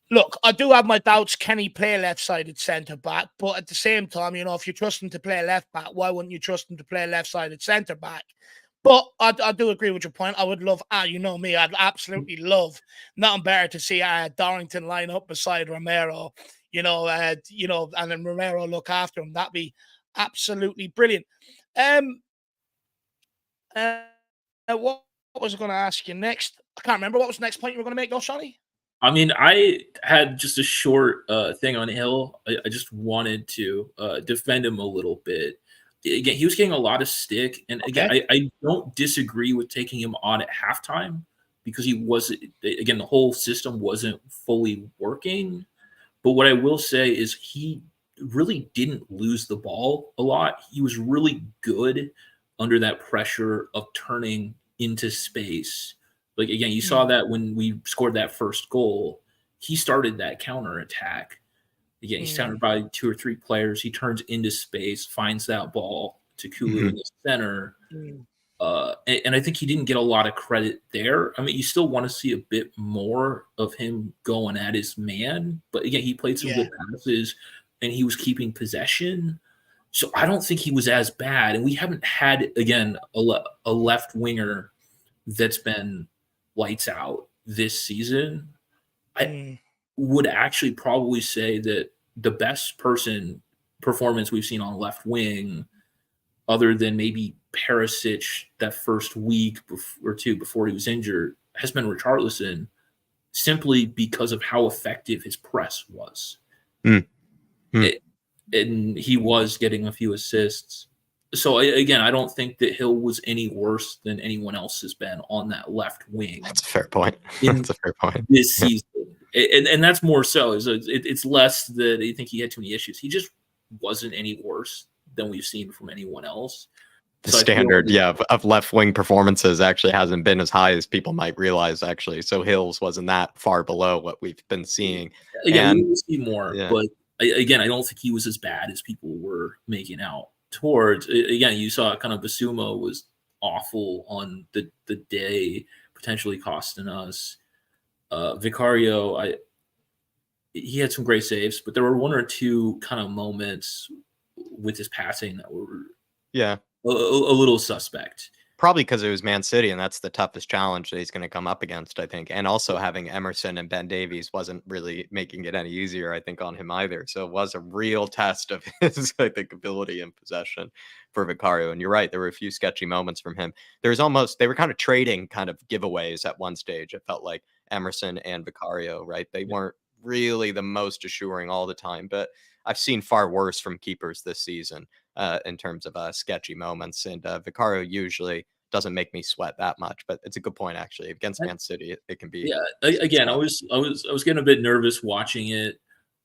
S1: look, I do have my doubts. Can he play left-sided centre-back? But at the same time, if you trust him to play left-back, why wouldn't you trust him to play left-sided centre-back? But I do agree with your point. I would love, you know me, I'd absolutely love nothing better to see Dorrington line up beside Romero, and then Romero look after him. That'd be absolutely brilliant. What was I going to ask you next? I can't remember. What was the next point you were going to make, though, Shaie?
S6: I mean, I had just a short thing on Hill. I just wanted to defend him a little bit. Again, he was getting a lot of stick. And again, I don't disagree with taking him on at halftime because he wasn't, again, the whole system wasn't fully working. But what I will say is he really didn't lose the ball a lot. He was really good under that pressure of turning into space. Like, again, you saw that when we scored that first goal, he started that counter attack. Again, he's surrounded by 2 or 3 players. He turns into space, finds that ball to Kulu in the center. And I think he didn't get a lot of credit there. I mean, you still want to see a bit more of him going at his man. But again, he played some good passes and he was keeping possession. So I don't think he was as bad. And we haven't had, again, a left winger that's been lights out this season. I would actually probably say that the best performance we've seen on left wing, other than maybe Perisic that first week or two before he was injured, has been Richarlison, simply because of how effective his press was. And he was getting a few assists. So, again, I don't think that Hill was any worse than anyone else has been on that left wing.
S2: That's a fair point. That's a fair point.
S6: This season. And that's more so. It's less that I think he had too many issues. He just wasn't any worse than we've seen from anyone else.
S2: The standard, of left wing performances actually hasn't been as high as people might realize, actually. So Hills wasn't that far below what we've been seeing.
S6: Again, we will see more. Yeah. But, again, I don't think he was as bad as people were making out. Towards, again, you saw kind of Basuma was awful on the day, potentially costing us. Vicario, he had some great saves, but there were 1 or 2 kind of moments with his passing that were a little suspect.
S2: Probably because it was Man City, and that's the toughest challenge that he's going to come up against, I think. And also having Emerson and Ben Davies wasn't really making it any easier, I think, on him either. So it was a real test of his, I think, ability and possession for Vicario. And you're right, there were a few sketchy moments from him. They were kind of trading kind of giveaways at one stage. It felt like Emerson and Vicario, right? They weren't really the most assuring all the time, but I've seen far worse from keepers this season in terms of sketchy moments. And Vicario usually doesn't make me sweat that much, but it's a good point actually. Against Man City, it can be.
S6: Yeah, again, I was getting a bit nervous watching it,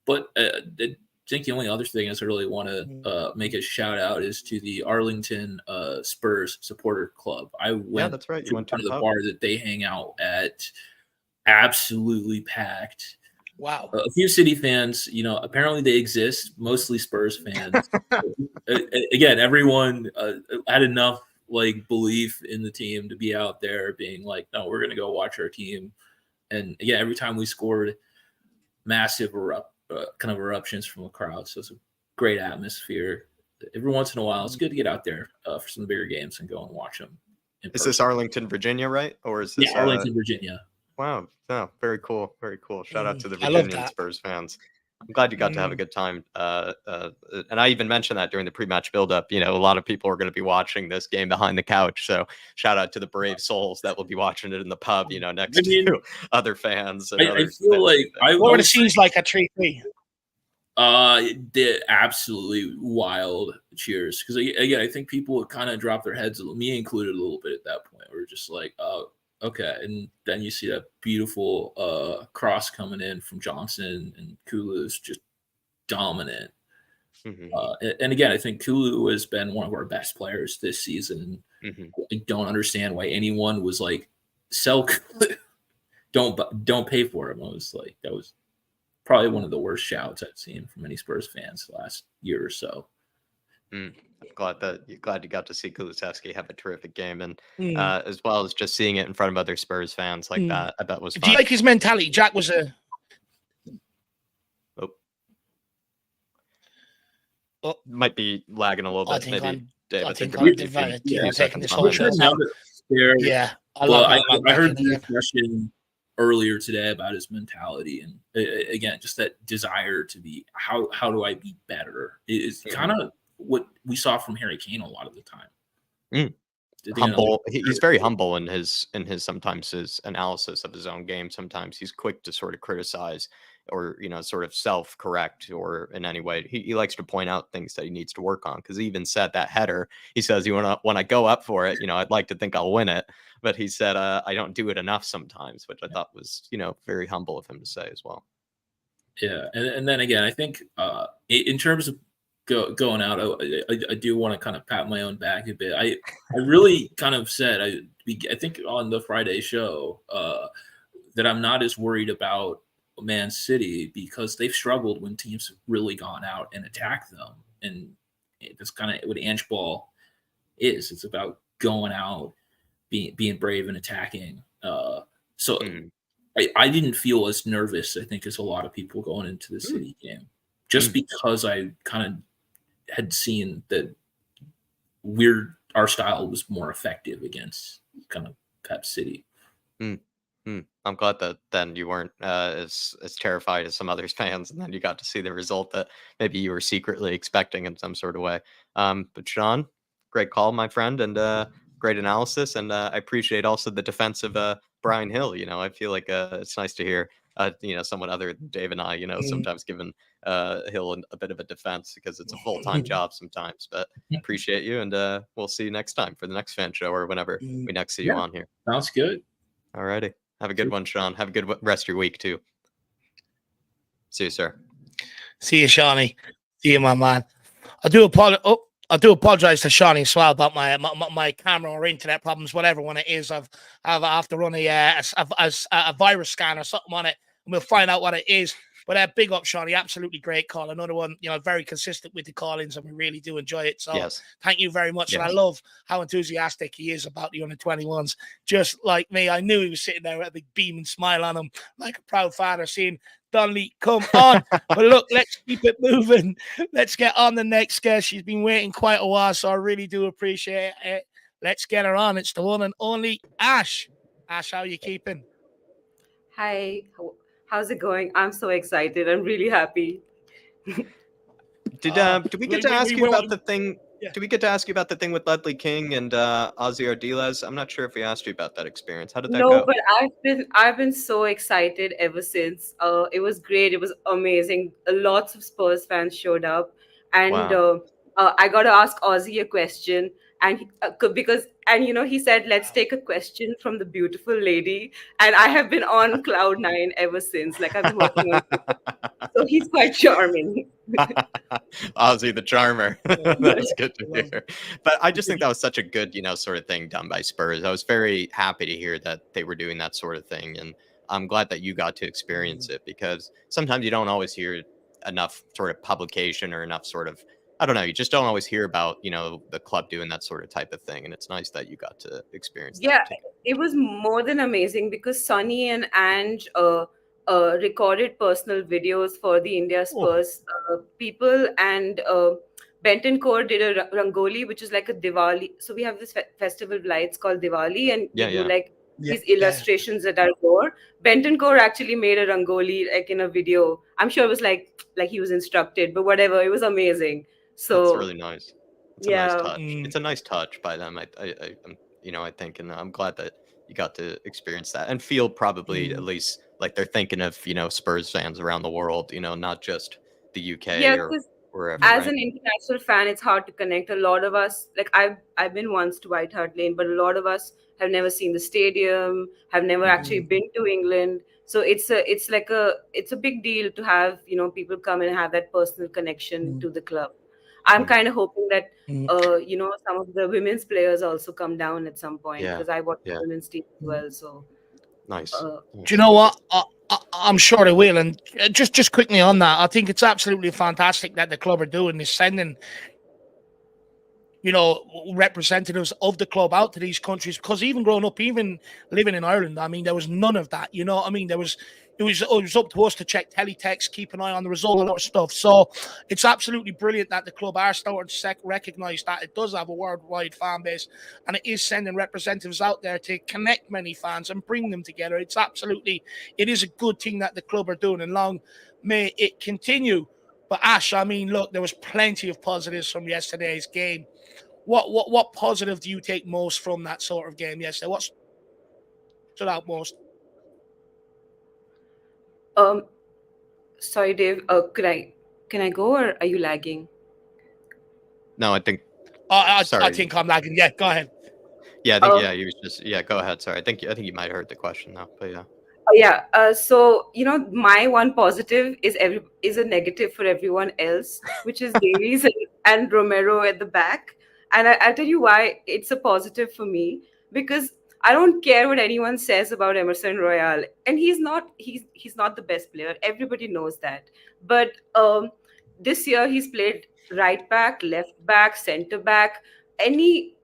S6: but I think the only other thing I really want to make a shout out is to the Arlington Spurs supporter club. I went.
S2: That's right.
S6: You went to the bar that they hang out at. Absolutely packed.
S1: Wow.
S6: A few City fans, apparently they exist, mostly Spurs fans. Again, everyone had enough belief in the team to be out there being like, no, we're going to go watch our team. And again, every time we scored, massive kind of eruptions from the crowd. So it's a great atmosphere. Every once in a while, it's good to get out there for some bigger games and go and watch them.
S2: Is this Arlington, Virginia, right? Or is this
S6: Arlington, Virginia?
S2: Wow. No, very cool. Very cool. Shout out to the
S1: I love
S2: Virginian
S1: that.
S2: Spurs fans. I'm glad you got to have a good time. And I even mentioned that during the pre-match build-up. You know, a lot of people are going to be watching this game behind the couch. So shout out to the brave souls that will be watching it in the pub. You know, next to other fans and
S6: I
S2: others.
S6: feel like
S1: What were the scenes like at 3-3?
S6: They're absolutely wild cheers, because again, I think people would kind of drop their heads, me included, a little bit at that point. We're just like, oh, okay. And then you see that beautiful cross coming in from Johnson, and Kulu's just dominant. And again, I think Kulu has been one of our best players this season. I don't understand why anyone was like, sell Kulu. Don't pay for him. I was like, that was probably one of the worst shouts I've seen from any Spurs fans the last year or so.
S2: I'm glad you got to see Kulusevski have a terrific game, and as well as just seeing it in front of other Spurs fans like that. I bet was fun.
S1: Do you like his mentality? Jack was a.
S2: Might be lagging a little bit. Maybe Dave.
S1: I think I'm taking this whole show. Yeah,
S6: I heard the discussion earlier today about his mentality, and again, just that desire to be how do I be better is kind of what we saw from Harry Kane a lot of the time.
S2: Humble. He's very humble in his sometimes his analysis of his own game. Sometimes he's quick to sort of criticize or, you know, sort of self-correct or in any way. He likes to point out things that he needs to work on, because he even said that header, he says, when I go up for it, you know, I'd like to think I'll win it. But he said, I don't do it enough sometimes, which I thought was, you know, very humble of him to say as well.
S6: Yeah. And then again, I think in terms of going out, I do want to kind of pat my own back a bit. I really kind of said, I think on the Friday show, that I'm not as worried about Man City, because they've struggled when teams have really gone out and attacked them. And that's kind of what Ange Ball is. It's about going out, being brave and attacking. So I didn't feel as nervous, I think, as a lot of people going into the City game, just because I kind of had seen that our style was more effective against kind of Pep City.
S2: I'm glad that then you weren't as terrified as some others fans, and then you got to see the result that maybe you were secretly expecting in some sort of way. But Sean, great call, my friend, and great analysis, and I appreciate also the defense of Brian Hill. You know, I feel like it's nice to hear you know, someone other than Dave and I, you know, sometimes giving Hill a bit of a defense, because it's a full-time job sometimes. But appreciate you, and we'll see you next time for the next fan show or whenever we next see you on here.
S6: Sounds good.
S2: All righty. Have a good one, Sean. Have a good rest of your week, too. See you, sir.
S1: See you, Shawnee. See you, my man. I do apologize to Shawnee as well about my camera or internet problems, whatever one it is. I have to run a virus scan or something on it, and we'll find out what it is. But big up, Shawnee. Absolutely great call. Another one, you know, very consistent with the call-ins, and we really do enjoy it. So thank you very much. Yes. And I love how enthusiastic he is about the under-21s. Just like me, I knew he was sitting there with a big beaming smile on him, like a proud father saying, Donnelly, come on. But look, let's keep it moving. Let's get on the next guest. She's been waiting quite a while, so I really do appreciate it. Let's get her on. It's the one and only Ash. Ash, how are you keeping?
S7: Hi. How's it going? I'm so excited. I'm really happy.
S2: Did we get to ask you about the thing? Yeah. Did we get to ask you about the thing with Ledley King and Ozzy Ardiles? I'm not sure if we asked you about that experience. How did that go?
S7: No, but I've been so excited ever since. It was great. It was amazing. Lots of Spurs fans showed up, and I got to ask Ozzy a question. And you know, he said, let's take a question from the beautiful lady. And I have been on cloud 9 ever since. Like, I've been working on it. So he's quite charming.
S2: Ozzy the charmer. That's good to hear. But I just think that was such a good, you know, sort of thing done by Spurs. I was very happy to hear that they were doing that sort of thing. And I'm glad that you got to experience it, because sometimes you don't always hear enough sort of publication or enough sort of, I don't know, you just don't always hear about, you know, the club doing that sort of type of thing. And it's nice that you got to experience that.
S7: Yeah, it was more than amazing, because Sonny and Ange recorded personal videos for the India Spurs people, and Benton Core did a Rangoli, which is like a Diwali. So we have this festival of lights called Diwali, and we do like these illustrations that are Core. Benton Core actually made a rangoli like in a video. I'm sure it was like he was instructed, but whatever, it was amazing. So
S2: That's really nice. It's a nice
S7: yeah.
S2: touch. It's a nice touch by them. I think, and I'm glad that you got to experience that and feel probably at least like they're thinking of Spurs fans around the world. Not just the UK
S7: Yeah,
S2: or
S7: because
S2: wherever.
S7: as
S2: Right?
S7: an international fan, it's hard to connect. A lot of us, like I've been once to White Hart Lane, but a lot of us have never seen the stadium, have never actually been to England. So it's a big deal to have people come and have that personal connection to the club. I'm
S2: Mm.
S7: kind of hoping that some of the women's players also come down at some point,
S2: Yeah,
S7: because I watch
S2: yeah.
S7: the women's team as well. So
S2: Nice.
S7: uh,
S1: Do you know what? I'm sure they will. And just quickly on that, I think it's absolutely fantastic that the club are doing is sending, representatives of the club out to these countries, because even growing up, even living in Ireland, I mean, there was none of that. I mean, it was up to us to check teletext, keep an eye on the result, a lot of stuff. So it's absolutely brilliant that the club are starting to recognize that it does have a worldwide fan base, and it is sending representatives out there to connect many fans and bring them together. It is a good thing that the club are doing, and long may it continue. But Ash, I mean, look, there was plenty of positives from yesterday's game. What positive do you take most from that sort of game yesterday? What stood out most?
S7: um, sorry, Dave. Can I go, or are you lagging?
S2: No, I think.
S1: I
S2: Sorry.
S1: think I'm lagging. Yeah, go ahead.
S2: Yeah, I think you was just go ahead. Sorry, I think you might have heard the question though, but yeah.
S7: Oh, yeah. So my one positive is a negative for everyone else, which is Davies and Romero at the back. And I'll tell you why it's a positive for me, because I don't care what anyone says about Emerson Royale, and he's not the best player. Everybody knows that. But this year he's played right back, left back, center back, any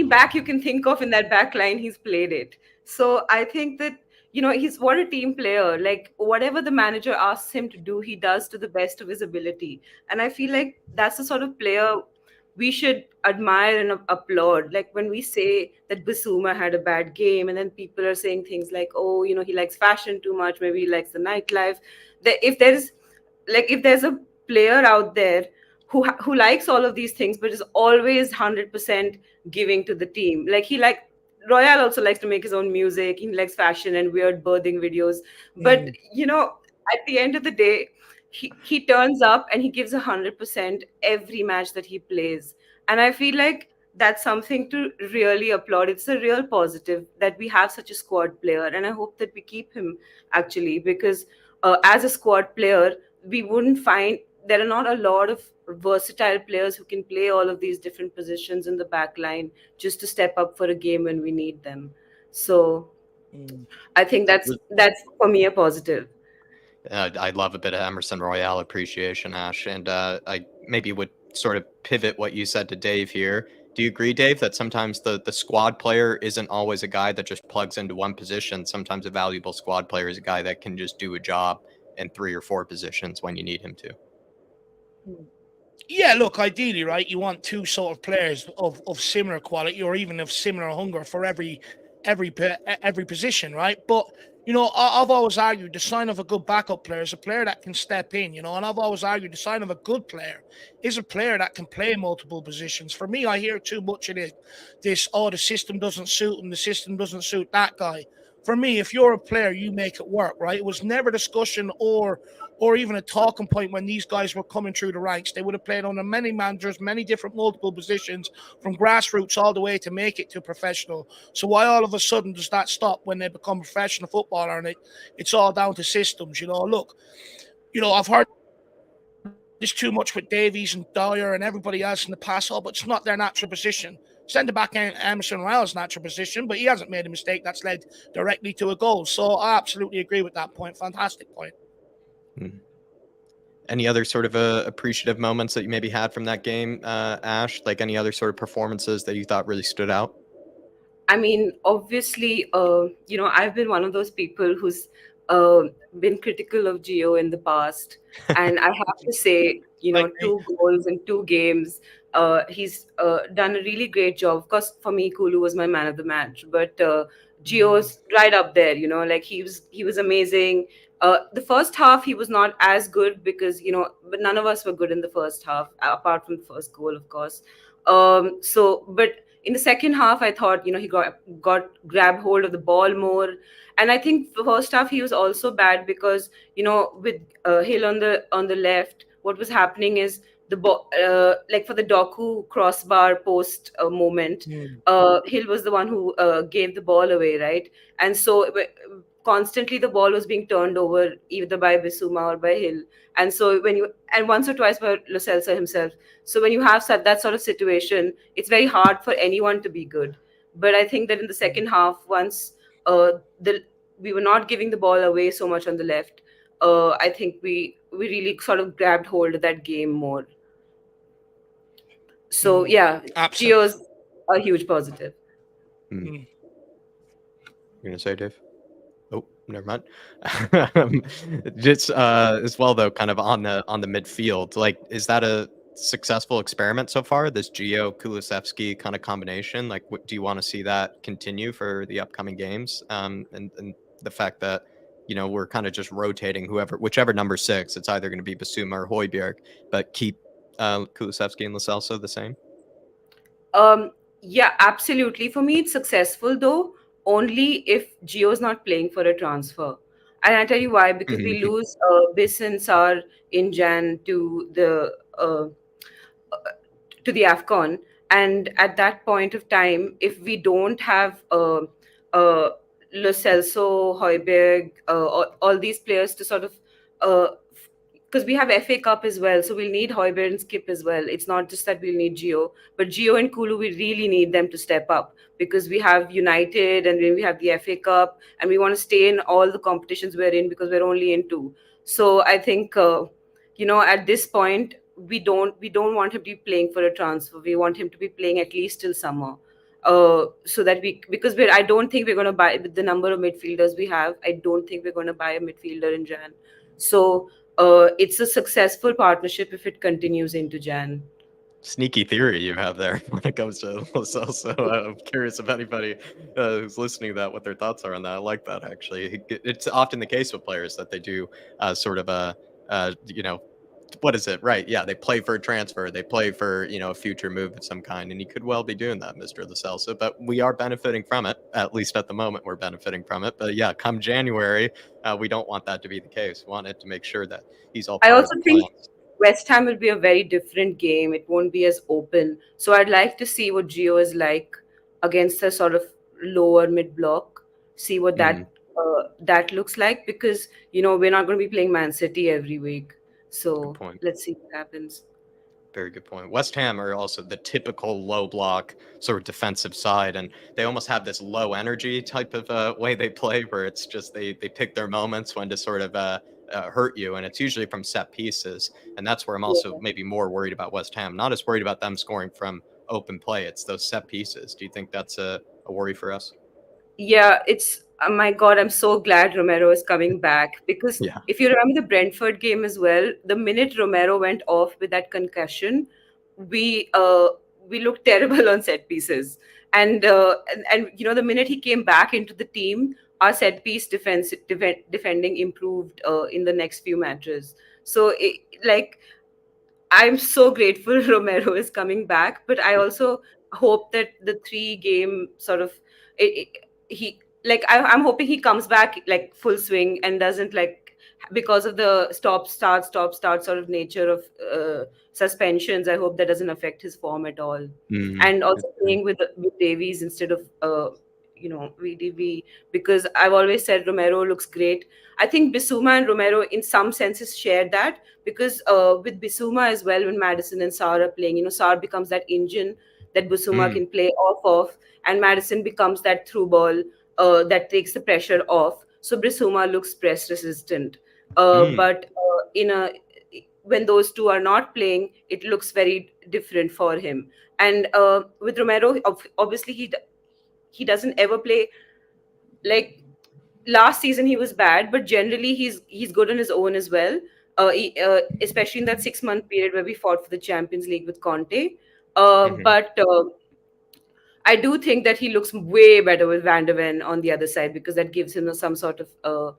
S7: back you can think of in that back line, he's played it. So I think that he's what a team player. Like, whatever the manager asks him to do, he does to the best of his ability. And I feel like that's the sort of player we should admire and applaud. Like, when we say that Basuma had a bad game, and then people are saying things like, oh, he likes fashion too much, maybe he likes the nightlife. If there's a player out there who likes all of these things, but is always 100% giving to the team, Royale also likes to make his own music. He likes fashion and weird birthing videos. But, at the end of the day, he turns up and he gives 100% every match that he plays. And I feel like that's something to really applaud. It's a real positive that we have such a squad player. And I hope that we keep him, actually, because as a squad player, we wouldn't find there are not a lot of versatile players who can play all of these different positions in the back line just to step up for a game when we need them. So I think that's for me a positive.
S2: I love a bit of Emerson Royale appreciation, Ash, and I maybe would sort of pivot what you said to Dave here. Do you agree, Dave, that sometimes the squad player isn't always a guy that just plugs into one position? Sometimes a valuable squad player is a guy that can just do a job in 3 or 4 positions when you need him to.
S1: Yeah, look, ideally, right, you want two sort of players of similar quality, or even of similar hunger for every position, right? But I've always argued the sign of a good backup player is a player that can step in, and I've always argued the sign of a good player is a player that can play multiple positions. For me, I hear too much of this, the system doesn't suit him, the system doesn't suit that guy. For me, if you're a player, you make it work, right? It was never discussion or even a talking point when these guys were coming through the ranks. They would have played under many managers, many different multiple positions, from grassroots all the way to make it to professional. So why all of a sudden does that stop when they become a professional footballer, and it's all down to systems? Look, I've heard this too much with Davies and Dyer and everybody else in the past, but it's not their natural position. Centre back Emerson Royale's natural position, but he hasn't made a mistake that's led directly to a goal. So I absolutely agree with that point. Fantastic point.
S2: Any other sort of appreciative moments that you maybe had from that game, Ash? Like any other sort of performances that you thought really stood out?
S7: I mean, obviously, I've been one of those people who's been critical of Gio in the past. And I have to say,
S1: Like me.
S7: 2 goals in 2 games. He's done a really great job. Of course, for me, Kulu was my man of the match, but Gio's right up there. Like he was amazing. The first half he was not as good because but none of us were good in the first half, apart from the first goal, of course. But in the second half, I thought he got grab hold of the ball more, and I think the first half he was also bad because with Hill on the left, what was happening is the ball, like for the Doku crossbar post moment,
S1: Mm.
S7: Hill was the one who gave the ball away, right? And so constantly the ball was being turned over either by Bissouma or by Hill, and so and once or twice by Lo Celso himself. So when you have that sort of situation, it's very hard for anyone to be good. But I think that in the second half, once the we were not giving the ball away so much on the left, I think we really sort of grabbed hold of that game more. So yeah,
S1: Absolutely.
S7: Gio's a huge positive.
S2: You're gonna say, Dave? Oh, never mind. Um, Just as well though, kind of on the midfield, like, is that a successful experiment so far? This Gio Kulusevski kind of combination, like, do you want to see that continue for the upcoming games? And the fact that we're kind of just rotating whichever number 6, it's either going to be Basuma or Højbjerg, but keep Kulusevski and Lo Celso the same.
S7: Yeah, absolutely. For me, it's successful though only if Gio's not playing for a transfer. And I'll tell you why. Because we lose Bis and Sar in Jan to the AFCON, and at that point of time, if we don't have Lo Celso, Højbjerg, all these players to sort of because we have FA Cup as well, so we'll need Højbjerg and Skipp as well. It's not just that we'll need Gio, but Gio and Kulu, we really need them to step up because we have United and then we have the FA Cup, and we want to stay in all the competitions we're in because we're only in 2. So I think at this point we don't want him to be playing for a transfer. We want him to be playing at least till summer. So that because I don't think we're going to buy with the number of midfielders we have. I don't think we're going to buy a midfielder in Jan. So it's a successful partnership if it continues into Jan.
S2: Sneaky theory you have there when it comes to Lo Celso. I'm curious if anybody who's listening to that, what their thoughts are on that. I like that, actually. It's often the case with players that they do sort of what is it? Right. Yeah. They play for a transfer. They play for, a future move of some kind. And he could well be doing that, Mr. Lo Celso. But we are benefiting from it. At least at the moment, we're benefiting from it. But yeah, come January, we don't want that to be the case. We want it to make sure that he's all
S7: I
S2: part
S7: also
S2: of the
S7: think
S2: plan.
S7: West Ham will be a very different game. It won't be as open. So I'd like to see what Gio is like against a sort of lower mid block. See what that looks like because we're not going to be playing Man City every week. So let's see what happens.
S2: Very good point. West Ham are also the typical low block sort of defensive side, and they almost have this low energy type of way they play, where it's just they pick their moments when to sort of hurt you, and it's usually from set pieces, and that's where I'm also maybe more worried about West Ham. Not as worried about them scoring from open play. It's those set pieces. Do you think that's a worry for us?
S7: Yeah, it's my God, I'm so glad Romero is coming back because if you remember the Brentford game as well, the minute Romero went off with that concussion, we looked terrible on set pieces. And the minute he came back into the team, our set piece defending improved in the next few matches. So I'm so grateful Romero is coming back, but I also hope that the 3-game sort of I'm hoping he comes back like full swing and doesn't because of the stop start sort of nature of suspensions. I hope that doesn't affect his form at all. And also playing with Davies instead of VDV, because I've always said Romero looks great. I think Bissouma and Romero in some senses share that because with Bissouma as well, when Maddison and Sarr are playing, Sarr becomes that engine that Bissouma can play off of, and Maddison becomes that through ball that takes the pressure off. So Bissouma looks press resistant. But when those two are not playing, it looks very different for him. And with Romero, obviously he doesn't ever play last season he was bad, but generally he's good on his own as well. especially in that 6 month period where we fought for the Champions League with Conte.
S2: Mhm.
S7: But I do think that he looks way better with Van der Ven on the other side, because that gives him some sort of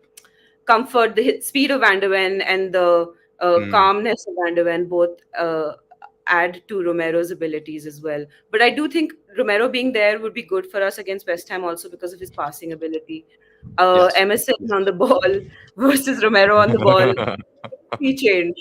S7: comfort. The speed of Van der Ven and the
S2: Mm.
S7: calmness of Van der Ven both add to Romero's abilities as well. But I do think Romero being there would be good for us against West Ham also because of his passing ability.
S2: Yes.
S7: Emerson on the ball versus Romero on the ball, he changed.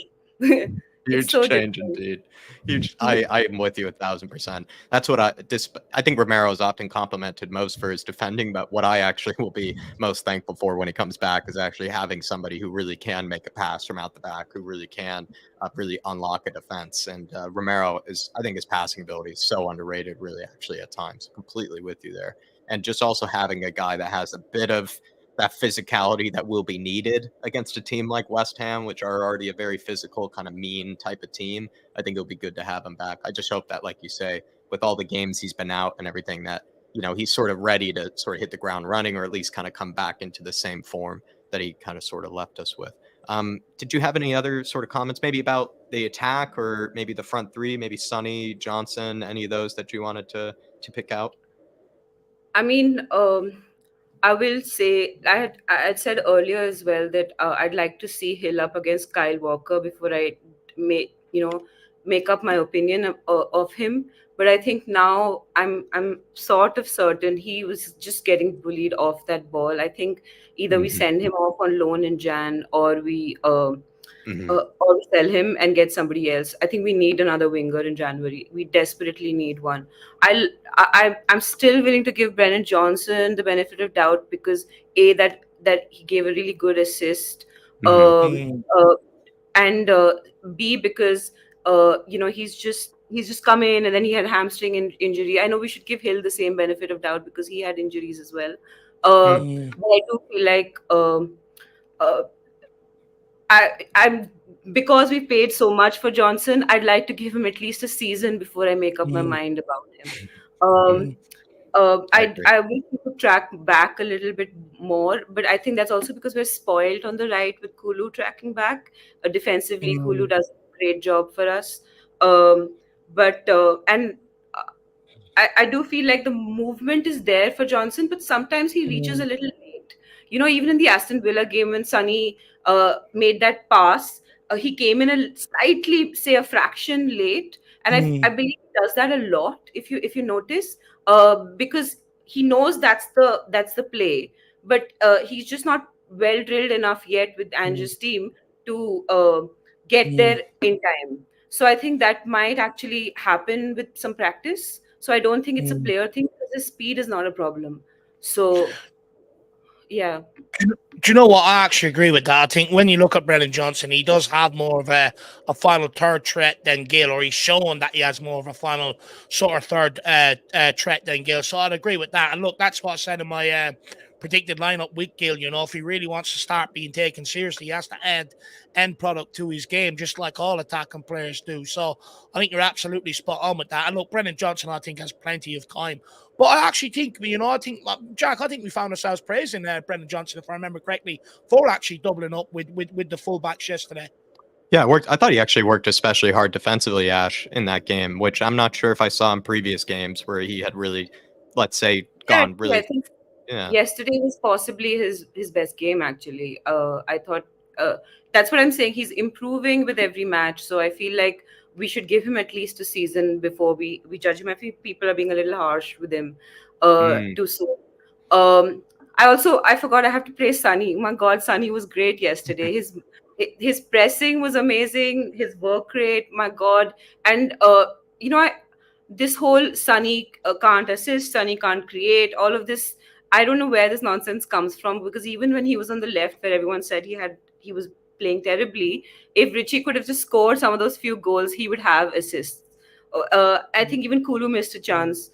S7: It's
S2: Huge
S7: so
S2: change
S7: different.
S2: indeed. Huge. I am with you 1,000%. That's what I think Romero is often complimented most for his defending, but what I actually will be most thankful for when he comes back is actually having somebody who really can make a pass from out the back, who really can really unlock a defense. And Romero I think his passing ability is so underrated, really, actually, at times. Completely with you there. And just also having a guy that has a bit of that physicality that will be needed against a team like West Ham, which are already a very physical, kind of mean type of team. I think it'll be good to have him back. I just hope that, like you say, with all the games he's been out and everything, that he's sort of ready to sort of hit the ground running, or at least kind of come back into the same form that he kind of sort of left us with. Did you have any other sort of comments, maybe about the attack, or maybe the front three, maybe Sonny, Johnson, any of those that you wanted to pick out?
S7: I mean, I will say I had said earlier as well that I'd like to see Hill up against Kyle Walker before I make up my opinion of him. But I think now I'm sort of certain he was just getting bullied off that ball. I think either we
S2: Mm-hmm.
S7: send him off on loan in Jan, or we
S2: Mm-hmm.
S7: or sell him and get somebody else. I think we need another winger in January. We desperately need one. I'm still willing to give Brennan Johnson the benefit of doubt because that he gave a really good assist,
S2: Mm-hmm.
S7: um, uh, and B, because he's just come in and then he had hamstring injury. I know we should give Hill the same benefit of doubt because he had injuries as well.
S2: Mm.
S7: But I do feel like. Uh, I'm because we paid so much for Johnson, I'd like to give him at least a season before I make up my mind about him.
S2: Mm.
S7: Um,
S2: I
S7: I
S2: agree.
S7: I wish we could track back a little bit more, but I think that's also because we're spoiled on the right with Kulu tracking back. Defensively, Kulu does a great job for us. But and I do feel like the movement is there for Johnson, but sometimes he reaches a little late. Even in the Aston Villa game when Sonny made that pass, he came in a slightly, say, a fraction late, and I believe he does that a lot. If you notice, because he knows that's the play, but he's just not well drilled enough yet with Ange's team to get there in time. So I think that might actually happen with some practice. So I don't think it's a player thing because his speed is not a problem. So yeah.
S1: Do you know what? I actually agree with that. I think when you look at Brennan Johnson, he does have more of a final third threat than Gill, or he's shown that he has more of a final sort of third threat than Gill. So I'd agree with that. And look, that's what I said in my predicted lineup with Gill. If he really wants to start being taken seriously, he has to add end product to his game, just like all attacking players do. So I think you're absolutely spot on with that. And look, Brennan Johnson, I think, has plenty of time. But I actually think, Jack, I think we found ourselves praising Brendan Johnson, if I remember correctly, for actually doubling up with the fullbacks yesterday.
S2: Yeah, it worked. I thought he actually worked especially hard defensively, Ash, in that game, which I'm not sure if I saw in previous games where he had really, let's say,
S7: Yeah,
S2: gone
S7: I
S2: really.
S7: think
S2: Yeah.
S7: yesterday was possibly his best game actually. I thought that's what I'm saying. He's improving with every match, so I feel like we should give him at least a season before we judge him. I feel people are being a little harsh with him
S2: Mm.
S7: too soon. I forgot I have to praise Sunny. My God, Sunny was great yesterday. His pressing was amazing. His work rate, my God, and this whole Sunny can't assist, Sunny can't create, all of this. I don't know where this nonsense comes from because even when he was on the left, where everyone said he was playing terribly, if Richie could have just scored some of those few goals, he would have assists. I think even Kulu missed a chance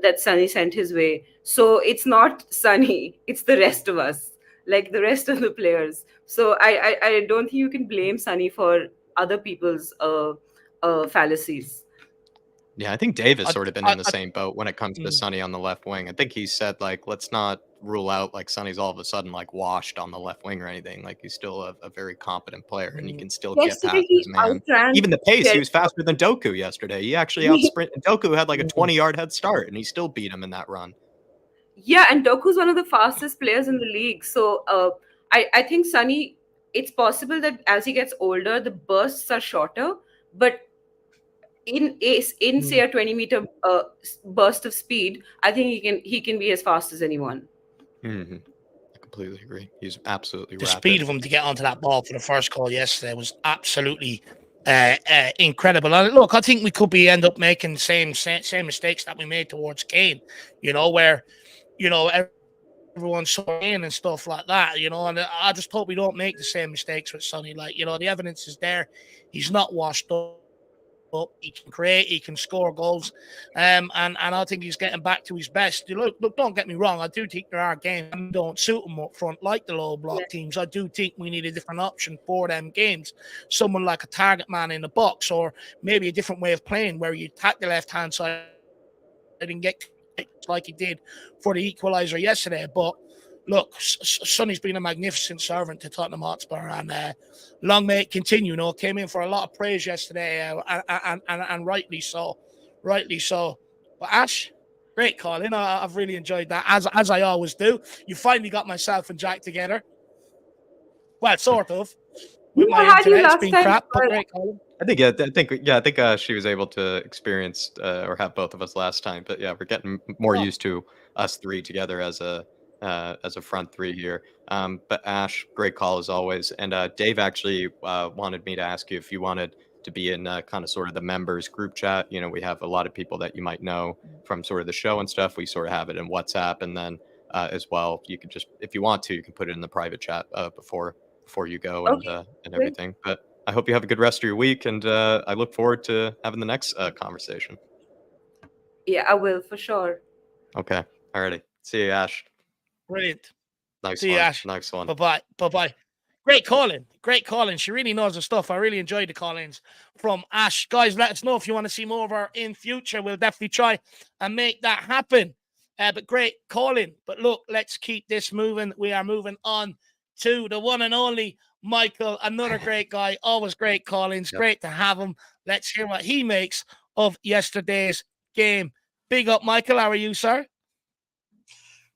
S7: that Sunny sent his way. So it's not Sunny, it's the rest of us, like the rest of the players. So I don't think you can blame Sunny for other people's fallacies.
S2: Yeah, I think Dave has
S1: I,
S2: sort of been
S1: I,
S2: in the
S1: I,
S2: same boat when it comes to
S1: mm,
S2: Sonny on the left wing. I think he said, like, let's not rule out like Sonny's all of a sudden like washed on the left wing or anything. Like he's still a very competent player and he
S1: mm,
S2: can still get
S7: Yesterday
S2: past
S7: he
S2: his man.
S7: outran
S2: Even the pace, he
S7: Terry.
S2: was faster than Doku yesterday. He actually Doku had like a 20-yard head start and he still beat him in that run.
S7: Yeah, and Doku's one of the fastest players in the league. So I think Sunny, it's possible that as he gets older, the bursts are shorter, but in say
S1: mm.
S7: a 20-meter burst of speed, I think he can be as fast as anyone.
S2: Mm-hmm. I completely agree. He's absolutely
S1: The
S2: rapid.
S1: speed of him to get onto that ball for the first goal yesterday was absolutely incredible. And look, I think we could be end up making same mistakes that we made towards Kane. Where everyone's so in and stuff like that. And I just hope we don't make the same mistakes with Sonny. Like the evidence is there. He's not washed up. He can create, he can score goals, and I think he's getting back to his best. Look, don't get me wrong. I do think there are games that don't suit him up front, like the low block
S7: Yeah.
S1: teams. I do think we need a different option for them games. Someone like a target man in the box, or maybe a different way of playing where you attack the left hand side and get like he did for the equaliser yesterday. But look, Sonny's been a magnificent servant to Tottenham Hotspur, and long may it continue. Came in for a lot of praise yesterday, and rightly so, rightly so. But Ash, great call in. I've really enjoyed that, as I always do. You finally got myself and Jack together. Well, sort of. With
S7: No,
S1: my
S7: I had you
S1: internet, it's
S7: last
S1: been
S7: time.
S1: crap, but great call.
S2: I think she was able to experience or have both of us last time. But yeah, we're getting more used to us three together as a front three here. But Ash, great call as always. And Dave actually wanted me to ask you if you wanted to be in kind of sort of the members group chat. We have a lot of people that you might know from sort of the show and stuff. We sort of have it in WhatsApp, and then as well, you could just, if you want to, you can put it in the private chat before you go and
S7: Okay, good.
S2: everything. But I hope you have a good rest of your week, and I look forward to having the next conversation.
S7: Yeah, I will for sure.
S2: Okay. Alrighty. See you, Ash.
S1: Brilliant.
S2: Nice
S1: See you,
S2: one.
S1: Ash.
S2: Nice one.
S1: Bye-bye. Bye-bye. Great calling. Great calling. She really knows her stuff. I really enjoyed the call-ins from Ash. Guys, let us know if you want to see more of her in future. We'll definitely try and make that happen. But great calling. But look, let's keep this moving. We are moving on to the one and only Michael. Another great guy. Always great call-ins.
S2: Yep.
S1: Great to have him. Let's hear what he makes of yesterday's game. Big up, Michael. How are you, sir?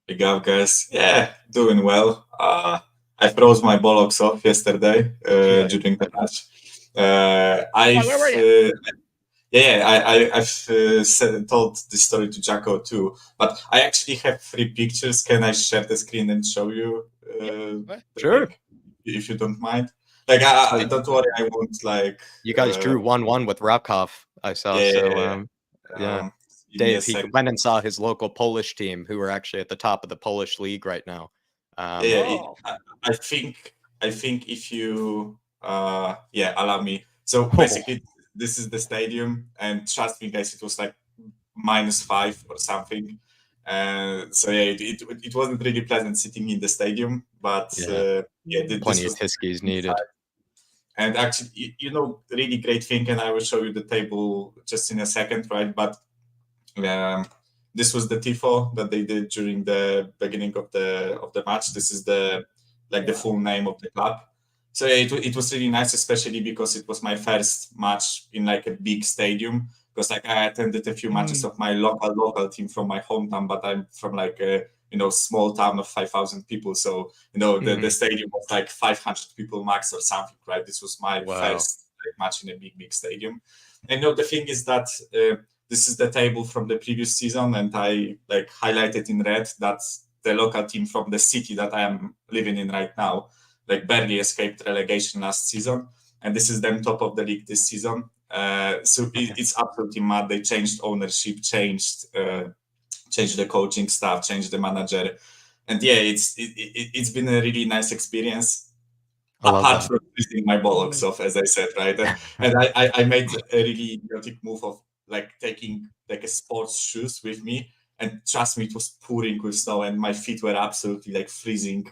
S8: Big up, guys. Yeah, doing well. I froze my bollocks off yesterday during the match.
S1: Where were you?
S8: I've told this story to Jacko too, but I actually have 3 pictures. Can I share the screen and show you?
S2: Sure.
S8: Like, if you don't mind. Don't worry, I won't like.
S2: You guys drew 1-1 with Rakov, I saw. Yeah. Dave, he went and saw his local Polish team, who are actually at the top of the Polish league right now.
S8: I think if you allow me. So basically, this is the stadium, and trust me, guys, it was like -5 or something. It wasn't really pleasant sitting in the stadium, but
S2: plenty of Tiskies needed.
S8: And actually, really great thing, and I will show you the table just in a second, right? But this was the tifo that they did during the beginning of the match. This is the full name of the club. So it was really nice, especially because it was my first match in like a big stadium. Because I attended a few matches of my local team from my hometown, but I'm from like a small town of 5,000 people. So the stadium was like 500 people max or something, right? This was my first match in a big stadium. And the thing is that this is the table from the previous season, and I highlighted in red that the local team from the city that I am living in right now barely escaped relegation last season, and this is them top of the league this season. So it's absolutely mad. They changed ownership, changed the coaching staff, changed the manager, and it's been a really nice experience. Apart from freezing my bollocks off, as I said, right? And I made a really idiotic move of taking a sports shoes with me, and trust me, it was pouring with snow, and my feet were absolutely freezing.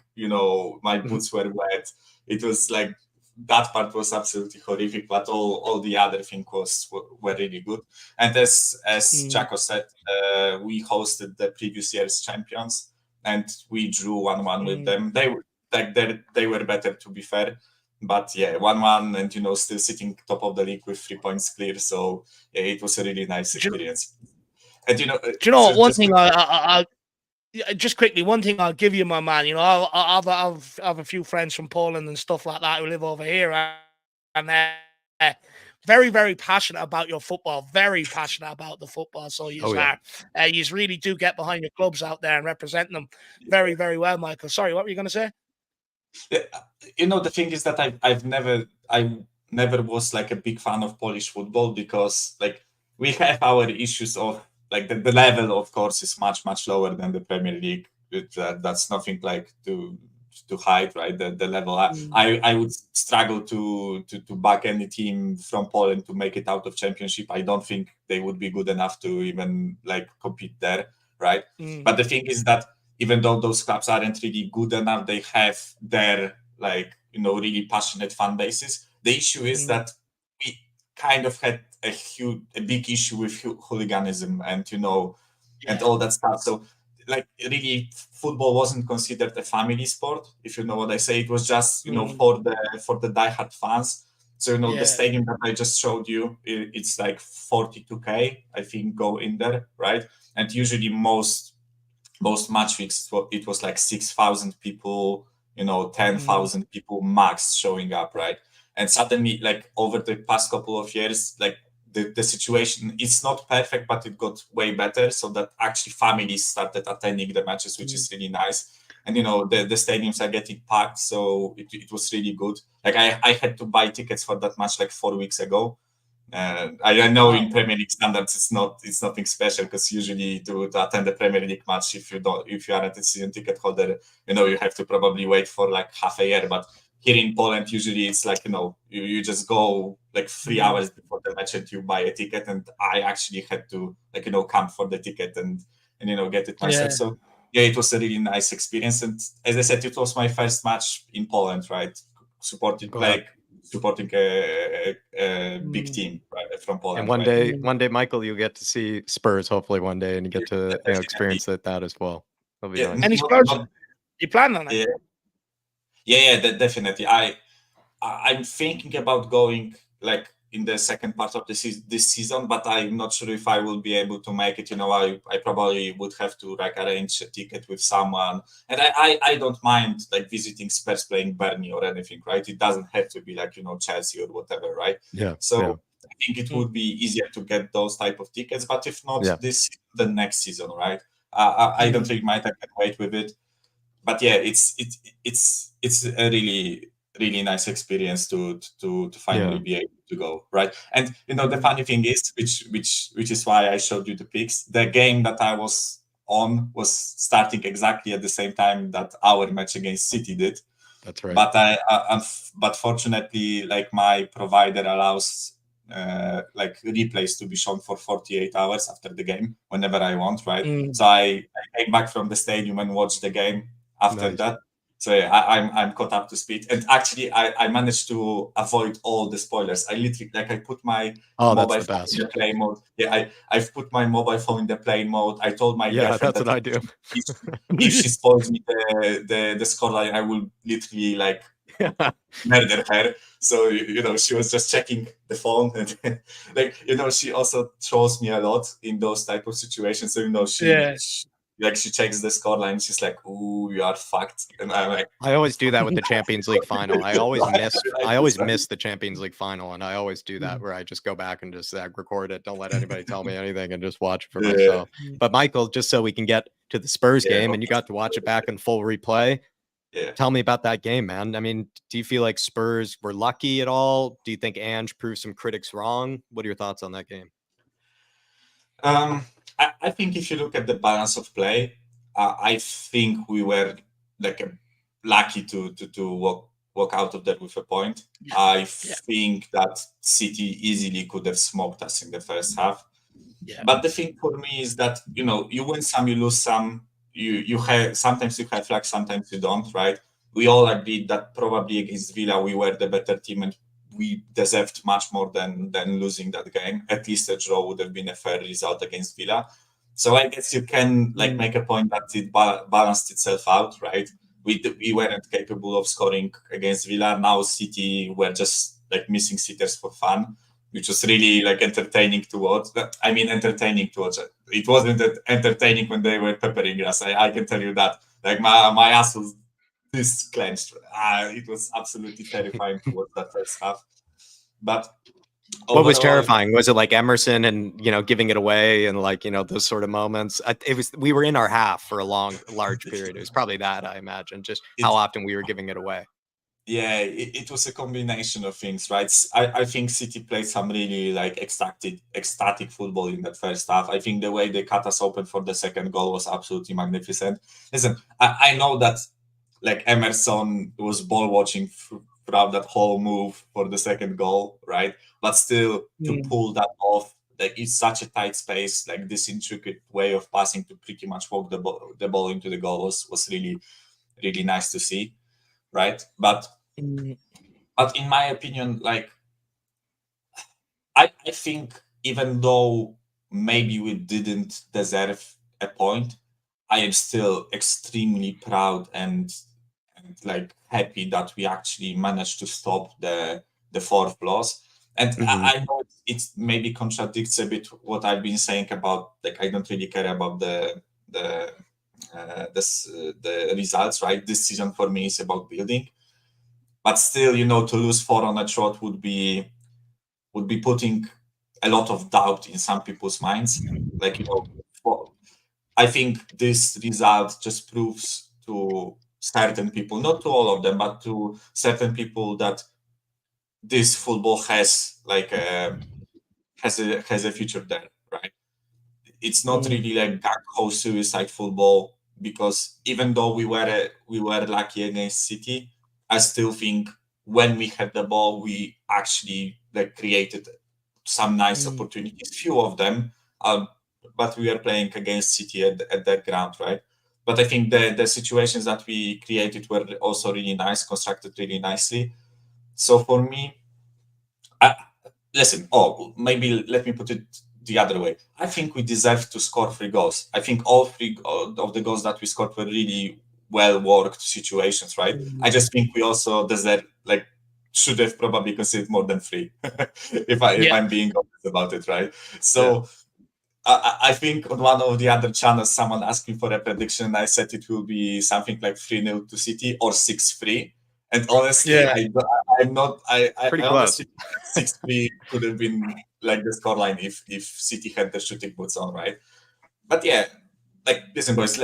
S8: My boots were wet. It was that part was absolutely horrific, but all the other things were really good. And as Jaco said, we hosted the previous year's champions, and we drew 1-1 with them. They were better, to be fair. But yeah, 1-1, and still sitting top of the league with 3 points clear. So yeah, it was a really nice experience. And
S1: do you know what? One thing I'll just quickly, one thing I'll give you, my man. I've a few friends from Poland and stuff like that who live over here, and very, very passionate about your football. Very passionate about the football. So you you really do get behind your clubs out there and represent them very, very well, Michael. Sorry, what were you going to say?
S8: The thing is that I never was like a big fan of Polish football, because like we have our issues of like the level, of course, is much lower than the Premier League. That's nothing like to hide, right? The level. I would struggle to back any team from Poland to make it out of Championship. I don't think they would be good enough to even like compete there, right? But the thing is that even though those clubs aren't really good enough, they have their really passionate fan bases. The issue is that we kind of had a big issue with hooliganism and and all that stuff. So like really, football wasn't considered a family sport, if you know what I say. It was just for the diehard fans. So the stadium that I just showed you, it's like 42K, I think, go in there, right? And usually most match weeks it was like 6,000 people, 10,000 people max showing up, right? And suddenly, like over the past couple of years, like the situation, it's not perfect, but it got way better, so that actually families started attending the matches, which is really nice. And the stadiums are getting packed, so it was really good. Like I had to buy tickets for that match like 4 weeks ago. I know in Premier League standards it's nothing special, because usually to attend the Premier League match, if you aren't a season ticket holder, you have to probably wait for like half a year. But here in Poland, usually it's like you just go like 3 hours before the match and you buy a ticket. And I actually had to come for the ticket and get it myself. So yeah, it was a really nice experience. And as I said, it was my first match in Poland, right? Supporting a big team, right, from Poland.
S2: And one day, Michael, you'll get to see Spurs, hopefully one day, and you get to experience that as well. That'll be nice.
S1: Any Spurs? You plan on it?
S8: Yeah, definitely. I'm thinking about going like in the second part of this season, but I'm not sure if I will be able to make it. I probably would have to like arrange a ticket with someone, and I don't mind like visiting Spurs playing Burnley or anything, right? It doesn't have to be like Chelsea or whatever, right? So I think it would be easier to get those type of tickets, but if not the next season, right? I don't think I can wait with it. But yeah, it's a really nice experience to finally be able to go, right? And the funny thing is, which is why I showed you the pics. The game that I was on was starting exactly at the same time that our match against City did.
S2: That's right.
S8: But fortunately, like my provider allows like replays to be shown for 48 hours after the game whenever I want, right? So I came back from the stadium and watched the game after that. So yeah, I'm caught up to speed, and actually I managed to avoid all the spoilers. I literally I put my mobile phone in the play mode. Yeah, I've put my mobile phone in the play mode. I told my girlfriend
S2: that's what I do.
S8: If she spoils me the scoreline, I will literally like murder her. So she was just checking the phone, and she also trolls me a lot in those type of situations. So she checks the scoreline. She's like, "Ooh, you are fucked." And I'm like,
S2: I always do that with the Champions League final. I always miss the Champions League final, and I always do that where I just go back and just record it. Don't let anybody tell me anything, and just watch it for myself. But Michael, just so we can get to the Spurs game, and you got to watch it back in full replay. Tell me about that game, man. I mean, do you feel like Spurs were lucky at all? Do you think Ange proved some critics wrong? What are your thoughts on that game?
S8: I think if you look at the balance of play, I think we were lucky to walk out of that with a point. I think that City easily could have smoked us in the first half. But the thing for me is that you win some, you lose some. You have sometimes you have luck, sometimes you don't, right? we all agreed that probably against Villa we were the better team and we deserved much more than losing that game. At least a draw would have been a fair result against Villa. So I guess you can make a point that it balanced itself out, right? We weren't capable of scoring against Villa. Now City were just like missing sitters for fun, which was really like entertaining to watch. I mean, entertaining to watch. It wasn't entertaining when they were peppering us. I can tell you that. Like my ass was this clenched. It was absolutely terrifying to watch that first half. But
S2: what was terrifying? Was it like Emerson and giving it away and like those sort of moments? We were in our half for a large period. It was probably that, I imagine, just how often we were giving it away.
S8: Yeah, it was a combination of things, right? I think City played some really like ecstatic football in that first half. I think the way they cut us open for the second goal was absolutely magnificent. Listen, I know that like Emerson was ball watching throughout that whole move for the second goal, right? But still, to pull that off, like it's such a tight space, like this intricate way of passing to pretty much walk the ball into the goal was really, really nice to see, right? But in my opinion, like I think even though maybe we didn't deserve a point, I am still extremely proud and like happy that we actually managed to stop the fourth loss. And I know it maybe contradicts a bit what I've been saying about like I don't really care about the results, right? This season for me is about building, but still, to lose 4 on a trot would be putting a lot of doubt in some people's minds. Like I think this result just proves to certain people, not to all of them, but to certain people that this football has like has a future there, right? It's not really like whole suicide football, because even though we were lucky against City, I still think when we had the ball, we actually like created some nice opportunities, few of them, but we were playing against City at that ground, right? But I think the situations that we created were also really nice, constructed really nicely. So for me, maybe let me put it the other way. I think we deserve to score 3 goals. I think all 3 of the goals that we scored were really well-worked situations, right? I just think we also deserve, like, should have probably conceded more than 3, if I'm being honest about it, right? So I think on one of the other channels, someone asked me for a prediction. I said it will be something like 3-0 to City or 6-3. And honestly, I'm not. I honestly 6-3 could have been like the scoreline if City had the shooting boots on, right? But yeah, like listen, boys,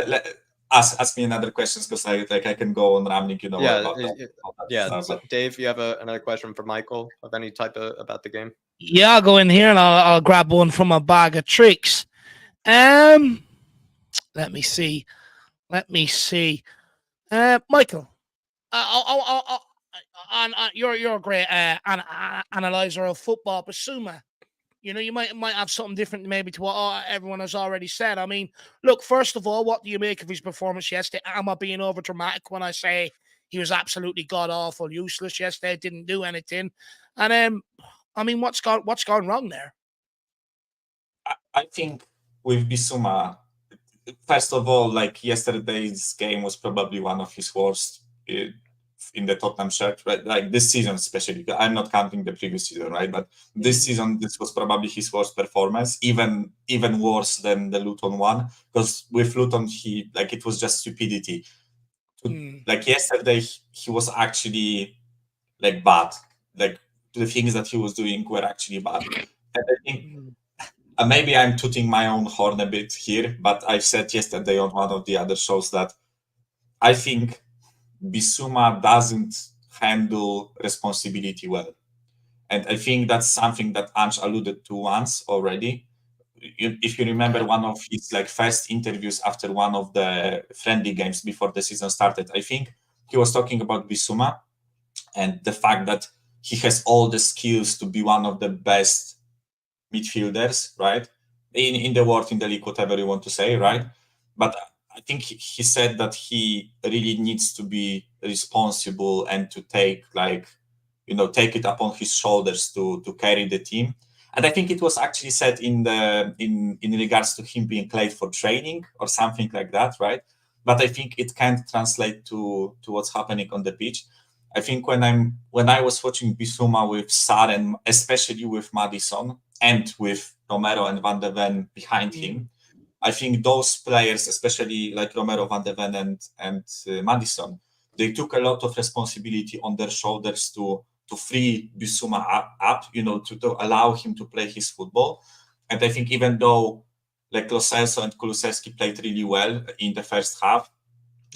S8: ask me another questions, because I can go on rambling, about that.
S2: So Dave, you have another question for Michael of any type about the game?
S1: Yeah, I'll go in here and I'll grab one from a bag of tricks. Let me see. Michael, you're a great analyzer of football, but Suma, you might have something different maybe to what everyone has already said. I mean, look, first of all, what do you make of his performance yesterday? Am I being over dramatic when I say he was absolutely god awful, useless yesterday? Didn't do anything, and I mean, what's gone wrong there?
S8: I think with Bissouma, first of all, like yesterday's game was probably one of his worst in the Tottenham shirt, right? Like this season, especially. I'm not counting the previous season, right? But this season, this was probably his worst performance, even worse than the Luton one. Because with Luton, it was just stupidity. Like yesterday, he was actually like bad. Like the things that he was doing were actually bad. And I think maybe I'm tooting my own horn a bit here, but I said yesterday on one of the other shows that I think Bissouma doesn't handle responsibility well. And I think that's something that Ange alluded to once already. If you remember one of his first interviews after one of the friendly games before the season started, I think he was talking about Bissouma and the fact that he has all the skills to be one of the best midfielders, right? In the world, in the league, whatever you want to say, right? But I think he said that he really needs to be responsible and to take take it upon his shoulders to carry the team. And I think it was actually said in regards to him being late for training or something like that, right? But I think it can't translate to what's happening on the pitch. I think when I was watching Bissouma with Sarr and especially with Maddison and with Romero and Van de Ven behind him, I think those players, especially like Romero, Van de Ven and Maddison, they took a lot of responsibility on their shoulders to free Bissouma up, to allow him to play his football. And I think even though like Lo Celso and Kulusevski played really well in the first half,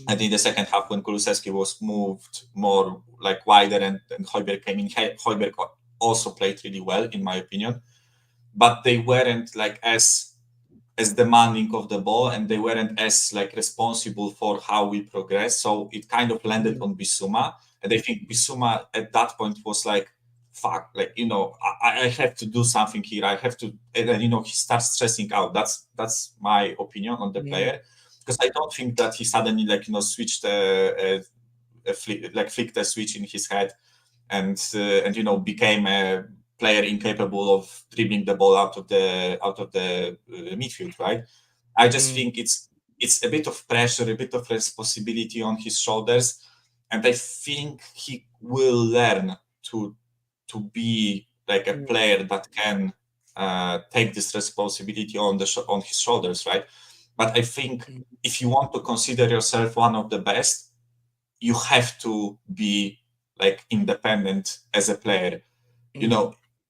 S8: and in the second half when Kulusevski was moved more like wider and Højbjerg came in, Højbjerg also played really well in my opinion, but they weren't like as demanding of the ball, and they weren't as like responsible for how we progress. So it kind of landed on Bissouma, and I think Bissouma at that point was like, "Fuck!" Like I have to do something here. I have to, and then he starts stressing out. That's my opinion on the player, because I don't think that he suddenly switched flicked a switch in his head, and became a player incapable of dribbling the ball out of the midfield, right? I just think it's a bit of pressure, a bit of responsibility on his shoulders, and I think he will learn to be like a player that can take this responsibility on his shoulders, right? But I think if you want to consider yourself one of the best, you have to be like independent as a player.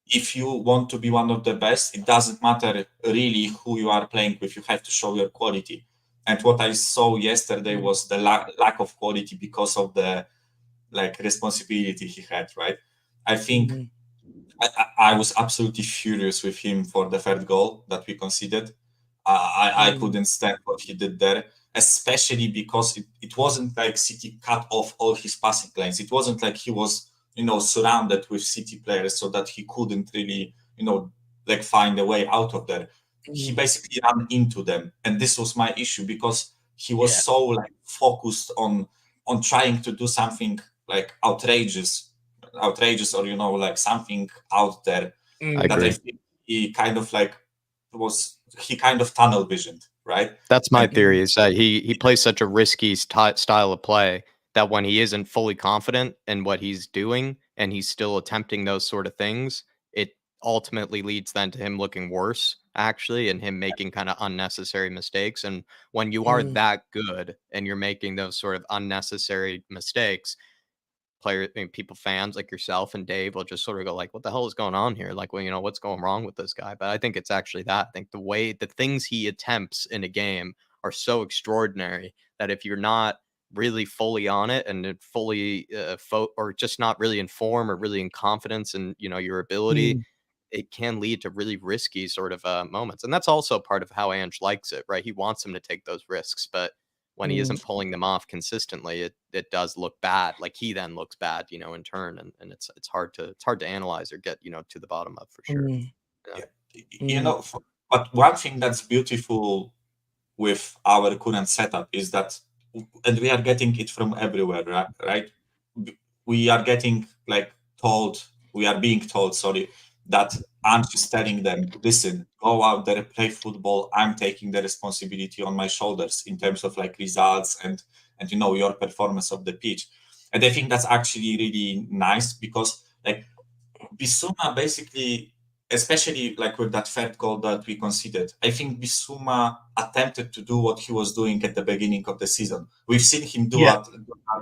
S8: If you want to be one of the best, it doesn't matter really who you are playing with. You have to show your quality. And what I saw yesterday was the lack of quality because of the responsibility he had, right? I think I was absolutely furious with him for the third goal that we conceded. I couldn't stand what he did there, especially because it wasn't like City cut off all his passing lanes. It wasn't like he was surrounded with City players so that he couldn't really, find a way out of there. He basically ran into them. And this was my issue because he was so focused on trying to do something outrageous or, something out there
S2: I
S8: that
S2: agree.
S8: I think he kind of tunnel visioned, right?
S2: That's my theory, is that he plays such a risky style of play that when he isn't fully confident in what he's doing and he's still attempting those sort of things, it ultimately leads then to him looking worse, actually, and him making kind of unnecessary mistakes. And when you are that good and you're making those sort of unnecessary mistakes, people, fans like yourself and Dave will just sort of go like, what the hell is going on here? Like, well, what's going wrong with this guy? But I think it's actually that. I think the things he attempts in a game are so extraordinary that if you're not really fully on it and fully or just not really in form or really in confidence in your ability, it can lead to really risky sort of moments. And that's also part of how Ange likes it, right? He wants him to take those risks, but when he isn't pulling them off consistently, it does look bad. Like he then looks bad, in turn, and it's hard to analyze or get to the bottom of, for sure.
S8: But one thing that's beautiful with our current setup is that, and we are getting it from everywhere, right? We are getting being told, that Ange is telling them, listen, go out there, play football. I'm taking the responsibility on my shoulders in terms of results and your performance of the pitch. And I think that's actually really nice because Bissouma basically, especially with that third goal that we conceded, I think Bissouma attempted to do what he was doing at the beginning of the season. We've seen him do that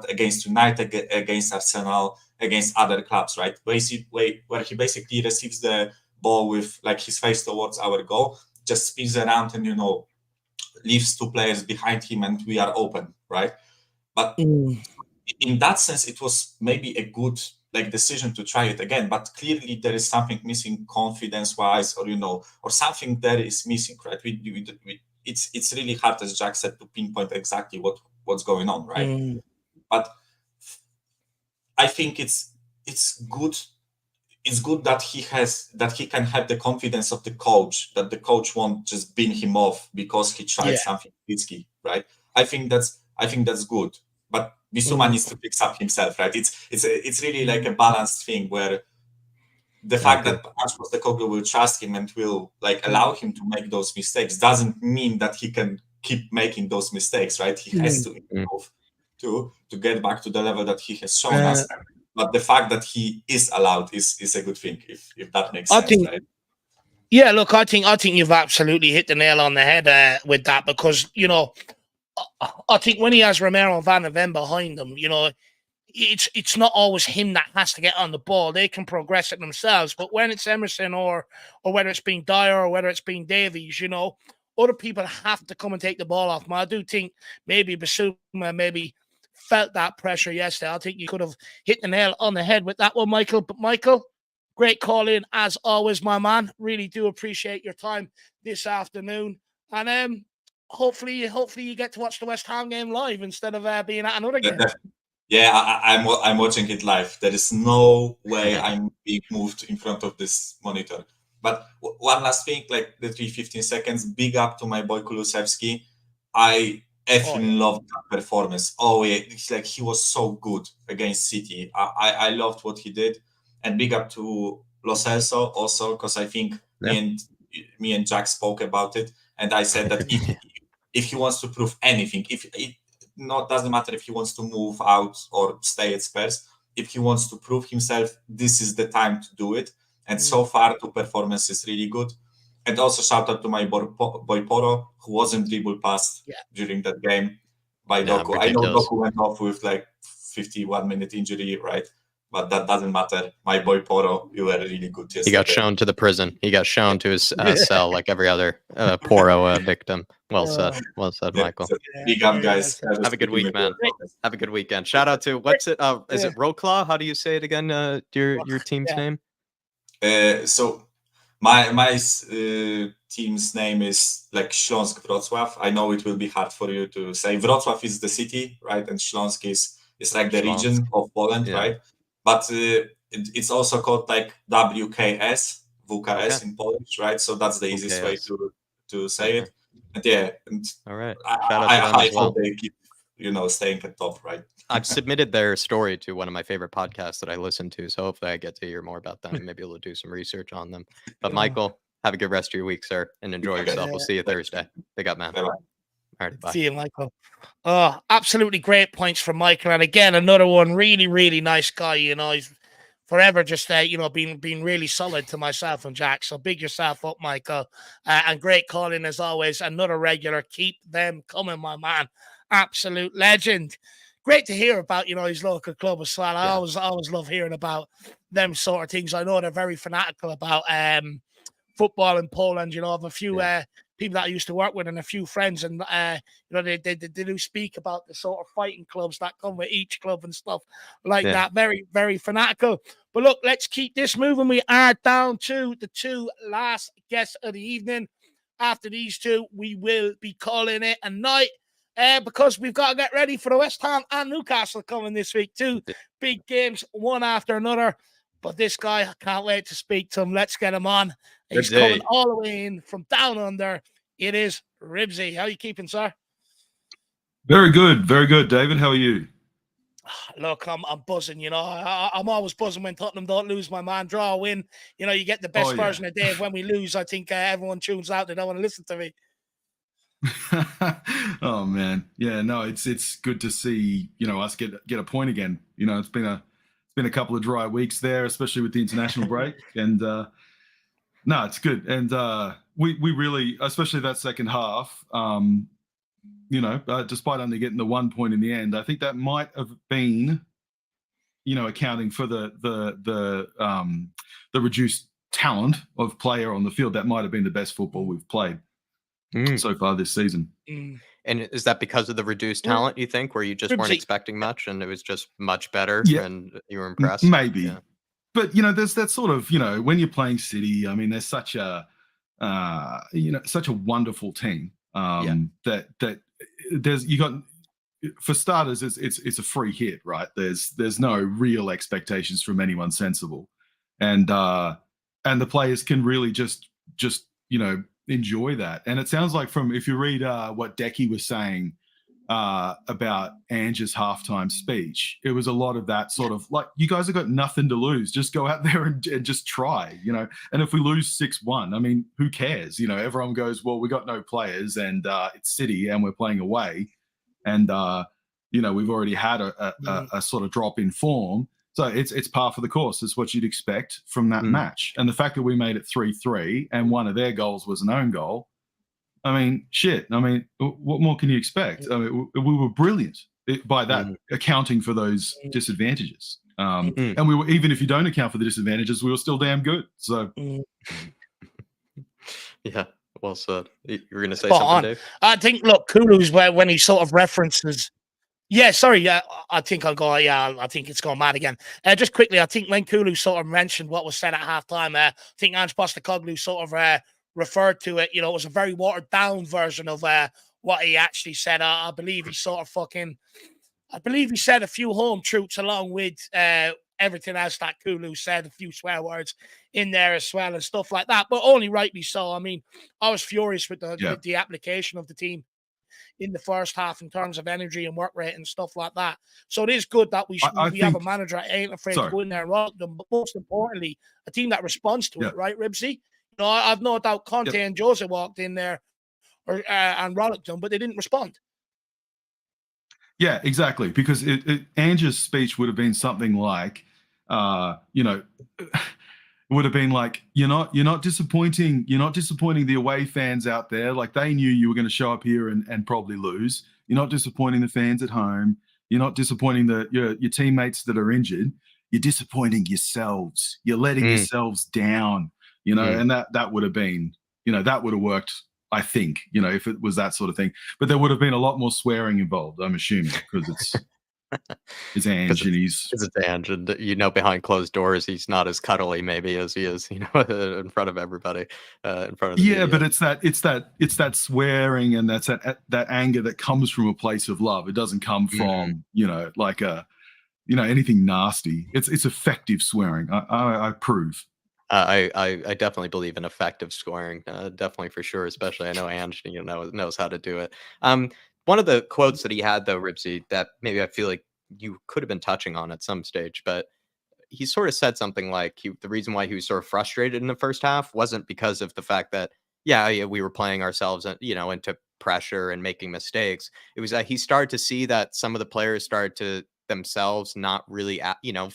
S8: against United, against Arsenal, against other clubs, right? Where he basically receives the ball with his face towards our goal, just spins around and leaves two players behind him, and we are open, right? But in that sense, it was maybe a good decision to try it again. But clearly, there is something missing confidence-wise, or something there is missing, right? It's really hard, as Jack said, to pinpoint exactly what's going on, right? But I think it's good. It's good that he can have the confidence of the coach, that the coach won't just bin him off because he tried something risky, right? I think that's good. But Bissouma needs to fix up himself, right? It's really like a balanced thing where the fact that Ange Postecoglou will trust him and will like allow him to make those mistakes doesn't mean that he can keep making those mistakes, right? He has to improve to get back to the level that he has shown us. But the fact that he is allowed is a good thing, if that makes sense, right?
S1: Yeah, look, I think you've absolutely hit the nail on the head with that, because I think when he has Romero and Van de Ven behind him, it's not always him that has to get on the ball. They can progress it themselves. But when it's Emerson or whether it's been Dyer or whether it's been Davies, other people have to come and take the ball off him. I do think maybe Bissouma maybe felt that pressure yesterday. I think you could have hit the nail on the head with that one, Michael. But Michael, great call in as always, my man. Really do appreciate your time this afternoon. And hopefully you get to watch the West Ham game live instead of being at another game.
S8: Yeah, I'm watching it live. There is no way I'm being moved in front of this monitor. But one last thing, like the 3:15 seconds, big up to my boy Kulusevski. I effing loved that performance. Oh yeah, it's like he was so good against City. I loved what he did. And big up to Lo Celso also, because I think me and Jack spoke about it. And I said that if he wants to prove anything, doesn't matter if he wants to move out or stay at Spurs. If he wants to prove himself, this is the time to do it. And so far, the performance is really good. And also shout out to my boy Poro, who wasn't dribbled past during that game by Doku. I know Doku went off with like 51-minute injury, right? But that doesn't matter. My boy Poro, you were really good yesterday.
S2: He got shown to the prison. He got shown to his cell like every other Poro victim. Well said, Michael.
S8: So big up, guys.
S2: Have a good week, man. Have a good weekend. Shout out to is it Wroclaw? How do you say it again? Your team's name?
S8: So my team's name is like Śląsk Wrocław. I know it will be hard for you to say. Wrocław is the city, right? And Śląsk is like the region of Poland, right? But it's also called like WKS, WKS in Polish, right? So that's the easiest way to say it. And
S2: all right.
S8: I hope they keep, staying at top, right?
S2: I've submitted their story to one of my favorite podcasts that I listen to, so hopefully I get to hear more about them and maybe able to do some research on them. But Michael, have a good rest of your week, sir, and enjoy yourself. We'll see you Thursday. Big up, man.
S8: Bye-bye.
S2: All right, bye.
S1: See you, Michael. Absolutely great points from Michael. And again, another one, really, really nice guy. He's forever just, being really solid to myself and Jack. So big yourself up, Michael. And great calling as always. Another regular. Keep them coming, my man. Absolute legend. Great to hear about, his local club as well. I always love hearing about them sort of things. I know they're very fanatical about football in Poland. I have a few people that I used to work with and a few friends, and they do speak about the sort of fighting clubs that come with each club and stuff like that. Very, very fanatical. But look, let's keep this moving. We are down to the two last guests of the evening. After these two, we will be calling it a night. Because we've got to get ready for the West Ham and Newcastle coming this week. Two big games, one after another. But this guy, I can't wait to speak to him. Let's get him on. He's coming all the way in from down under. It is Ribsy. How are you keeping, sir?
S9: Very good, David. How are you?
S1: Look, I'm buzzing. I'm always buzzing when Tottenham don't lose, my man. Draw, win. You get the best version of Dave. When we lose, I think everyone tunes out. They don't want to listen to me.
S9: Oh man, no, it's good to see us get a point again. It's been a couple of dry weeks there, especially with the international break, and no, it's good. And we really, especially that second half, despite only getting the 1 point in the end, I think that might have been, accounting for the reduced talent of player on the field. That might have been the best football we've played so far this season.
S2: And is that because of the reduced talent, you think, where you just weren't expecting much and it was just much better and you were impressed?
S9: Maybe. Yeah. But, there's that sort of, when you're playing City, I mean, there's such a, such a wonderful team that there's, for starters, it's a free hit, right? There's no real expectations from anyone sensible. And the players can really just enjoy that. And it sounds like if you read what Decky was saying about Ange's halftime speech. It was a lot of that sort of like, you guys have got nothing to lose. Just go out there and just try, you know. And if we lose 6-1, I mean, who cares? You know, everyone goes, well, we got no players and it's City and we're playing away. And, you know, we've already had a sort of drop in form. So it's par for the course. It's what you'd expect from that match. And the fact that we made it 3-3 and one of their goals was an own goal, I mean, shit. I mean, what more can you expect? I mean, we were brilliant by that, accounting for those disadvantages. And we were, even if you don't account for the disadvantages, we were still damn good. So,
S2: yeah, well said. You were going to say
S1: Spot
S2: something,
S1: on.
S2: Dave?
S1: I think, look, Kulu's when he sort of references. Yeah, sorry. Yeah, I think I'll go. Yeah, I think it's gone mad again. Just quickly, I think when Kulu sort of mentioned what was said at halftime, I think Ange Postecoglou sort of referred to it. You know, it was a very watered down version of what he actually said. I believe he sort of I believe he said a few home truths along with everything else that Kulu said, a few swear words in there as well and stuff like that. But only rightly so. I mean, I was furious with the application of the team in the first half in terms of energy and work rate and stuff like that. So it is good that we have a manager that ain't afraid to go in there and rock them, but most importantly, a team that responds to it, right, Ribsy? You know, I've no doubt Conte and Jose walked in there and rollicked them, but they didn't respond.
S9: Yeah, exactly. Because Ange's speech would have been something like, you know, it would have been like, you're not disappointing the away fans out there. Like, they knew you were going to show up here and probably lose. You're not disappointing the fans at home. You're not disappointing your teammates that are injured. You're disappointing yourselves. You're letting yourselves down. You know, and that would have been, you know, that would have worked, I think, you know, if it was that sort of thing. But there would have been a lot more swearing involved, I'm assuming, because it's Ange and he's
S2: Ange, and you know, behind closed doors, he's not as cuddly maybe as he is, you know, in front of everybody, in front of the media.
S9: But it's that swearing and that's that anger that comes from a place of love. It doesn't come from you know, like anything nasty. It's effective swearing. I approve.
S2: I definitely believe in effective scoring, definitely for sure. Especially, I know Ange, you know, knows how to do it. One of the quotes that he had, though, Ribsy, that maybe I feel like you could have been touching on at some stage, but he sort of said something like the reason why he was sort of frustrated in the first half wasn't because of the fact that we were playing ourselves, you know, into pressure and making mistakes. It was that he started to see that some of the players started to themselves not really, you know,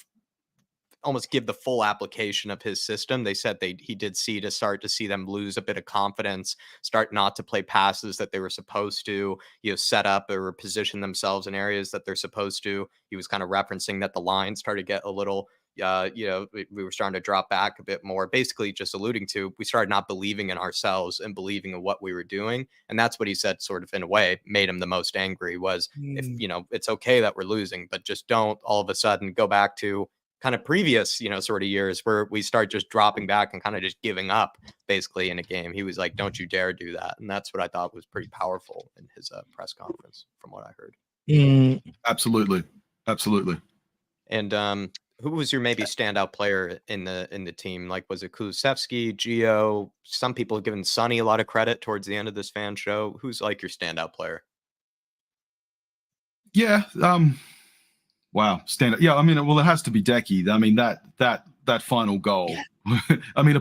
S2: almost give the full application of his system. They said he did start to see them lose a bit of confidence, start not to play passes that they were supposed to, you know, set up or position themselves in areas that they're supposed to. He was kind of referencing that the line started to get a little, you know, we were starting to drop back a bit more, basically just alluding to, we started not believing in ourselves and believing in what we were doing. And that's what he said sort of in a way made him the most angry was, if, you know, it's okay that we're losing, but just don't all of a sudden go back to kind of previous, you know, sort of years where we start just dropping back and kind of just giving up basically in a game. He was like, don't you dare do that. And that's what I thought was pretty powerful in his press conference from what I heard.
S9: Absolutely.
S2: And who was your maybe standout player in the team? Like, was it Kulusevski, Gio? Some people have given Sonny a lot of credit towards the end of this fan show. Who's like your standout player?
S9: Yeah. Wow, stand up. Yeah, I mean, well, it has to be Decky. I mean, that final goal. I mean,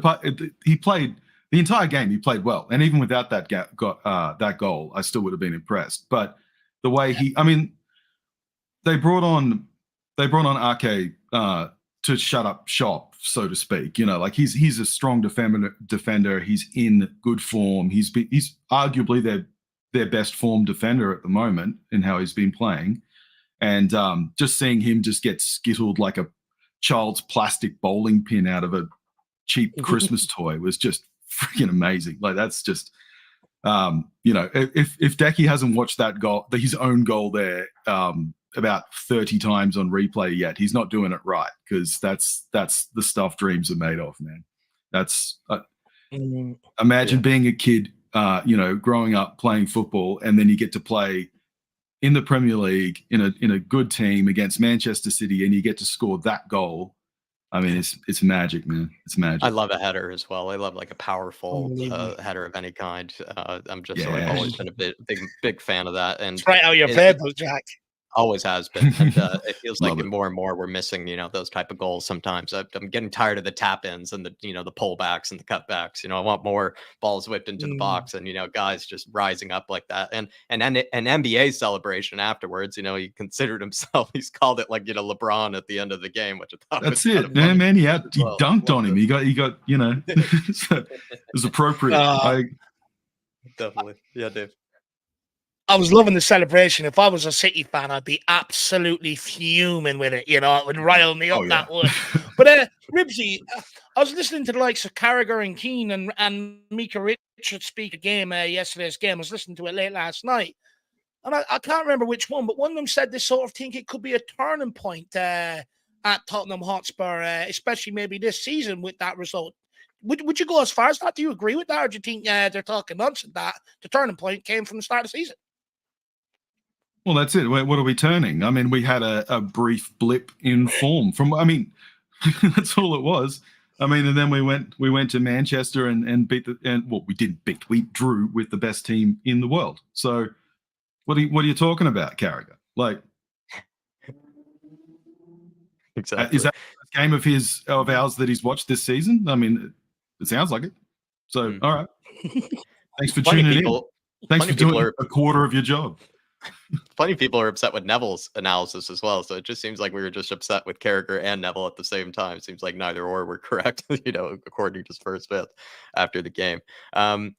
S9: he played the entire game. He played well, and even without that goal, I still would have been impressed. But the way they brought on Ake to shut up shop, so to speak. You know, like he's a strong defender. He's in good form. He's arguably their best form defender at the moment in how he's been playing. And just seeing him just get skittled like a child's plastic bowling pin out of a cheap Christmas toy was just freaking amazing. Like, that's just, you know, if Decky hasn't watched that goal, his own goal there, about 30 times on replay yet, he's not doing it right, because that's the stuff dreams are made of, man. That's imagine being a kid, you know, growing up playing football, and then you get to play in the Premier League in a good team against Manchester City, and you get to score that goal. I mean, it's magic, man. It's magic.
S2: I love a header as well. I love like a powerful header of any kind. I've always been a big fan of that, and
S1: it's right out of your playbook, Jack.
S2: Always has been, and it feels like
S9: Love it.
S2: more and more we're missing, those type of goals. Sometimes I'm getting tired of the tap-ins and the the pullbacks and the cutbacks. I want more balls whipped into the box, and guys just rising up like that. And an NBA celebration afterwards. He considered himself. He's called it like LeBron at the end of the game, which I thought
S9: That's
S2: was
S9: it, man. He dunked on him. He got it was appropriate.
S2: Definitely, yeah, Dave.
S1: I was loving the celebration. If I was a City fan, I'd be absolutely fuming with it. It would rile me up, that would. But Ribsy, I was listening to the likes of Carragher and Keane and Mika Richards speak a game, yesterday's game. I was listening to it late last night. And I can't remember which one, but one of them said they sort of think it could be a turning point at Tottenham Hotspur, especially maybe this season with that result. Would you go as far as that? Do you agree with that? Or do you think they're talking nonsense that the turning point came from the start of the season?
S9: Well, that's it. What are we turning? I mean, we had a brief blip in form that's all it was. I mean, and then we went to Manchester and beat we didn't beat, we drew with the best team in the world. So what are you talking about, Carragher? Like,
S2: exactly.
S9: Is that a game of ours that he's watched this season? I mean, it sounds like it. So, all right. Thanks for tuning in. Thanks for doing a quarter of your job.
S2: Plenty of people are upset with Neville's analysis as well, so it just seems like we were just upset with Carragher and Neville at the same time. Seems like neither or were correct, according to Spurs fifth after the game. On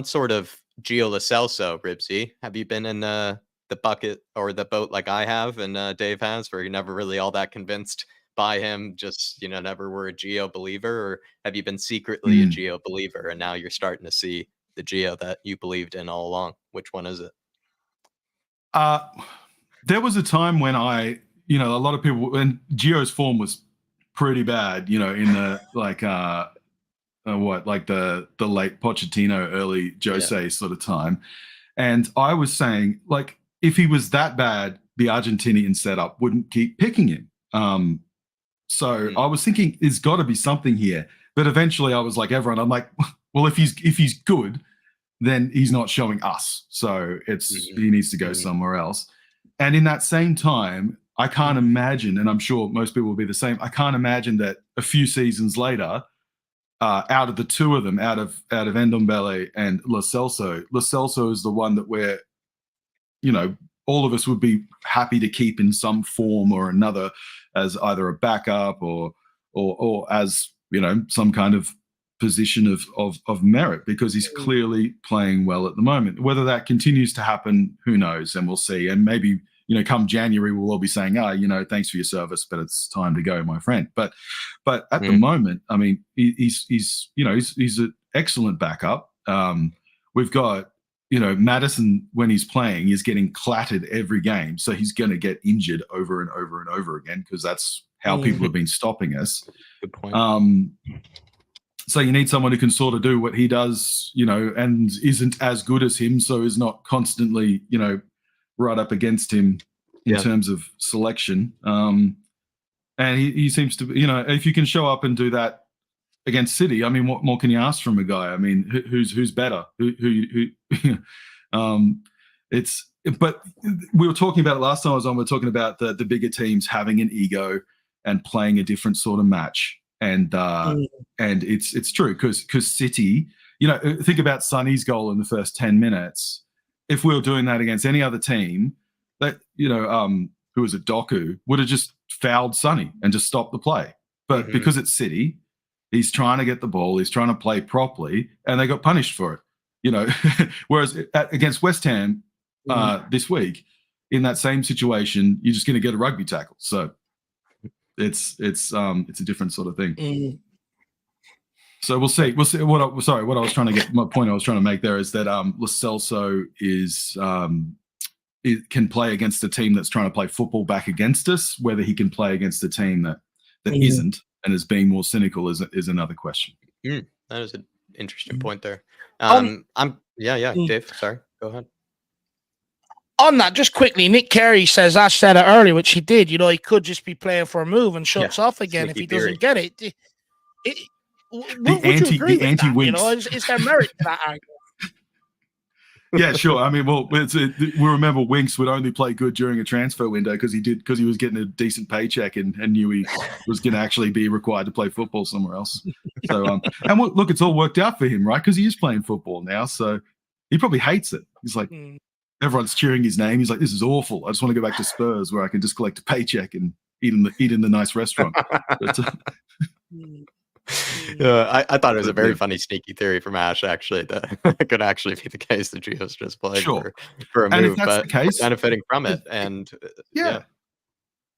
S2: sort of Gio Lo Celso, Ribsy, have you been in the bucket or the boat like I have and Dave has, where you're never really all that convinced by him, just never were a Gio believer, or have you been secretly a Gio believer and now you're starting to see the Gio that you believed in all along? Which one is it?
S9: There was a time when a lot of people, when Gio's form was pretty bad, in the the late Pochettino, early Jose sort of time. And I was saying, like, if he was that bad, the Argentinian setup wouldn't keep picking him. I was thinking there's got to be something here. But eventually I was like everyone, I'm like, well, if he's good, then he's not showing us. So he needs to go somewhere else. And in that same time, I can't imagine, and I'm sure most people will be the same, I can't imagine that a few seasons later, out of the two of them, out of Ndombele and Lo Celso is the one that we're, all of us would be happy to keep in some form or another as either a backup or as, some kind of position of merit, because he's clearly playing well at the moment. Whether that continues to happen, who knows, and we'll see. And maybe, come January, we'll all be saying, thanks for your service, but it's time to go, my friend. But at the moment, I mean, he's an excellent backup. We've got, Maddison, when he's playing, is getting clattered every game. So he's going to get injured over and over and over again, because that's how people have been stopping us.
S2: Good point.
S9: So you need someone who can sort of do what he does, and isn't as good as him, so is not constantly, right up against him in terms of selection. And he seems to, if you can show up and do that against City, I mean, what more can you ask from a guy? I mean, who's better? But we were talking about it last time I was on. We were talking about the bigger teams having an ego and playing a different sort of match. And it's true, because City, think about Sonny's goal in the first 10 minutes. If we were doing that against any other team, that who was it, Doku, would have just fouled Sonny and just stopped the play. But because it's City, he's trying to get the ball, he's trying to play properly, and they got punished for it. Whereas against West Ham this week, in that same situation, you're just going to get a rugby tackle. So it's a different sort of thing. So we'll see. What I was trying to get, my point I was trying to make there is that Lo Celso can play against a team that's trying to play football back against us. Whether he can play against a team that isn't and is being more cynical is another question.
S2: That is an interesting point there. Dave, sorry, go ahead.
S1: On that, just quickly, Nick Carey says Ash said it earlier, which he did. You know, he could just be playing for a move and shuts off again if he doesn't get it. Would you agree with that? You know, is there merit to that argument?
S9: Yeah, sure. I mean, well, we remember Winks would only play good during a transfer window because he was getting a decent paycheck and knew he was going to actually be required to play football somewhere else. So, and look, it's all worked out for him, right? Because he is playing football now, so he probably hates it. He's like, everyone's cheering his name. He's like, this is awful. I just want to go back to Spurs where I can just collect a paycheck and eat in the nice restaurant. But,
S2: I thought it was a very funny, sneaky theory from Ash, actually, that it could actually be the case that Gio's just playing for a
S9: and
S2: move,
S9: if that's
S2: but
S9: the case,
S2: benefiting from it. And
S9: yeah.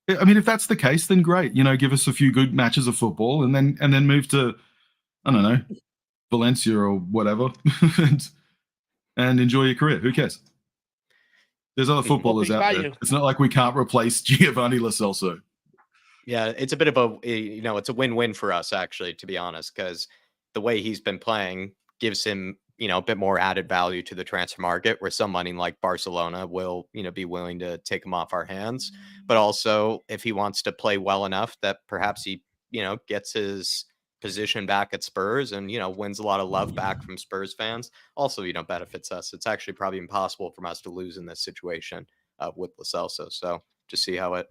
S9: I mean, if that's the case, then great. You know, give us a few good matches of football and then move to, I don't know, Valencia or whatever and enjoy your career. Who cares? There's other footballers out there. It's not like we can't replace Giovanni Lo Celso.
S2: Yeah, it's a bit of it's a win-win for us, actually, to be honest, because the way he's been playing gives him, a bit more added value to the transfer market, where somebody like Barcelona will, be willing to take him off our hands. But also, if he wants to play well enough that perhaps he, gets his position back at Spurs and, wins a lot of love back from Spurs fans, also, benefits us. It's actually probably impossible for us to lose in this situation with Lo Celso. So just see how it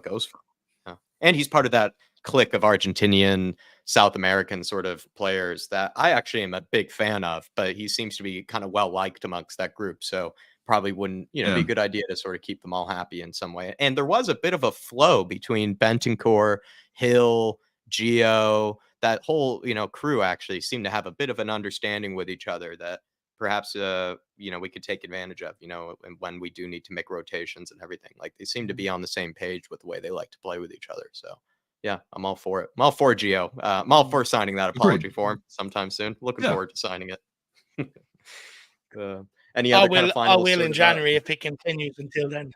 S2: goes for him. And he's part of that clique of Argentinian, South American sort of players that I actually am a big fan of, but he seems to be kind of well liked amongst that group. So probably wouldn't, be a good idea to sort of keep them all happy in some way. And there was a bit of a flow between Bentancur, Hill, Gio, that whole, crew actually seemed to have a bit of an understanding with each other that perhaps, we could take advantage of, and when we do need to make rotations and everything. Like, they seem to be on the same page with the way they like to play with each other. So, yeah, I'm all for it. I'm all for Gio. I'm all for signing that apology form sometime soon. Looking forward to signing it. Any other kind of final?
S1: I will in January if it continues until then.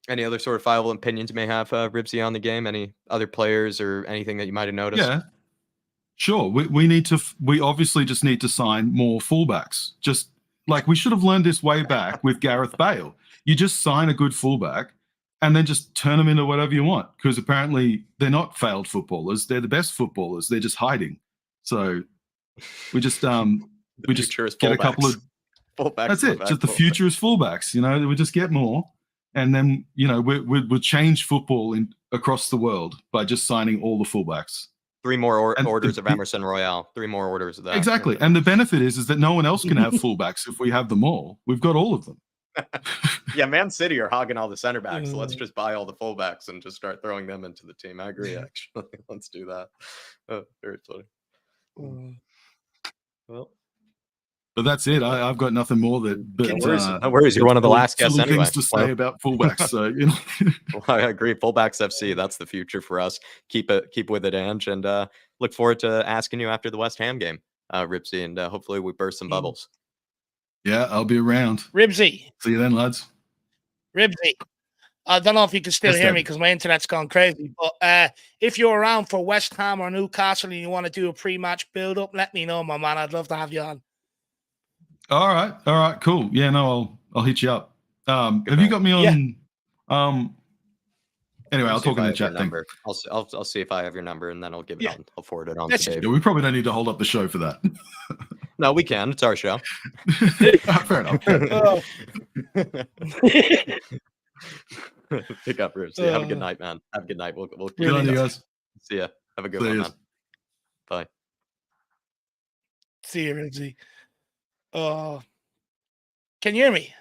S2: Any other sort of final opinions you may have, Ribsy, on the game? Any other players or anything that you might have noticed?
S9: Yeah. Sure, we obviously just need to sign more fullbacks. Just like we should have learned this way back with Gareth Bale. You just sign a good fullback and then just turn them into whatever you want, because apparently they're not failed footballers. They're the best footballers. They're just hiding. So we just get a couple of fullbacks. That's it. Just the future is fullbacks. We just get more, and then we'll change football across the world by just signing all the fullbacks.
S2: 3 more orders of Emerson Royale. 3 more orders of that.
S9: Exactly. And the benefit is that no one else can have fullbacks if we have them all. We've got all of them.
S2: Yeah, Man City are hogging all the center backs. So let's just buy all the fullbacks and just start throwing them into the team. I agree, actually. Let's do that. Very funny. Well,
S9: but that's it. I've got nothing more
S2: no worries. You're one of the last guests anyway.
S9: Things to say about fullbacks. So
S2: Well, I agree. Fullbacks FC. That's the future for us. Keep with it, Ange, and look forward to asking you after the West Ham game, Ribsy, and hopefully we burst some bubbles.
S9: Yeah, I'll be around.
S1: Ribsy.
S9: See you then, lads.
S1: Ribsy. I don't know if you can still hear me because my internet's gone crazy. But if you're around for West Ham or Newcastle and you want to do a pre-match build-up, let me know, my man. I'd love to have you on.
S9: All right, cool. Yeah, no, I'll hit you up. Have you got me on?
S2: Yeah.
S9: Anyway, I'll talk in the chat thing.
S2: I'll see if I have your number, and then I'll give it on. I'll forward it on to Dave.
S9: Yeah, we probably don't need to hold up the show for that.
S2: No, we can. It's our show.
S9: Fair enough.
S2: Pick up, Ribs. Have a good night, man. Have a good night. We'll
S9: good on you guys.
S2: See ya. Have a good one, man. Bye.
S1: See you, Ribsy. Can you hear me?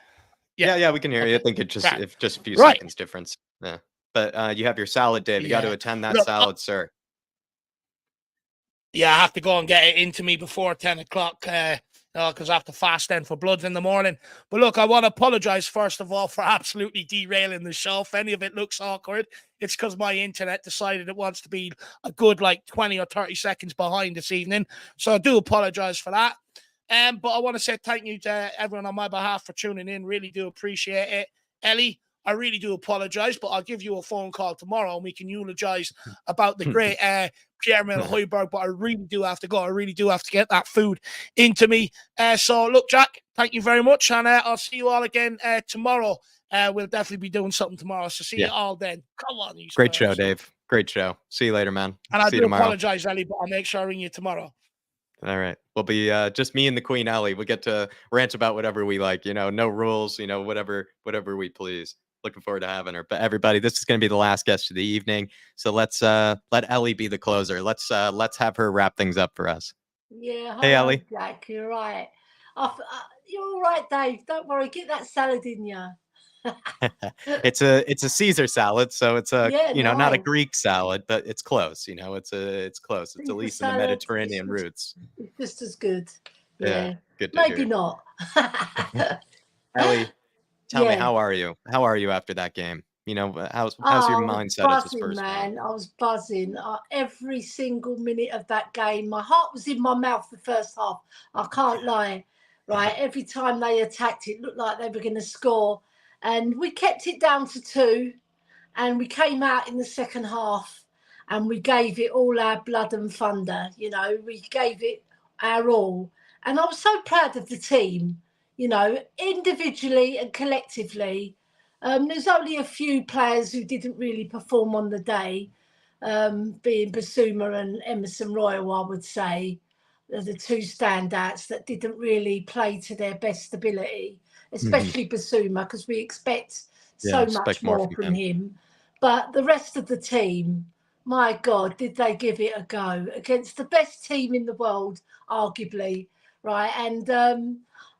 S2: Yeah, we can hear you. I think it's just a few seconds difference. Yeah, but you have your salad, Dave. You got to attend that salad, sir.
S1: Yeah, I have to go and get it into me before 10 o'clock because I have to fast then for bloods in the morning. But look, I want to apologize first of all for absolutely derailing the show. If any of it looks awkward, it's because my internet decided it wants to be a good 20 or 30 seconds behind this evening. So I do apologize for that. But I want to say thank you to everyone on my behalf for tuning in. Really do appreciate it. Ellie, I really do apologize, but I'll give you a phone call tomorrow and we can eulogize about the great Pierre-Emile Højbjerg. But I really do have to go. I really do have to get that food into me. So look, Jack, thank you very much. And I'll see you all again tomorrow. We'll definitely be doing something tomorrow. So see you all then. Come on, you
S2: Great
S1: Spurs.
S2: show, Dave. Great show. See you later, man.
S1: And I
S2: see you
S1: do
S2: tomorrow.
S1: apologize, Ellie, but I'll make sure I ring you tomorrow.
S2: All right. We'll be just me and the Queen Ellie. We'll get to rant about whatever we like, no rules, whatever we please. Looking forward to having her. But everybody, this is going to be the last guest of the evening. So let's let Ellie be the closer. Let's have her wrap things up for us.
S10: Yeah.
S2: Hey, Ellie.
S10: Jack, you're right. You're all right, Dave. Don't worry. Get that salad in you.
S2: It's a Caesar salad, so it's not a
S10: nice.
S2: Greek salad, but it's close. It's close. It's at least in the Mediterranean roots.
S10: It's just as good.
S2: Yeah, good to
S10: maybe
S2: hear.
S10: not.
S2: Ellie, tell me, how are you? How are you after that game? How's your mindset as a Spurs fan?
S10: I was buzzing. Every single minute of that game, my heart was in my mouth the first half. I can't lie. Right, every time they attacked, it looked like they were going to score. And we kept it down to 2, and we came out in the second half and we gave it all our blood and thunder. We gave it our all. And I was so proud of the team, individually and collectively. There's only a few players who didn't really perform on the day, being Basuma and Emerson Royal, I would say, are the 2 standouts that didn't really play to their best ability. Especially Basuma, because we expect so much more from him. But the rest of the team, my God, did they give it a go against the best team in the world, arguably, right? And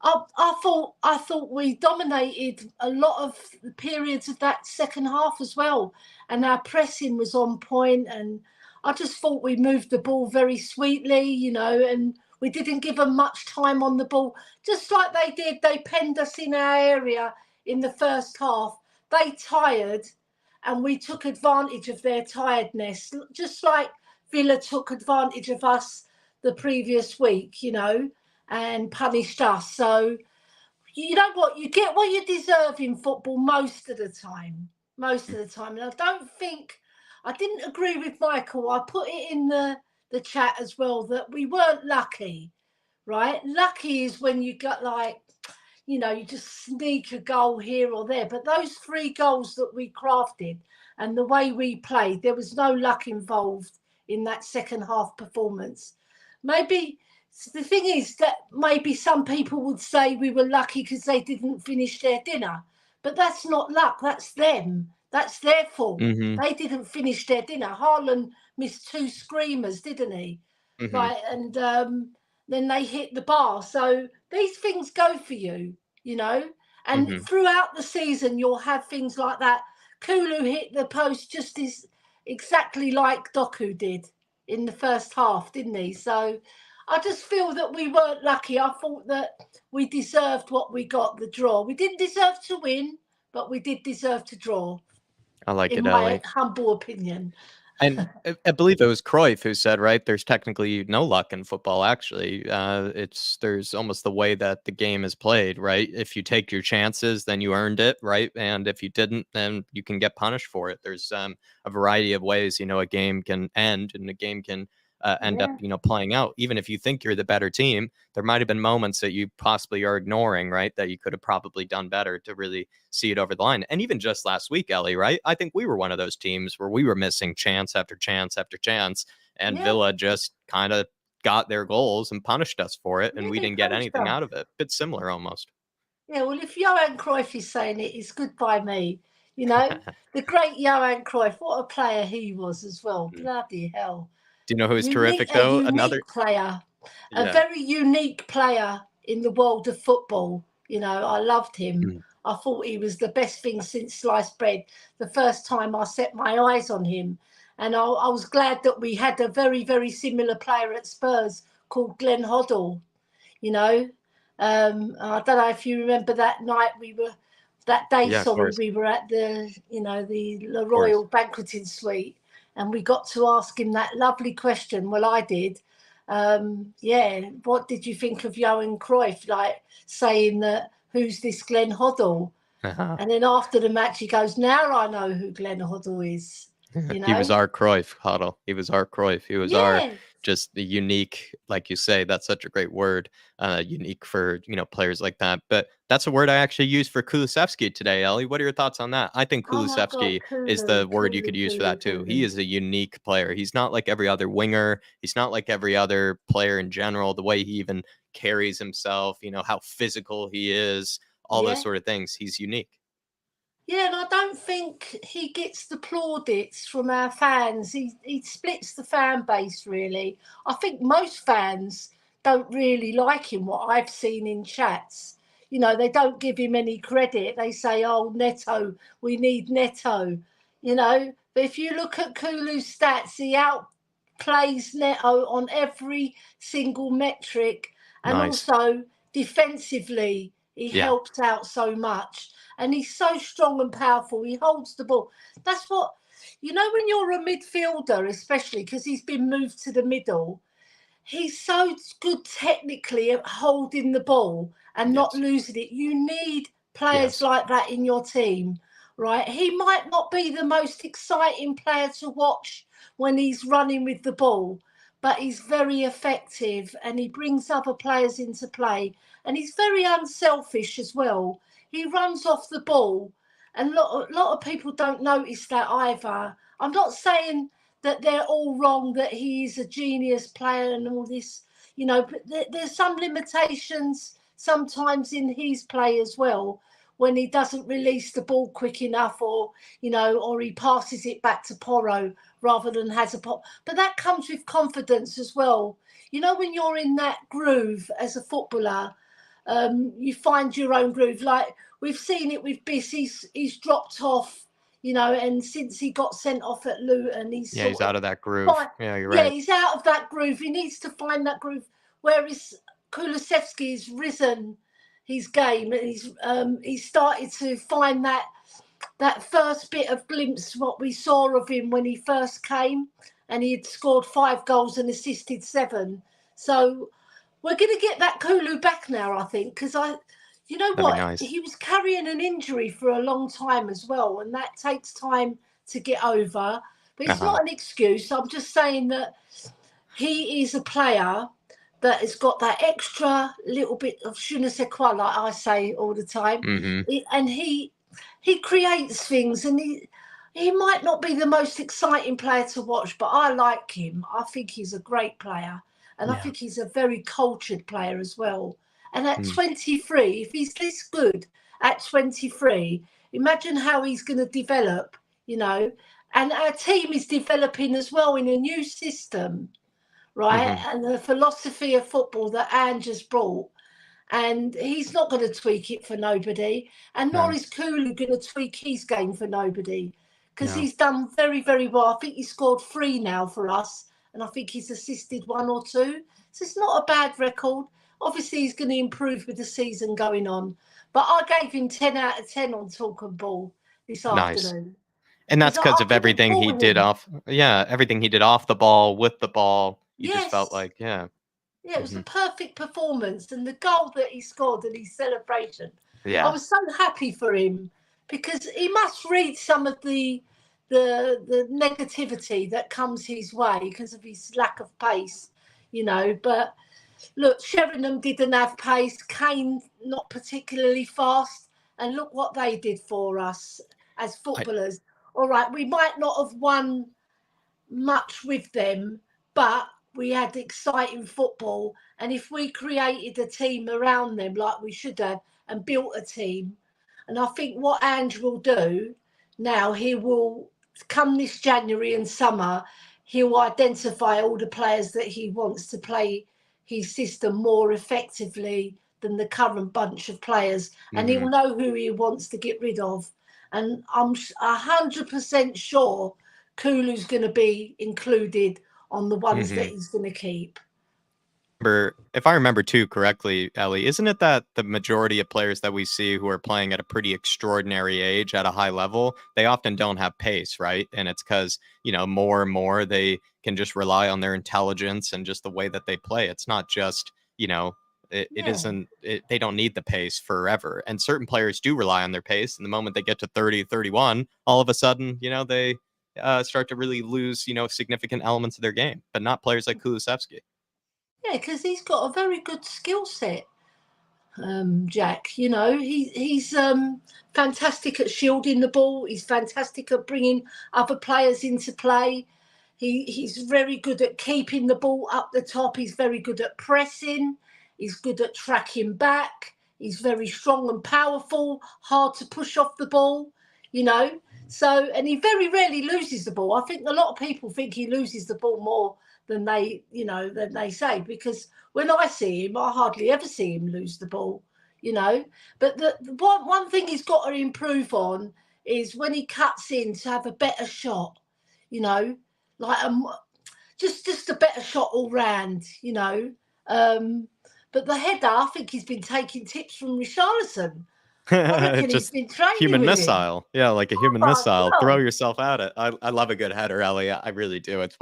S10: I thought we dominated a lot of the periods of that second half as well, and our pressing was on point, and I just thought we moved the ball very sweetly, and we didn't give them much time on the ball, just like they did. They penned us in our area in the first half. They tired, and we took advantage of their tiredness, just like Villa took advantage of us the previous week, and punished us. So, you know what? You get what you deserve in football most of the time. And I didn't agree with Michael. I put it in the chat as well that we weren't lucky, right? Lucky is when you got you just sneak a goal here or there. But those 3 goals that we crafted and the way we played, there was no luck involved in that second half performance. Maybe the thing is that maybe some people would say we were lucky because they didn't finish their dinner. But that's not luck. That's them. That's their fault. They didn't finish their dinner. Haaland missed 2 screamers, didn't he? Right, and then they hit the bar. So these things go for you, And throughout the season, you'll have things like that. Kulu hit the post just exactly like Doku did in the first half, didn't he? So I just feel that we weren't lucky. I thought that we deserved what we got, the draw. We didn't deserve to win, but we did deserve to draw.
S2: I like
S10: in
S2: it,
S10: my
S2: Ellie.
S10: humble opinion.
S2: And I believe it was Cruyff who said, right, there's technically no luck in football, actually. There's almost the way that the game is played, right? If you take your chances, then you earned it, right? And if you didn't, then you can get punished for it. There's a variety of ways, a game can end and a game can end up, playing out. Even if you think you're the better team, there might have been moments that you possibly are ignoring, right? That you could have probably done better to really see it over the line. And even just last week, Ellie, right? I think we were one of those teams where we were missing chance after chance after chance, and Villa just kind of got their goals and punished us for it, and we didn't get anything out of it. Bit similar almost.
S10: Yeah, well, if Johan Cruyff is saying it, it's good by me. The great Johan Cruyff, what a player he was as well. Bloody hell.
S2: Do you know who is terrific, though?
S10: Another player, a very unique player in the world of football. I loved him. I thought he was the best thing since sliced bread the first time I set my eyes on him. And I was glad that we had a very, very similar player at Spurs called Glenn Hoddle. I don't know if you remember that night we were at the the Royal Banqueting Suite. And we got to ask him that lovely question. Well, I did. What did you think of Johan Cruyff? Like saying that, who's this Glenn Hoddle? And then after the match, he goes, "Now I know who Glenn Hoddle is." You know,
S2: He was our Cruyff, Huddle. He was our Cruyff. He was our
S10: yeah.
S2: just the unique, like you say, that's such a great word, unique for, players like that. But that's a word I actually used for Kulusevski today, Ellie. What are your thoughts on that? I think
S10: Oh my God,
S2: Kulusevski is the word you could use for that too. He
S10: Kulu.
S2: is a unique player. He's not like every other winger. He's not like every other player in general. The way he even carries himself, how physical he is, all those
S10: Yeah.
S2: sort of things. He's unique.
S10: Yeah, and I don't think he gets the plaudits from our fans. He splits the fan base, really. I think most fans don't really like him, what I've seen in chats. They don't give him any credit. They say, "Oh, Neto, we need Neto." But if you look at Kulu's stats, he outplays Neto on every single metric. And
S2: Nice.
S10: also defensively, he
S2: Yeah.
S10: helps out so much. And he's so strong and powerful. He holds the ball. That's what, when you're a midfielder, especially because he's been moved to the middle, he's so good technically at holding the ball and not losing it. You need players like that in your team, right? He might not be the most exciting player to watch when he's running with the ball, but he's very effective and he brings other players into play. And he's very unselfish as well. He runs off the ball, and a lot of people don't notice that either. I'm not saying that they're all wrong, that he is a genius player and all this, but there's some limitations sometimes in his play as well, when he doesn't release the ball quick enough, or he passes it back to Porro rather than has a pop. But that comes with confidence as well. When you're in that groove as a footballer, you find your own groove. Like we've seen it with Biss, he's dropped off, and since he got sent off at Luton, he's
S2: out of that groove. Yeah, you're
S10: yeah,
S2: right.
S10: he's out of that groove. He needs to find that groove. Whereas Kulusevski's risen his game, and he's started to find that first bit of glimpse what we saw of him when he first came, and he had scored 5 goals and assisted 7. So we're going to get that Kulu back now, I think, because you know
S2: That'd
S10: what?
S2: be nice.
S10: He was carrying an injury for a long time as well, and that takes time to get over. But it's not an excuse. I'm just saying that he is a player that has got that extra little bit of je ne sais quoi, like I say all the time. And he creates things, and he might not be the most exciting player to watch, but I like him. I think he's a great player. And I think he's a very cultured player as well. And at 23, if he's this good at 23, imagine how he's going to develop, And our team is developing as well in a new system, right? And the philosophy of football that Ange has brought. And he's not going to tweak it for nobody. And nor is Kulu going to tweak his game for nobody. Because he's done very, very well. I think he scored 3 now for us. And I think he's assisted 1 or 2. So it's not a bad record. Obviously, he's going to improve with the season going on. But I gave him 10 out of 10 on Talk and Ball this afternoon.
S2: And that's because of
S10: I couldn't
S2: everything he
S10: call
S2: did
S10: him.
S2: everything he did off the ball, with the ball. You just felt
S10: Yes.
S2: like,
S10: Yeah, it was a perfect performance. And the goal that he scored and his celebration, I was so happy for him, because he must read some of the negativity that comes his way because of his lack of pace, But look, Sheringham didn't have pace. Kane, not particularly fast. And look what they did for us as footballers. All right, we might not have won much with them, but we had exciting football. And if we created a team around them like we should have and built a team, and I think what Ange will do now, he will come this January and summer, he'll identify all the players that he wants to play his system more effectively than the current bunch of players. And he'll know who he wants to get rid of. And I'm 100% sure Kulu's going to be included on the ones that he's going to keep.
S2: If I remember too correctly, Ellie, isn't it that the majority of players that we see who are playing at a pretty extraordinary age at a high level, they often don't have pace, right? And it's because, more and more they can just rely on their intelligence and just the way that they play. It's not just, It
S10: Yeah.
S2: isn't, they don't need the pace forever. And certain players do rely on their pace. And the moment they get to 30, 31, all of a sudden, they start to really lose, significant elements of their game, but not players like Kulusevski.
S10: Yeah, because he's got a very good skill set, Jack. He's fantastic at shielding the ball. He's fantastic at bringing other players into play. He's very good at keeping the ball up the top. He's very good at pressing. He's good at tracking back. He's very strong and powerful, hard to push off the ball, So, and he very rarely loses the ball. I think a lot of people think he loses the ball more than they say, because when I see him, I hardly ever see him lose the ball, But the one thing he's got to improve on is when he cuts in to have a better shot, like just a better shot all round, But the header, I think he's been taking tips from Richarlison. I reckon he's been training
S2: human
S10: with
S2: missile.
S10: him.
S2: Yeah, like a human
S10: my
S2: missile.
S10: God.
S2: Throw yourself at it. I love a good header, Elliot. I really do. It's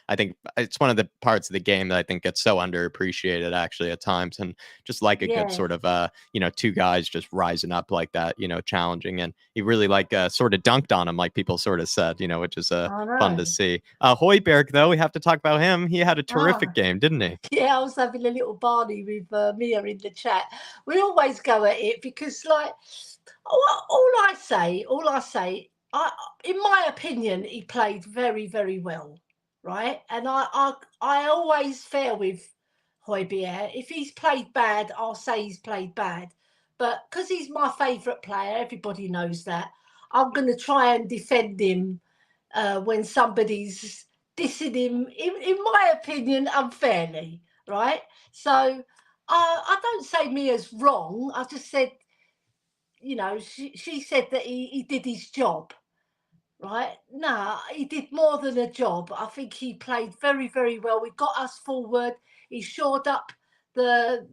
S2: I think it's one of the parts of the game that I think gets so underappreciated actually at times. And just like a good sort of, two guys just rising up like that, challenging. And he really sort of dunked on him, like people sort of said, which is fun to see. Højbjerg, though, we have to talk about him. He had a terrific game, didn't he?
S10: Yeah, I was having a little Barney with Mia in the chat. We always go at it because, all I say, in my opinion, he played very, very well, right? And I always fair with Højbjerg. If he's played bad, I'll say he's played bad. But because he's my favourite player, everybody knows that, I'm going to try and defend him when somebody's dissing him, in my opinion, unfairly, right? So I don't say Mia's wrong. I just said, she said that he did his job, right? No, he did more than a job. I think he played very, very well. We got us forward. He shored up the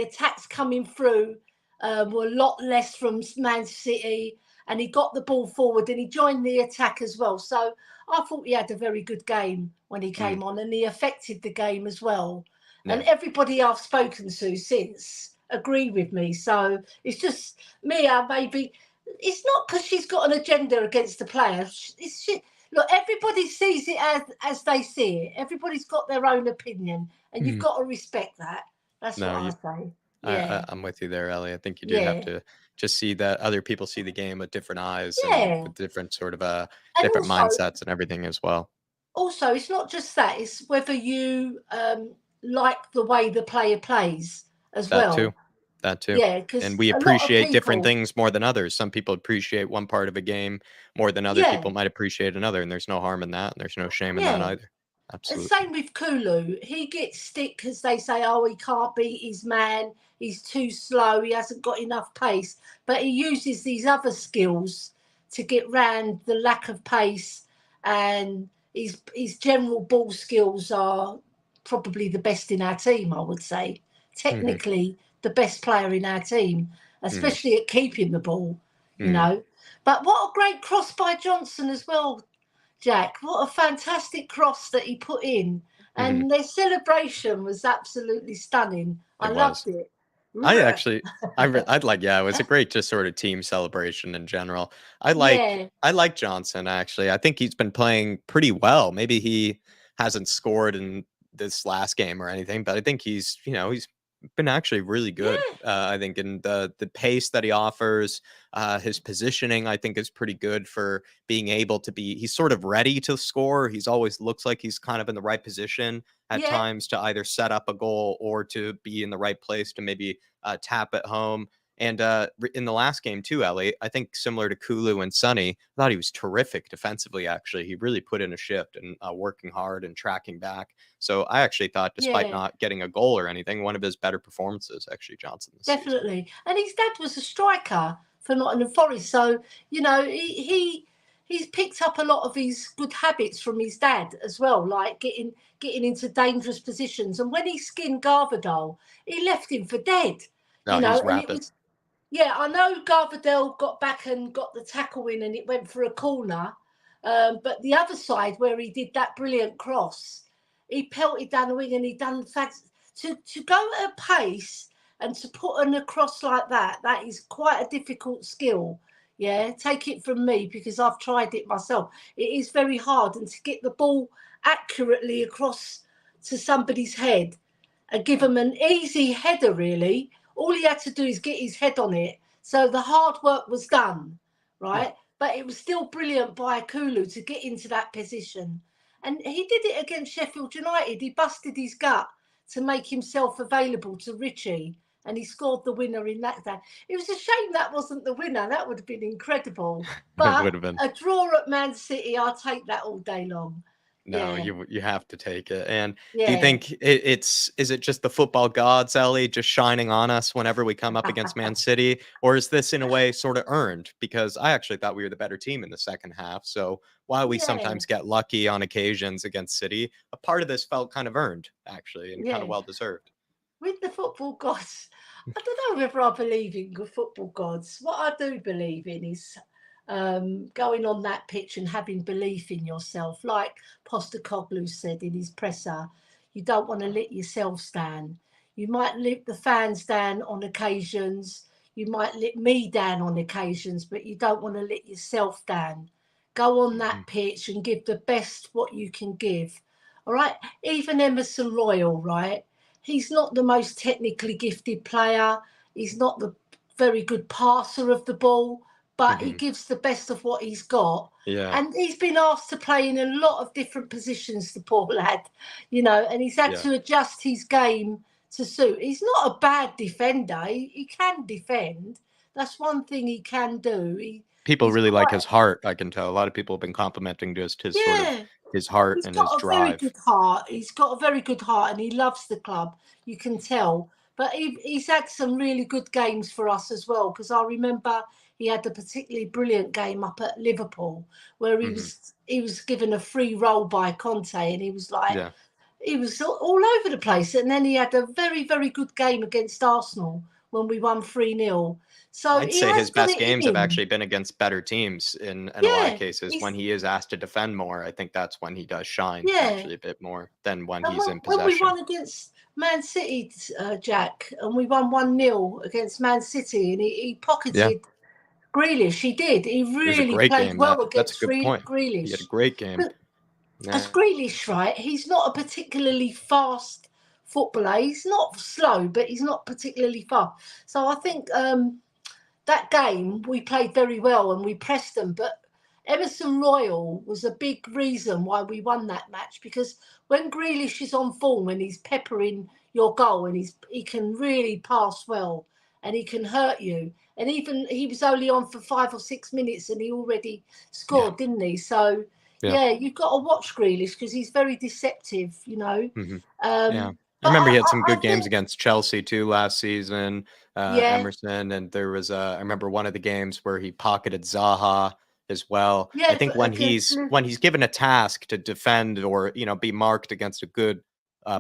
S10: attacks coming through were a lot less from Man City, and he got the ball forward and he joined the attack as well. So I thought he had a very good game when he came on, and he affected the game as well. Yeah. And everybody I've spoken to since agree with me. So it's just Mia, maybe it's not because she's got an agenda against the player. Look, everybody sees it as they see it. Everybody's got their own opinion, and you've got to respect that. That's what I say. Yeah.
S2: I'm with you there, Ellie. I think you do have to just see that other people see the game with different eyes and with different sort of different mindsets and everything as well.
S10: Also, it's not just that; it's whether you like the way the player plays as well.
S2: That too.
S10: Yeah,
S2: and we appreciate different things more than others. Some people appreciate one part of a game more than other people might appreciate another, and there's no harm in that, and there's no shame in that either. Absolutely.
S10: And same with Kulu. He gets stick because they say, oh, he can't beat his man. He's too slow. He hasn't got enough pace. But he uses these other skills to get round the lack of pace, and his general ball skills are probably the best in our team, I would say. Technically, the best player in our team, especially at keeping the ball, you know. But what a great cross by Johnson as well, Jack. What a fantastic cross that he put in. And their celebration was absolutely stunning. I loved it.
S2: It was a great just sort of team celebration in general. I like Johnson, actually. I think he's been playing pretty well. Maybe he hasn't scored in this last game or anything, but I think he's been actually really good. I think in the pace that he offers, his positioning, I think is pretty good for being able to be, he's sort of ready to score. He's always looks like he's kind of in the right position at times to either set up a goal or to be in the right place to maybe tap at home. And in the last game too, Ellie, I think similar to Kulu and Sonny, I thought he was terrific defensively, actually. He really put in a shift and working hard and tracking back. So I actually thought, despite not getting a goal or anything, one of his better performances, actually, Johnson.
S10: Definitely. Season. And his dad was a striker for Nottingham Forest. So, he's picked up a lot of his good habits from his dad as well, like getting into dangerous positions. And when he skinned Garvadal, he left him for dead.
S2: He's rapid.
S10: I know Garvadal got back and got the tackle in and it went for a corner. But the other side where he did that brilliant cross, he pelted down the wing and he done to go at a pace and to put an across like that is quite a difficult skill. Yeah, take it from me because I've tried it myself. It is very hard, and to get the ball accurately across to somebody's head and give him an easy header, really. All he had to do is get his head on it. So the hard work was done, right? But it was still brilliant by Kulu to get into that position. And he did it against Sheffield United. He busted his gut to make himself available to Richie, and he scored the winner in that day. It was a shame that wasn't the winner. That would have been incredible. But
S2: It would have been.
S10: a draw at Man City, I'll take that all day long.
S2: No,
S10: Yeah.
S2: you have to take it. And do you
S10: Yeah.
S2: think is it just the football gods, Ellie, just shining on us whenever we come up against Man City? Or is this in a way sort of earned? Because I actually thought we were the better team in the second half. So while we
S10: Yeah.
S2: sometimes get lucky on occasions against City, a part of this felt kind of earned, actually, and kind of
S10: Yeah.
S2: well deserved.
S10: With the football gods, I don't know whether I believe in good football gods. What I do believe in is going on that pitch and having belief in yourself. Like Postecoglou said in his presser, you don't want to let yourself down. You might let the fans down on occasions. You might let me down on occasions, but you don't want to let yourself down. Go on that pitch and give the best what you can give. All right? Even Emerson Royal, right? He's not the most technically gifted player. He's not the very good passer of the ball, but he gives the best of what he's got.
S2: Yeah.
S10: And he's been asked to play in a lot of different positions, the poor lad, you know, and he's had to adjust his game to suit. He's not a bad defender. He can defend. That's one thing he can do.
S2: People
S10: he's
S2: really like
S10: quite-
S2: his heart, I can tell. A lot of people have been complimenting just his sort of his heart
S10: He's
S2: and his
S10: got a
S2: drive.
S10: very good heart. He's got a very good heart, and he loves the club. You can tell. But he's had some really good games for us as well. Because I remember he had a particularly brilliant game up at Liverpool, where he was given a free roll by Conte, and he was like, he was all over the place. And then he had a very, very good game against Arsenal when we won 3-0. So
S2: I'd
S10: he
S2: say
S10: has
S2: his
S10: got
S2: best
S10: it
S2: games
S10: in
S2: have
S10: him.
S2: actually been against better teams in a lot of cases.
S10: he's-
S2: When he is asked to defend more, I think that's when he does shine
S10: Yeah.
S2: actually a bit more than when
S10: And
S2: he's in
S10: when we
S2: possession.
S10: won against Man City, Jack, and we won 1-0 against Man City, and he pocketed Grealish. He did. He
S2: It was a
S10: really
S2: great
S10: played
S2: game.
S10: well
S2: That's a
S10: against
S2: good point.
S10: Grealish.
S2: He had a great game.
S10: But as Grealish, right, he's not a particularly fast footballer. He's not slow, but he's not particularly fast. So I think that game we played very well and we pressed them. But Emerson Royal was a big reason why we won that match, because when Grealish is on form and he's peppering your goal and he can really pass well and he can hurt you. And even he was only on for 5 or 6 minutes and he already scored, didn't he? So, you've got to watch Grealish because he's very deceptive, you know.
S2: I remember he had some
S10: I
S2: good games
S10: think-
S2: against Chelsea too last season. Emerson, and there was I remember one of the games where he pocketed Zaha as well.
S10: Yeah,
S2: I think
S10: but
S2: when
S10: against
S2: he's given a task to defend or be marked against a good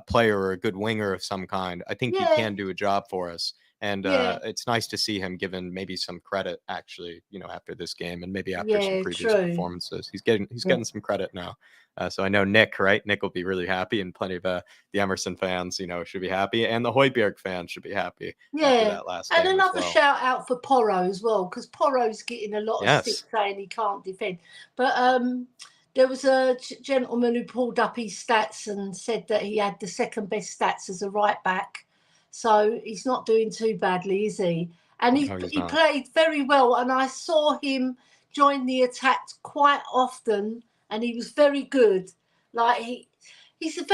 S2: player or a good winger of some kind, I think he can do a job for us. And it's nice to see him given maybe some credit actually, after this game and maybe after some previous performances. He's getting some credit now. So I know Nick, right? Nick will be really happy, and plenty of the Emerson fans, should be happy, and the Højbjerg fans should be happy after that last game.
S10: And another
S2: as well.
S10: shout out for Porro as well, because Porro's getting a lot of stick saying he can't defend. But there was a gentleman who pulled up his stats and said that he had the second best stats as a right back. So he's not doing too badly, is he? And he played very well, and I saw him join the attack quite often, and he was very good. Like he's a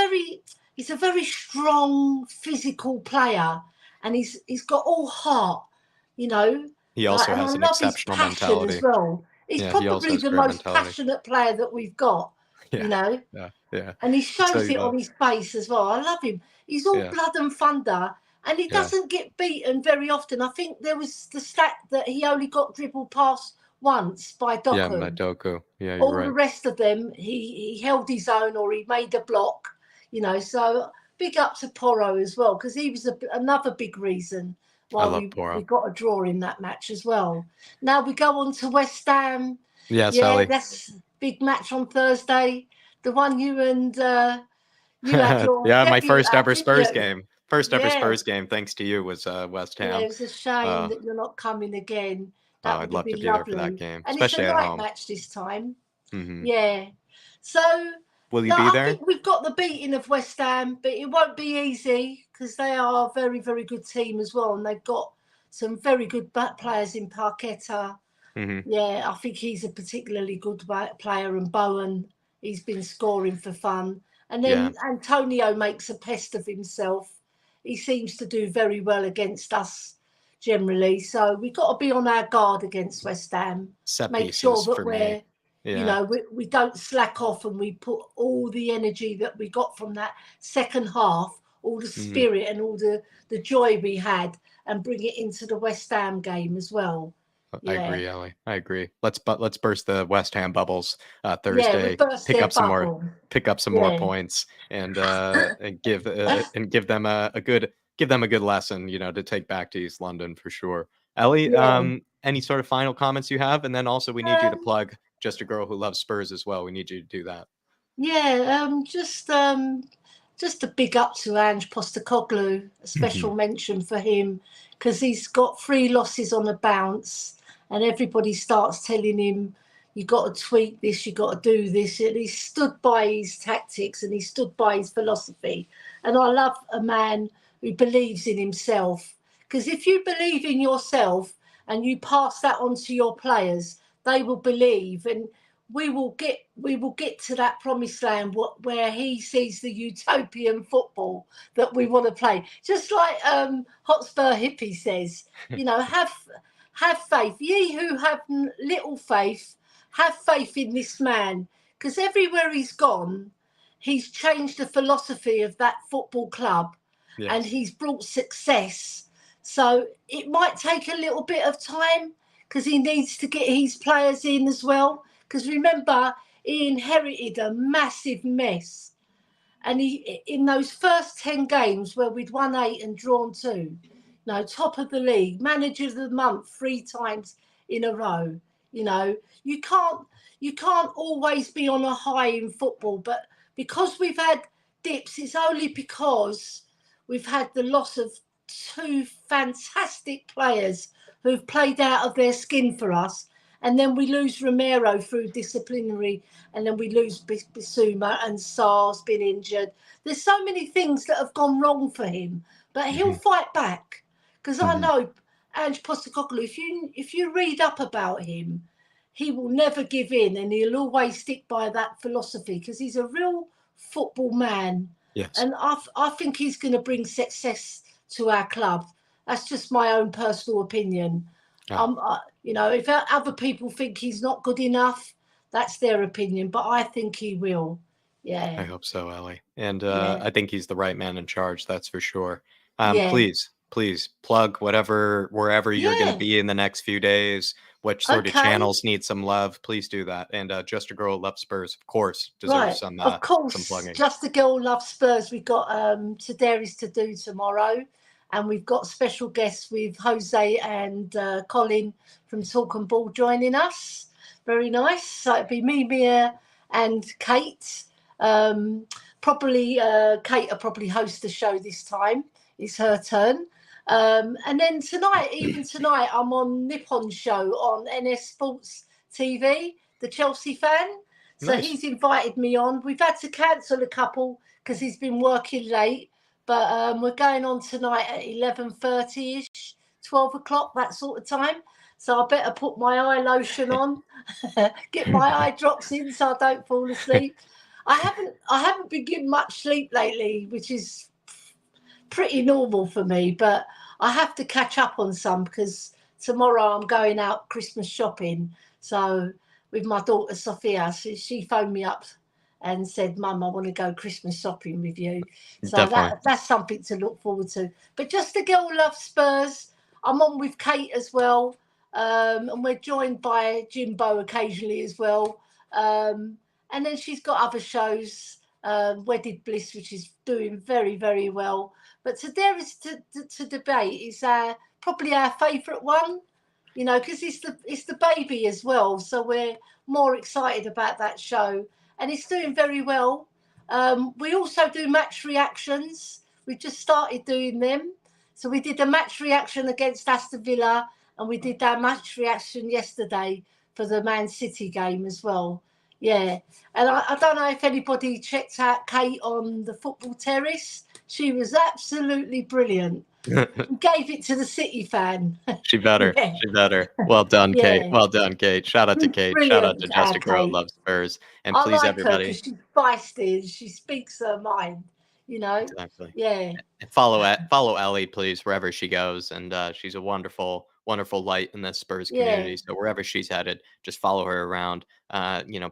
S10: very strong physical player, and he's got all heart, you know.
S2: He also has an exceptional mentality
S10: as well. He's probably the most passionate player that we've got, you know.
S2: Yeah.
S10: And he shows it on his face as well. I love him. He's all blood and thunder, and he doesn't get beaten very often. I think there was the stat that he only got dribbled past once by Doku.
S2: Yeah, Maddox. Yeah, you're
S10: all
S2: right.
S10: the rest of them, he held his own or he made a block, you know. So big up to Porro as well, because he was another big reason why we got a draw in that match as well. Now we go on to West Ham.
S2: Yes, Ellie.
S10: That's big match on Thursday. The one you and you had your
S2: my first ever Spurs game. First ever
S10: Yeah.
S2: Spurs game, thanks to you, was West
S10: Yeah,
S2: Ham.
S10: it was a shame that you're not coming again. That
S2: I'd
S10: would
S2: love
S10: have
S2: to
S10: been
S2: be there for that
S10: lovely.
S2: game,
S10: And it's a
S2: especially at
S10: night
S2: home.
S10: match this time.
S2: Mhm.
S10: Yeah. So
S2: Will you
S10: no,
S2: be
S10: I
S2: there?
S10: think we've got the beating of West Ham, but it won't be easy because they are a very, very good team as well, and they've got some very good back players in Parketta.
S2: Mhm.
S10: Yeah, I think he's a particularly good player, and Bowen, he's been scoring for fun. And then Antonio makes a pest of himself. He seems to do very well against us generally. So we've got to be on our guard against West Ham.
S2: Set
S10: Make sure
S2: pieces
S10: that
S2: for
S10: we're,
S2: me. Yeah.
S10: you know, we don't slack off and we put all the energy that we got from that second half, all the spirit and all the joy we had, and bring it into the West Ham game as well.
S2: I agree, Ellie. I agree. Let's burst the West Ham bubbles
S10: Yeah, we
S2: Thursday.
S10: burst
S2: Pick
S10: their
S2: up some
S10: bubble.
S2: more points, and give them a good lesson, you know, to take back to East London for sure. Ellie, any sort of final comments you have, and then also we need you to plug Just a Girl Who Loves Spurs as well. We need you to do that.
S10: Yeah, just a big up to Ange Postecoglou, a special mention for him, because he's got 3 losses on the bounce, and everybody starts telling him, you got to tweak this, you got to do this. And he stood by his tactics and he stood by his philosophy. And I love a man who believes in himself, because if you believe in yourself and you pass that on to your players, they will believe, and we will get to that promised land where he sees the utopian football that we want to play. Just like Hotspur Hippie says, you know, have faith. Ye who have little faith, have faith in this man, because everywhere he's gone, he's changed the philosophy of that football club, and he's brought success. So it might take a little bit of time because he needs to get his players in as well. Because remember, he inherited a massive mess. And he, in those first 10 games where we'd won 8 and drawn 2, you know, top of the league, manager of the month 3 times in a row. You know, you can't always be on a high in football. But because we've had dips, it's only because we've had the loss of 2 fantastic players who've played out of their skin for us. And then we lose Romero through disciplinary, and then we lose Bissouma, and Sarr's been injured. There's so many things that have gone wrong for him, but he'll fight back. Because I know Ange Postecoglou, if you read up about him, he will never give in, and he'll always stick by that philosophy because he's a real football man.
S2: Yes.
S10: And I think he's going to bring success to our club. That's just my own personal opinion. You know, if other people think he's not good enough, that's their opinion, but I think he will. Yeah.
S2: I hope so, Ellie. And
S10: Yeah.
S2: I think he's the right man in charge, that's for sure.
S10: Yeah.
S2: Please plug wherever you're going to be in the next few days, which sort of channels need some love. Please do that. And Just a Girl Loves Spurs, of course, deserves some plugging.
S10: Just a Girl Loves Spurs. We've got There Is To Do tomorrow. And we've got special guests with Jose and Colin from Talk and Ball joining us. Very nice. So it'd be me, Mia, and Kate. Kate will probably host the show this time. It's her turn. And then tonight, I'm on Nippon Show on NS Sports TV, the Chelsea fan. So he's invited me on. We've had to cancel a couple because he's been working late. But we're going on tonight at 11:30ish, 12 o'clock, that sort of time. So I better put my eye lotion on, get my eye drops in so I don't fall asleep. I haven't been getting much sleep lately, which is pretty normal for me. But I have to catch up on some because tomorrow I'm going out Christmas shopping. So with my daughter Sophia, she phoned me up and said, Mum, I want to go Christmas shopping with you. So that's something to look forward to. But Just a Girl Loves Spurs. I'm on with Kate as well. And we're joined by Jimbo occasionally as well. And then she's got other shows, Wedded Bliss, which is doing very, very well. But There Is to Debate is probably our favourite one, you know, because it's the baby as well. So we're more excited about that show. And it's doing very well. We also do match reactions We just started doing them. So we did a match reaction against Aston Villa, and we did that match reaction yesterday for the Man City game as well. Yeah. And I don't know if anybody checked out Kate on the football terrace. She was absolutely brilliant. Gave it to the City fan.
S2: She better.
S10: Yeah.
S2: She better. Well done, Kate.
S10: Yeah.
S2: Well done, Kate. Shout out to Kate. Shout out
S10: Brilliant,
S2: to Just a Girl
S10: Kate.
S2: Loves Spurs. And
S10: I
S2: please,
S10: like her
S2: everybody.
S10: because she's feisty and she speaks her mind, you know?
S2: Exactly.
S10: Yeah.
S2: And follow Ellie, please, wherever she goes. And she's a wonderful, wonderful light in the Spurs community.
S10: Yeah.
S2: So wherever she's headed, just follow her around.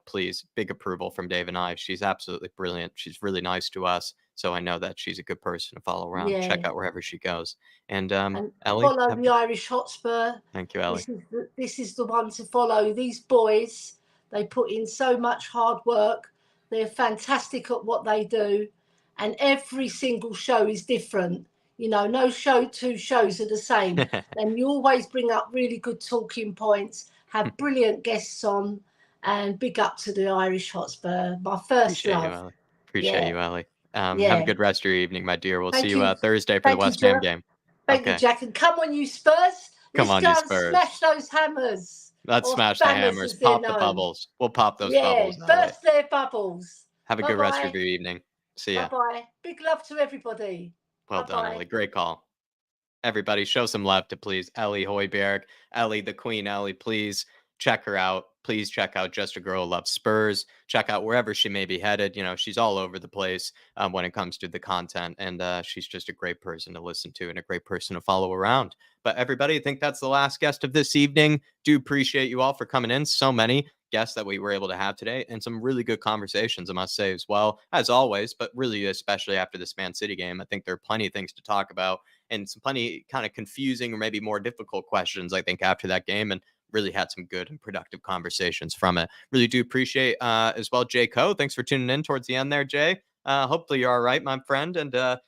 S2: Please, big approval from Dave and I. She's absolutely brilliant. She's really nice to us. So I know that she's a good person to follow around.
S10: Yeah.
S2: Check out wherever she goes. And
S10: And
S2: Ellie,
S10: follow the Irish Hotspur.
S2: thank you, Ellie.
S10: This is the one to follow. These boys, they put in so much hard work. They're fantastic at what they do. And every single show is different. You know, no two shows are the same. And you always bring up really good talking points, have brilliant guests on, and big up to the Irish Hotspur. My first
S2: Appreciate
S10: love.
S2: you, Ellie. Appreciate you, Ellie. Have a
S10: Yeah.
S2: good rest of your evening, my dear. We'll
S10: Thank
S2: see you
S10: you.
S2: Thursday for the
S10: Thank you,
S2: West Ham
S10: Jack.
S2: game.
S10: Thank you,
S2: Okay.
S10: Jack. And come on, you Spurs.
S2: Come
S10: Let's
S2: on,
S10: go
S2: you
S10: and
S2: Spurs.
S10: smash those hammers.
S2: Let's
S10: Or
S2: smash the
S10: spammers,
S2: hammers,
S10: as they're
S2: pop the
S10: known.
S2: bubbles. We'll pop those
S10: Yeah,
S2: bubbles.
S10: burst their bubbles.
S2: Have a good rest of
S10: Bye-bye.
S2: your evening. See ya.
S10: Bye-bye. Big love to everybody.
S2: Well done,
S10: Bye-bye.
S2: Ellie. Great call. Everybody, show some love to please Ellie Hoiberg. Ellie, the Queen Ellie, please check her out. Please check out Just a Girl Loves Spurs. Check out wherever she may be headed. You know, she's all over the place when it comes to the content. And she's just a great person to listen to and a great person to follow around. But everybody, I think that's the last guest of this evening. Do appreciate you all for coming in. So many guests that we were able to have today and some really good conversations, I must say, as well, as always, but really, especially after this Man City game. I think there are plenty of things to talk about and some plenty kind of confusing or maybe more difficult questions, I think, after that game. And really had some good and productive conversations from it. Really do appreciate as well, Jay Coe. Thanks for tuning in towards the end there, Jay. Hopefully you're all right, my friend. And a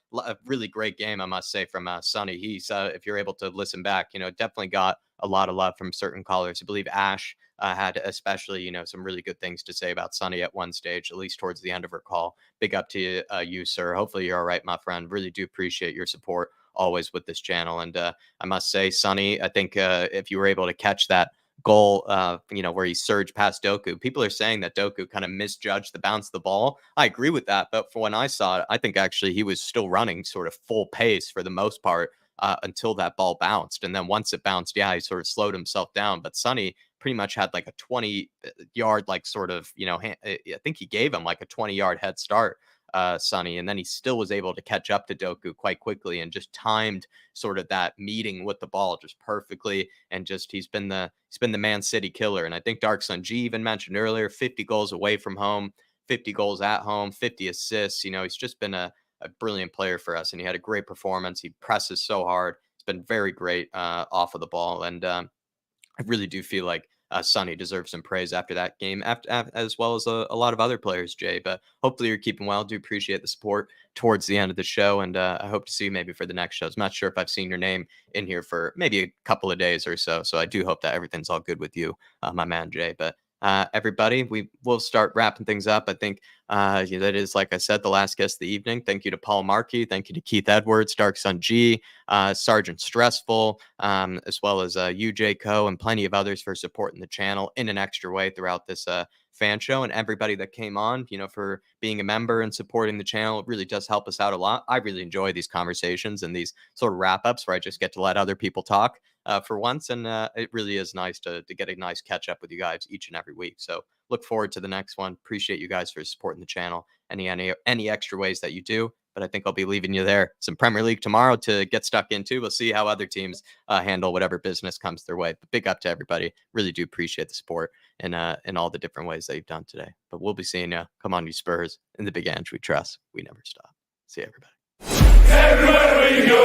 S2: really great game, I must say, from Sonny. He's, if you're able to listen back, you know, definitely got a lot of love from certain callers. I believe Ash had especially, you know, some really good things to say about Sonny at one stage, at least towards the end of her call. Big up to you, sir. Hopefully you're all right, my friend. Really do appreciate your support always with this channel. And I must say, Sonny, I think if you were able to catch that goal, where he surged past Doku, people are saying that Doku kind of misjudged the bounce of the ball. I agree with that. But for when I saw it, I think actually he was still running sort of full pace for the most part until that ball bounced. And then once it bounced, yeah, he sort of slowed himself down. But Sonny pretty much had like a 20-yard, like sort of, I think he gave him like a 20-yard head start, Sonny, and then he still was able to catch up to Doku quite quickly and just timed sort of that meeting with the ball just perfectly. And just he's been the Man City killer. And I think Dark Sun G even mentioned earlier, 50 goals away from home, 50 goals at home, 50 assists. He's just been a brilliant player for us, and he had a great performance. He presses so hard. It's been very great off of the ball, and I really do feel like Sonny deserves some praise after that game, as well as a lot of other players, Jay. But hopefully you're keeping well. Do appreciate the support towards the end of the show, and I hope to see you maybe for the next shows. I'm not sure if I've seen your name in here for maybe a couple of days or so, so I do hope that everything's all good with you, my man, Jay. But everybody, we will start wrapping things up. I think that is, like I said, the last guest of the evening. Thank you to Paul Markey. Thank you to Keith Edwards, Dark Sun G, Sergeant Stressful, as well as UJ Co, and plenty of others for supporting the channel in an extra way throughout this fan show, and everybody that came on, for being a member and supporting the channel. It really does help us out a lot. I really enjoy these conversations and these sort of wrap-ups where I just get to let other people talk for once, and it really is nice to get a nice catch up with you guys each and every week. So look forward to the next one. Appreciate you guys for supporting the channel any extra ways that you do. But I think I'll be leaving you there. Some Premier League tomorrow to get stuck into. We'll see how other teams handle whatever business comes their way. But big up to everybody. Really do appreciate the support in all the different ways that you've done today. But we'll be seeing you. Come on, you Spurs. In the Big Ange we trust. We never stop. See you, everybody.
S11: Everywhere you go.